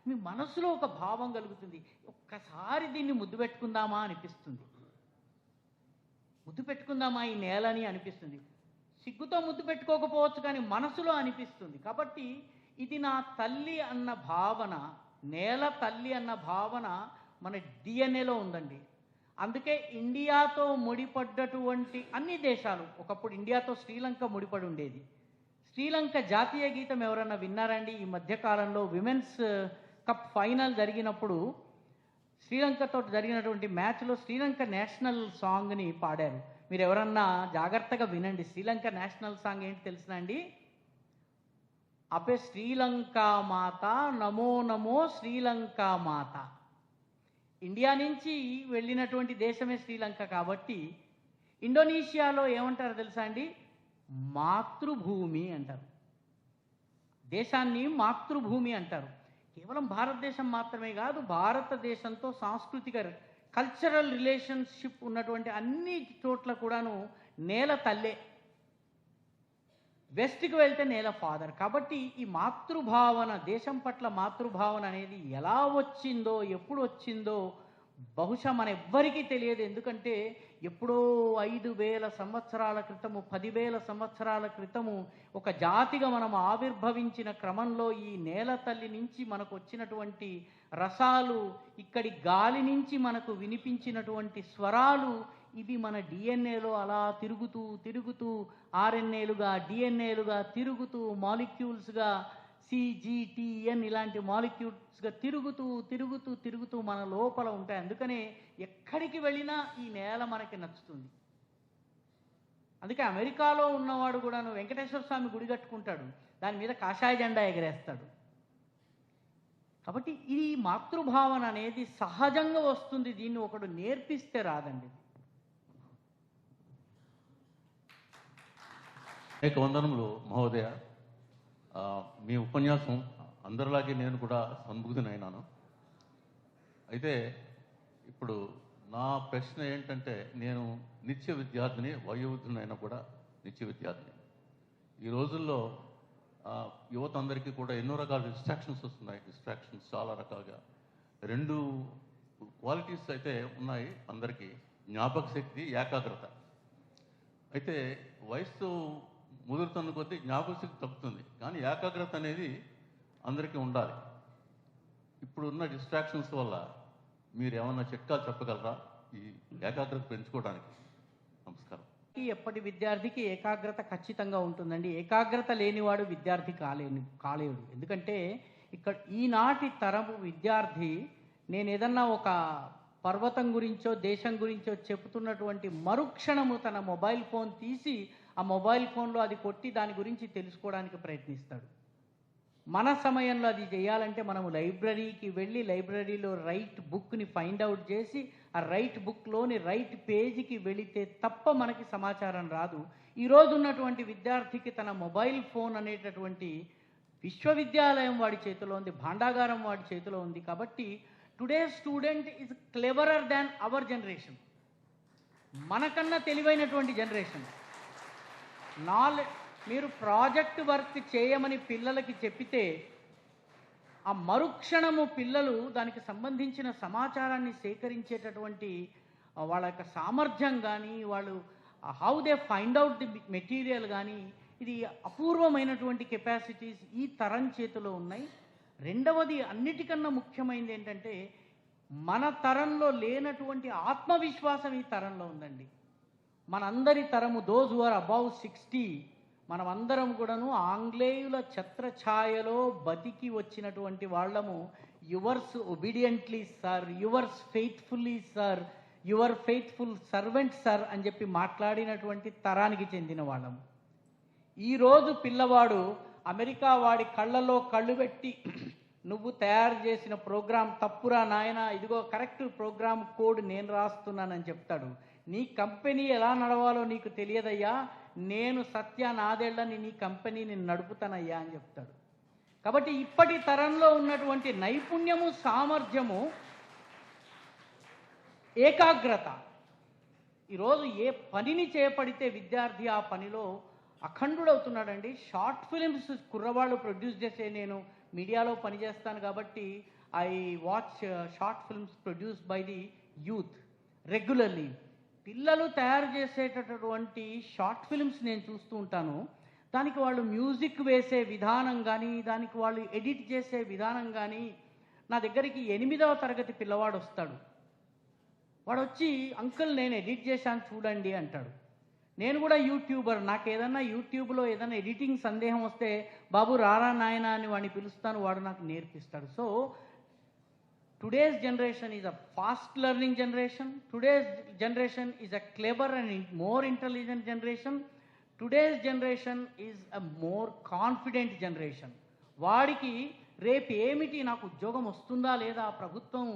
మీ మనసులో ఒక భావం కలుగుతుంది. ఒక్కసారి దీన్ని ముద్దు పెట్టుకుందామా అనిపిస్తుంది, ముద్దు పెట్టుకుందామా ఈ నేలని అనిపిస్తుంది. సిగ్గుతో ముద్దు పెట్టుకోకపోవచ్చు కానీ మనసులో అనిపిస్తుంది. కాబట్టి ఇది నా తల్లి అన్న భావన, నేల తల్లి అన్న భావన మన డిఎన్ఏలో ఉందండి. అందుకే ఇండియాతో ముడిపడ్డటువంటి అన్ని దేశాలు, ఒకప్పుడు ఇండియాతో శ్రీలంక ముడిపడి ఉండేది. శ్రీలంక జాతీయ గీతం ఎవరన్నా విన్నారండి? ఈ మధ్యకాలంలో విమెన్స్ కప్ ఫైనల్ జరిగినప్పుడు శ్రీలంకతో జరిగినటువంటి మ్యాచ్లో శ్రీలంక నేషనల్ సాంగ్ని పాడారు. మీరు ఎవరన్నా జాగ్రత్తగా వినండి. శ్రీలంక నేషనల్ సాంగ్ ఏంటి తెలుసునా అండి? అపే శ్రీలంకా మాత, నమో నమో శ్రీలంకా మాత. ఇండియా నుంచి వెళ్ళినటువంటి దేశమే శ్రీలంక కాబట్టి ఇండోనేషియాలో ఏమంటారు తెలుసా అండి? మాతృభూమి అంటారు. దేశాన్ని మాతృభూమి అంటారు. కేవలం భారతదేశం మాత్రమే కాదు, భారతదేశంతో సాంస్కృతిక కల్చరల్ రిలేషన్షిప్ ఉన్నటువంటి అన్ని చోట్ల కూడాను నేల తల్లే. వెస్ట్కి వెళ్తే నేల ఫాదర్. కాబట్టి ఈ మాతృభావన, దేశం పట్ల మాతృభావన అనేది ఎలా వచ్చిందో, ఎప్పుడు వచ్చిందో బహుశా మన ఎవ్వరికీ తెలియదు. ఎందుకంటే ఎప్పుడో 5,000 సంవత్సరాల క్రితము, 10,000 సంవత్సరాల క్రితము ఒక జాతిగా మనం ఆవిర్భవించిన క్రమంలో ఈ నేల తల్లి నుంచి మనకు వచ్చినటువంటి రసాలు, ఇక్కడి గాలి నుంచి మనకు వినిపించినటువంటి స్వరాలు, ఇవి మన డిఎన్ఏలో అలా తిరుగుతూ తిరుగుతూ ఆర్ఎన్ఏలుగా, డిఎన్ఏలుగా తిరుగుతూ, మాలిక్యూల్స్గా, సిజిటిఎన్ ఇలాంటి మాలిక్యూల్స్గా తిరుగుతూ తిరుగుతూ తిరుగుతూ మన లోపల ఉంటాయి. అందుకనే ఎక్కడికి వెళ్ళినా ఈ నేల మనకి నచ్చుతుంది. అందుకే అమెరికాలో ఉన్నవాడు కూడాను వెంకటేశ్వర స్వామి గుడి కట్టుకుంటాడు, దాని మీద కాషాయ జెండా ఎగరేస్తాడు. కాబట్టి ఈ మాతృభావన అనేది సహజంగా వస్తుంది, దీన్ని ఒకడు నేర్పిస్తే రాదండి. అనేక వందనములు మహోదయ. మీ ఉపన్యాసం అందరిలాగే నేను కూడా సంముగ్ధునైనాను. అయితే ఇప్పుడు నా ప్రశ్న ఏంటంటే, నేను నిత్య విద్యార్థిని, వయోవృద్ధునైనా కూడా నిత్య విద్యార్థిని. ఈ రోజుల్లో యువత అందరికీ కూడా ఎన్నో రకాల డిస్ట్రాక్షన్స్ వస్తున్నాయి. డిస్ట్రాక్షన్స్ చాలా రకాలుగా, 2 క్వాలిటీస్ అయితే ఉన్నాయి అందరికీ: జ్ఞాపక శక్తి, ఏకాగ్రత. అయితే వయసు ముదురుతున్న కొద్దీ జ్ఞాపక శక్తి తగ్గుతుంది, కానీ ఏకాగ్రత అనేది అందరికీ ఉండాలి. ఇప్పుడు ఉన్న డిస్ట్రాక్షన్స్ వల్ల మీరు ఏమన్నా చిట్కాలు చెప్పగలరా ఈ ఏకాగ్రత పెంచుకోవడానికి? నమస్కారం. ఎప్పటి విద్యార్థికి ఏకాగ్రత ఖచ్చితంగా ఉంటుందండి. ఏకాగ్రత లేనివాడు విద్యార్థి కాలేడు. ఎందుకంటే ఇక్కడ ఈనాటి తరము విద్యార్థి, నేను ఏదన్నా ఒక పర్వతం గురించో దేశం గురించో చెబుతున్నటువంటి మరుక్షణము తన మొబైల్ ఫోన్ తీసి ఆ మొబైల్ ఫోన్లో అది కొట్టి దాని గురించి తెలుసుకోవడానికి ప్రయత్నిస్తాడు. మన సమయంలో అది చేయాలంటే మనము లైబ్రరీకి వెళ్ళి లైబ్రరీలో రైట్ బుక్ని ఫైండ్ అవుట్ చేసి ఆ రైట్ బుక్లోని రైట్ పేజీకి వెళితే తప్ప మనకి సమాచారం రాదు. ఈరోజు ఉన్నటువంటి విద్యార్థికి తన మొబైల్ ఫోన్ అనేటటువంటి విశ్వవిద్యాలయం వాడి చేతిలో ఉంది, భాండాగారం వాడి చేతిలో ఉంది. కాబట్టి today student is cleverer than hour generation. మనకన్నా తెలివైనటువంటి జనరేషన్. మీరు ప్రాజెక్ట్ వర్క్ చేయమని పిల్లలకి చెప్పితే ఆ మరుక్షణము పిల్లలు దానికి సంబంధించిన సమాచారాన్ని సేకరించేటటువంటి వాళ్ళ యొక్క సామర్థ్యం కానీ, వాళ్ళు how they find out the material కానీ, ఇది అపూర్వమైనటువంటి కెపాసిటీస్ ఈ తరం చేతిలో ఉన్నాయి. రెండవది, అన్నిటికన్నా ముఖ్యమైనది ఏంటంటే మన తరంలో లేనటువంటి ఆత్మవిశ్వాసం ఈ తరంలో ఉందండి. మనందరి తరము, దోస్ హు ఆర్ అబౌవ్ 60, మనమందరం కూడాను ఆంగ్లేయుల ఛత్రఛాయలో బతికి వచ్చినటువంటి వాళ్ళము. Yours obediently sir, yours faithfully sir, your faithful servant sir అని చెప్పి మాట్లాడినటువంటి తరానికి చెందిన వాళ్ళము. ఈరోజు పిల్లవాడు అమెరికా వాడి కళ్ళలో కళ్ళు పెట్టి నువ్వు తయారు చేసిన ప్రోగ్రాం తప్పురా నాయన, ఇదిగో కరెక్ట్ ప్రోగ్రామ్ కోడ్ నేను రాస్తున్నానని చెప్తాడు. నీ కంపెనీ ఎలా నడవాలో నీకు తెలియదయ్యా, నేను సత్య నాదేళ్లని నీ కంపెనీని నడుపుతానయ్యా అని చెప్తాడు. కాబట్టి ఇప్పటి తరంలో ఉన్నటువంటి నైపుణ్యము, సామర్థ్యము, ఏకాగ్రత, ఈరోజు ఏ పనిని చేపడితే విద్యార్థి ఆ పనిలో అఖండుడవుతున్నాడండి. షార్ట్ ఫిలిమ్స్ కుర్రవాళ్ళు ప్రొడ్యూస్ చేసే, నేను మీడియాలో పనిచేస్తాను కాబట్టి I watch short films produce by the youth regularly. పిల్లలు తయారు చేసేటటువంటి షార్ట్ ఫిల్మ్స్ నేను చూస్తూ ఉంటాను. దానికి వాళ్ళు మ్యూజిక్ వేసే విధానం కానీ, దానికి వాళ్ళు ఎడిట్ చేసే విధానం కానీ, నా దగ్గరికి 8వ తరగతి పిల్లవాడు వస్తాడు. వాడు వచ్చి, అంకుల్ నేను ఎడిట్ చేశాను చూడండి అంటాడు. నేను కూడా యూట్యూబర్, నాకు ఏదన్నా యూట్యూబ్లో ఏదైనా ఎడిటింగ్ సందేహం వస్తే బాబు రారా నాయన అని వాడిని పిలుస్తాను, వాడు నాకు నేర్పిస్తాడు. So today's generation is a fast learning generation. Today's generation is a clever and more intelligent generation. Today's generation is a more confident generation. వాడికి రేపు ఏమిటి, నాకు ఉద్యోగం వస్తుందా లేదా, ప్రభుత్వం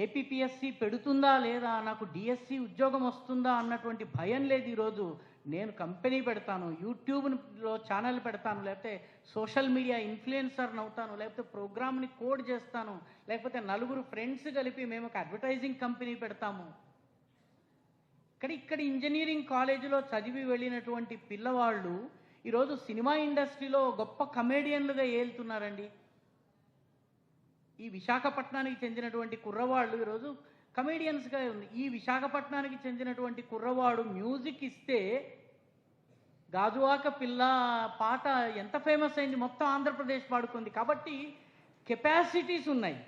ఏపీపీఎస్సి పెడుతుందా లేదా, నాకు డిఎస్సి ఉద్యోగం వస్తుందా అన్నటువంటి భయం లేదు. ఈరోజు నేను కంపెనీ పెడతాను, యూట్యూబ్లో ఛానల్ పెడతాను, లేకపోతే సోషల్ మీడియా ఇన్ఫ్లుయెన్సర్ని అవుతాను, లేకపోతే ప్రోగ్రామ్ని కోడ్ చేస్తాను, లేకపోతే 4 ఫ్రెండ్స్ కలిపి మేము ఒక అడ్వర్టైజింగ్ కంపెనీ పెడతాము. ఇక్కడ ఇంజనీరింగ్ కాలేజీలో చదివి వెళ్ళినటువంటి పిల్లవాళ్ళు ఈరోజు సినిమా ఇండస్ట్రీలో గొప్ప కమేడియన్లుగా ఏలుతున్నారండి. ఈ విశాఖపట్నానికి చెందినటువంటి కుర్రవాళ్ళు ఈరోజు కమేడియన్స్గా ఉంది. ఈ విశాఖపట్నానికి చెందినటువంటి కుర్రవాడు మ్యూజిక్ ఇస్తే గాజువాక పిల్ల పాట ఎంత ఫేమస్ అయింది, మొత్తం ఆంధ్రప్రదేశ్ పాడుకుంది. కాబట్టి కెపాసిటీస్ ఉన్నాయి.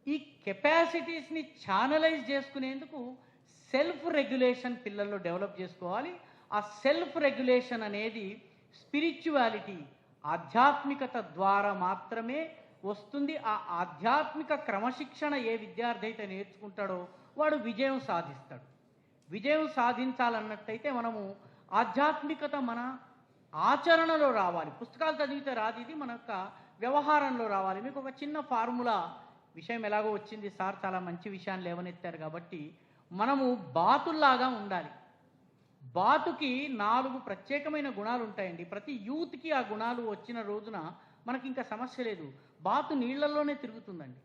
ఈ కెపాసిటీస్ని ఛానలైజ్ చేసుకునేందుకు సెల్ఫ్ రెగ్యులేషన్ పిల్లల్లో డెవలప్ చేసుకోవాలి. ఆ సెల్ఫ్ రెగ్యులేషన్ అనేది స్పిరిచువాలిటీ, ఆధ్యాత్మికత ద్వారా మాత్రమే వస్తుంది. ఆ ఆధ్యాత్మిక క్రమశిక్షణ ఏ విద్యార్థి అయితే నేర్చుకుంటాడో వాడు విజయం సాధిస్తాడు. విజయం సాధించాలన్నట్టయితే మనము ఆధ్యాత్మికత మన ఆచరణలో రావాలి. పుస్తకాలు చదివితే రాదు, ఇది మన యొక్క వ్యవహారంలో రావాలి. మీకు ఒక చిన్న ఫార్ములా విషయం ఎలాగో వచ్చింది, సార్ చాలా మంచి విషయాన్ని లేవనెత్తారు కాబట్టి మనము బాతుల్లాగా ఉండాలి. బాతుకి 4 ప్రత్యేకమైన గుణాలు ఉంటాయండి. ప్రతి యూత్కి ఆ గుణాలు వచ్చిన రోజున మనకి ఇంకా సమస్య లేదు. బాతు నీళ్లలోనే తిరుగుతుందండి,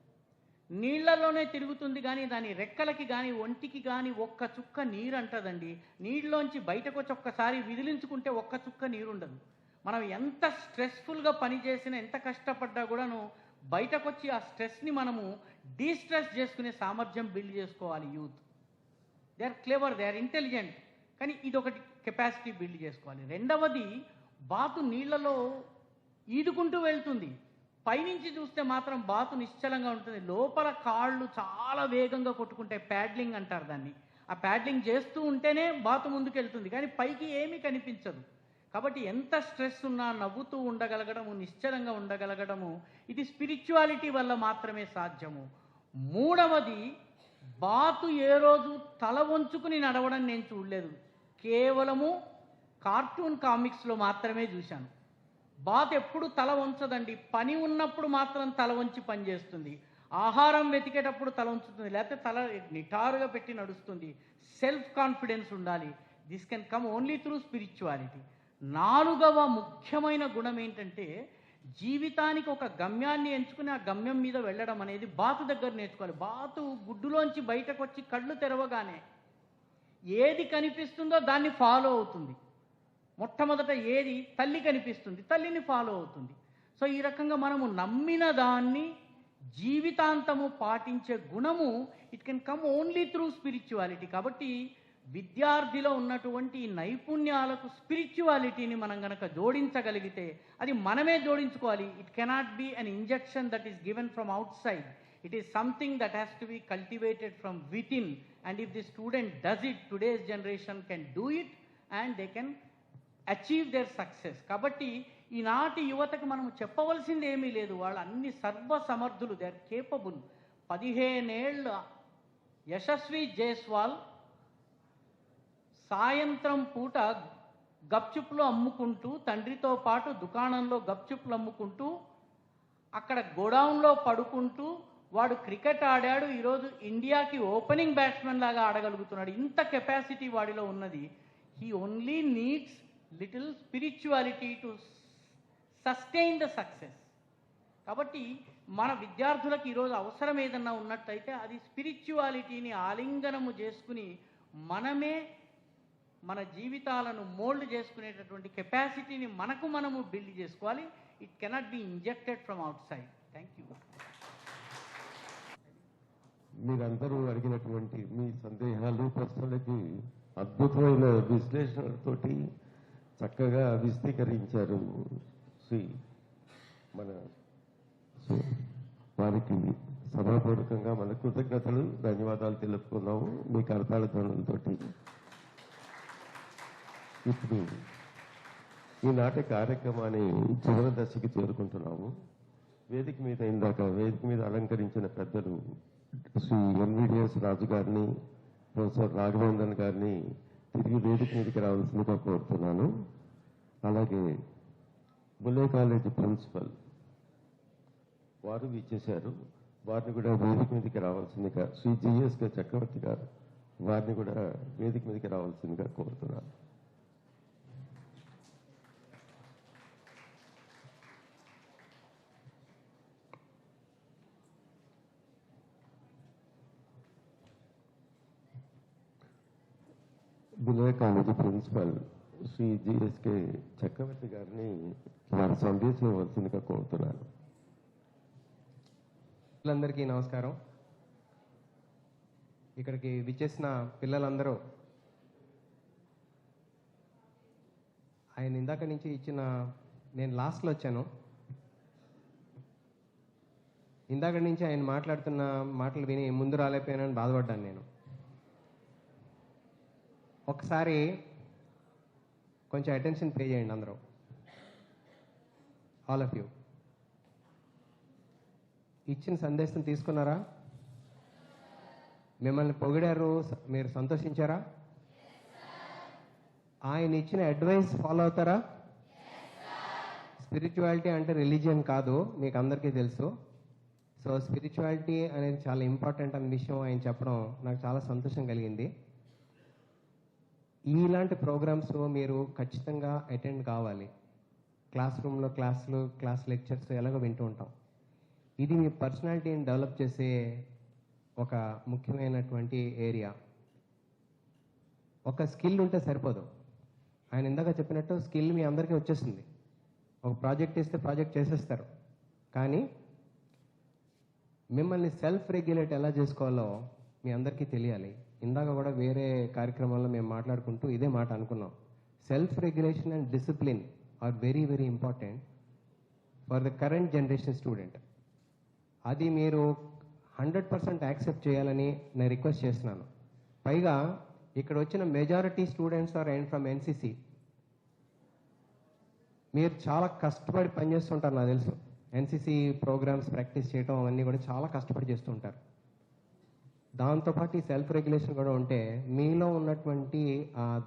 నీళ్లలోనే తిరుగుతుంది, కానీ దాని రెక్కలకి కానీ ఒంటికి కానీ ఒక్క చుక్క నీరు అంటదండి. నీళ్ళలోంచి బయటకు వచ్చి ఒక్కసారి విదిలించుకుంటే ఒక్క చుక్క నీరు ఉండదు. మనం ఎంత స్ట్రెస్ఫుల్గా పనిచేసినా, ఎంత కష్టపడ్డా కూడాను బయటకు వచ్చి ఆ స్ట్రెస్ని మనము డీస్ట్రెస్ చేసుకునే సామర్థ్యం బిల్డ్ చేసుకోవాలి. Youth they are clever, they are intelligent, కానీ ఇదొకటి కెపాసిటీ బిల్డ్ చేసుకోవాలి. రెండవది, బాతు నీళ్లలో ఈదుకుంటూ వెళ్తుంది. పైనుంచి చూస్తే మాత్రం బాతు నిశ్చలంగా ఉంటుంది, లోపల కాళ్ళు చాలా వేగంగా కొట్టుకుంటాయి, ప్యాడ్లింగ్ అంటారు దాన్ని. ఆ ప్యాడ్లింగ్ చేస్తూ ఉంటేనే బాతు ముందుకు వెళ్తుంది, కానీ పైకి ఏమీ కనిపించదు. కాబట్టి ఎంత స్ట్రెస్ ఉన్నా నవ్వుతూ ఉండగలగడము, నిశ్చలంగా ఉండగలగడము, ఇది స్పిరిచువాలిటీ వల్ల మాత్రమే సాధ్యము. మూడవది, బాతు ఏ రోజు తల వంచుకుని నడవడం నేను చూడలేదు, కేవలము కార్టూన్ కామిక్స్లో మాత్రమే చూశాను. బాతు ఎప్పుడు తల వంచదండి, పని ఉన్నప్పుడు మాత్రం తల వంచి పనిచేస్తుంది, ఆహారం వెతికేటప్పుడు తల వంచుతుంది, లేకపోతే తల నిటారుగా పెట్టి నడుస్తుంది. సెల్ఫ్ కాన్ఫిడెన్స్ ఉండాలి. This can come only through spirituality. 4వ ముఖ్యమైన గుణం ఏంటంటే జీవితానికి ఒక గమ్యాన్ని ఎంచుకుని ఆ గమ్యం మీద వెళ్ళడం అనేది బాతు దగ్గర నేర్చుకోవాలి. బాతు గుడ్డులోంచి బయటకు వచ్చి కళ్ళు తెరవగానే ఏది కనిపిస్తుందో దాన్ని ఫాలో అవుతుంది. మొట్టమొదట ఏది తల్లి కనిపిస్తుంది, తల్లిని ఫాలో అవుతుంది. సో ఈ రకంగా మనము నమ్మిన దాన్ని జీవితాంతము పాటించే గుణము it can come only through spirituality. కాబట్టి విద్యార్థిలో ఉన్నటువంటి నైపుణ్యాలకు స్పిరిచువాలిటీని మనం గనక జోడించగలిగితే అది మనమే జోడించుకోవాలి. It cannot be an injection that is given from outside. It is something that has to be cultivated from within, and if the student does it, today's generation can do it and they can achieve their success. కాబట్టి ఈనాటి యువతకు మనం చెప్పవలసింది ఏమీ లేదు, వాళ్ళు అన్ని సర్వసమర్థులు, they are capable. 15 ఏళ్ళ యశస్వి జైస్వాల్ సాయంత్రం పూట గప్చుప్లు అమ్ముకుంటూ, తండ్రితో పాటు దుకాణంలో గప్చుప్లు అమ్ముకుంటూ, అక్కడ గోడౌన్లో పడుకుంటూ వాడు క్రికెట్ ఆడాడు. ఈరోజు ఇండియాకి ఓపెనింగ్ బ్యాట్స్మెన్ లాగా ఆడగలుగుతున్నాడు. ఇంత కెపాసిటీ వాడిలో ఉన్నది. He only needs little spirituality to sustain the success. కాబట్టి మన విద్యార్థులకు ఈరోజు అవసరం ఏదన్నా ఉన్నట్టయితే అది స్పిరిచువాలిటీని ఆలింగనము చేసుకుని మనమే మన జీవితాలను మోల్డ్ చేసుకునేటటువంటి కెపాసిటీని మనకు మనము బిల్డ్ చేసుకోవాలి. It cannot B injected from out side. Thank you. మీరందరూ అడిగినటువంటి మీ సందేహాలు, ప్రశ్నలకి అద్భుతమైన విశ్లేషణలతోటి చక్కగా విశదీకరించారు మన వారికి సభాపూర్వకంగా మన కృతజ్ఞతలు, ధన్యవాదాలు తెలుపుకున్నాము మీ కరతాళ ధ్వనులతోటి. ఇప్పుడు ఈనాటి కార్యక్రమాన్ని చివరి దశకి చేరుకుంటున్నాము. వేదిక మీద అలంకరించిన పెద్దలు శ్రీ ఎన్విడిఎస్ రాజు గారిని, ప్రొఫెసర్ రాఘవేంద్రన్ గారిని తిరిగి వేదిక మీదకి రావాల్సిందిగా కోరుతున్నాను. అలాగే బుల్లే కాలేజీ ప్రిన్సిపల్ వారు ఇచ్చేశారు, వారిని కూడా వేదిక మీదకి రావాల్సిందిగా, శ్రీ జిఎస్కే చక్రవర్తి గారు వారిని కూడా వేదిక మీదకి రావాల్సిందిగా కోరుతున్నాను. బుల్లే కాలేజీ ప్రిన్సిపల్ శ్రీ జిఎస్కే చక్రవర్తి గారిని వారి సందేశం ఇవ్వాల్సిందిగా కోరుతున్నాను. పిల్లలందరికీ నమస్కారం. ఇక్కడికి విచ్చేసిన పిల్లలందరూ ఆయన ఇందాక నుంచి ఇచ్చిన, నేను లాస్ట్లో వచ్చాను, ఇందాక నుంచి ఆయన మాట్లాడుతున్న మాటలు విని ముందు రాలేకపోయానని బాధపడ్డాను నేను. ఒకసారి కొంచెం అటెన్షన్ పే చేయండి అందరూ, ఆల్ ఆఫ్ యూ. ఇచ్చిన సందేశం తీసుకున్నారా? మిమ్మల్ని పొగిడారు, మీరు సంతోషించారా? ఆయన ఇచ్చిన అడ్వైస్ ఫాలో అవుతారా? స్పిరిచువాలిటీ అంటే రిలీజియన్ కాదు, మీకు అందరికీ తెలుసు. సో స్పిరిచువాలిటీ అనేది చాలా ఇంపార్టెంట్ అనే విషయం ఆయన చెప్పడం నాకు చాలా సంతోషం కలిగింది. ఇలాంటి ప్రోగ్రామ్స్ మీరు ఖచ్చితంగా అటెండ్ కావాలి. క్లాస్ రూమ్లో క్లాస్ లెక్చర్స్ ఎలాగో వింటూ ఉంటాం. ఇది మీ పర్సనాలిటీని డెవలప్ చేసే ఒక ముఖ్యమైనటువంటి ఏరియా. ఒక స్కిల్ ఉంటే సరిపోదు. ఆయన ఇందాక చెప్పినట్టు స్కిల్ మీ అందరికీ వచ్చేస్తుంది. ఒక ప్రాజెక్ట్ ఇస్తే ప్రాజెక్ట్ చేసేస్తారు. కానీ మిమ్మల్ని సెల్ఫ్ రెగ్యులేట్ ఎలా చేసుకోవాలో మీ అందరికీ తెలియాలి. ఇందాక కూడా వేరే కార్యక్రమాల్లో మేము మాట్లాడుకుంటూ ఇదే మాట అనుకున్నాం. Self regulation and discipline are very very important for the current generation student. అది మీరు 100% యాక్సెప్ట్ చేయాలని నేను రిక్వెస్ట్ చేస్తున్నాను. పైగా ఇక్కడ వచ్చిన majority students are and from NCC. మీరు చాలా కష్టపడి పనిచేస్తుంటారు, నాకు తెలుసు. ఎన్సిసి ప్రోగ్రామ్స్ ప్రాక్టీస్ చేయడం అవన్నీ కూడా చాలా కష్టపడి చేస్తుంటారు. దాంతోపాటు ఈ సెల్ఫ్ రెగ్యులేషన్ కూడా ఉంటే మీలో ఉన్నటువంటి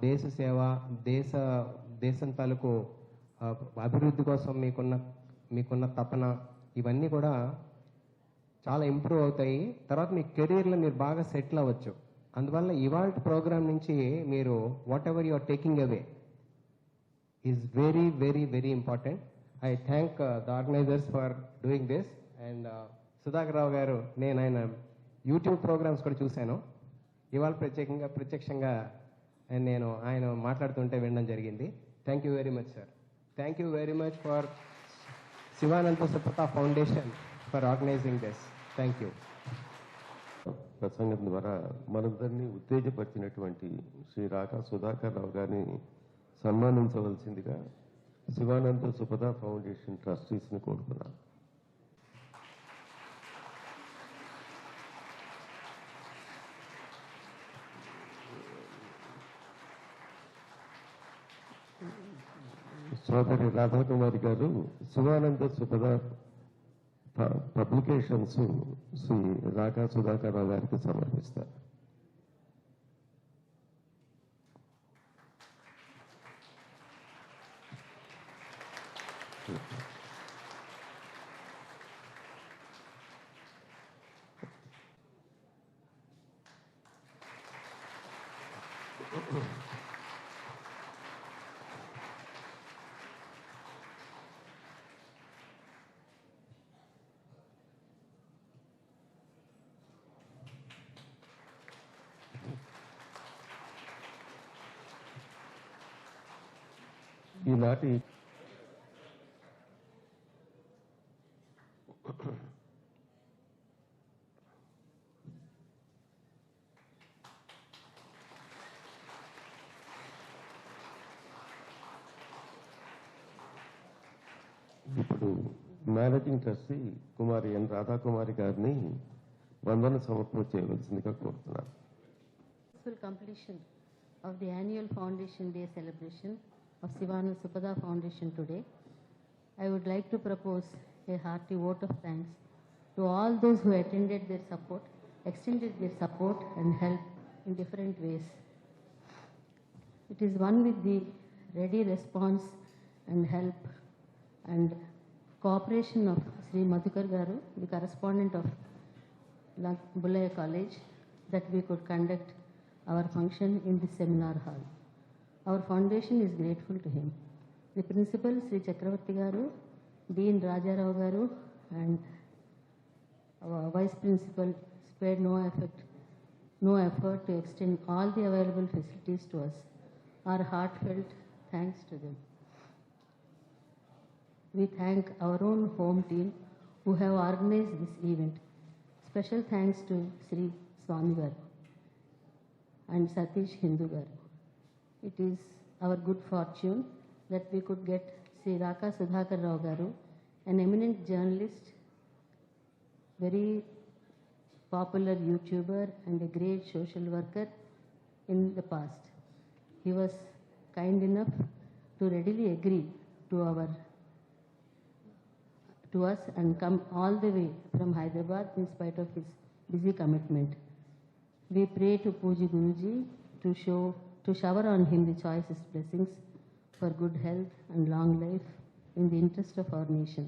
దేశ సేవ, దేశం తాలూకు అభివృద్ధి కోసం మీకున్న తపన, ఇవన్నీ కూడా చాలా ఇంప్రూవ్ అవుతాయి. తర్వాత మీ కెరీర్లో మీరు బాగా సెటిల్ అవ్వచ్చు. అందువల్ల ఇవాళ ప్రోగ్రామ్ నుంచి మీరు whatever you are taking away is very very very important. I thank the organizers for doing this. And Sudhakar Rao గారు, నేను ఆయన యూట్యూబ్ ప్రోగ్రామ్స్ కూడా చూశాను. ఇవాళ ప్రత్యక్షంగా నేను ఆయన మాట్లాడుతుంటే వినడం జరిగింది. Thank you very much sir. Thank you very much for Shivananda Supatha foundation for organizing this. Thank you. ప్రసంగం ద్వారా మనందరినీ ఉత్తేజపరిచినటువంటి శ్రీ రాకా సుధాకర్ రావు గారిని సన్మానించవలసిందిగా శివానంద సుపథ ఫౌండేషన్ ట్రస్టీస్ని కోరుకున్నాను. సోదరి రాధాకుమారి గారు శివానంద సుపథ పబ్లికేషన్స్ శ్రీ రాకా సుధాకర్ రావు గారికి సమర్పిస్తారు. ఈనాటి ఇప్పుడు మేనేజింగ్ ట్రస్టీ కుమారి ఎన్ రాధాకుమారి గారిని వందన సమర్పణ చేయవలసిందిగా కోరుతున్నాను. Completion of the annual Foundation Day celebration of Sivananda Supada Foundation today, I would like to propose a hearty vote of thanks to all those who attended their support, extended their support and help in different ways. It is one with the ready response and help and cooperation of Sri Madhukar Garu, the correspondent of Bullaya College, that we could conduct our function in the seminar hall. Our foundation is grateful to him. The principal, Sri Chakravarti Garu, Dean Rajarao Garu, and our vice principal spared no effort to extend all the available facilities to us. Our heartfelt thanks to them. We thank our own home team who have organized this event. Special thanks to Sri Swami Garu and Satish Hindu Garu. It is our good fortune that we could get Sri Raka Sudhakar Rao Garu, an eminent journalist, very popular YouTuber and a great social worker in the past. He was kind enough to readily agree to us and come all the way from Hyderabad in spite of his busy commitment. We pray to Pooji Guruji to shower on him the choicest blessings for good health and long life in the interest of our nation.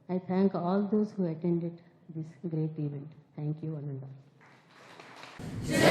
I thank all those who attended this great event. Thank you, one and all.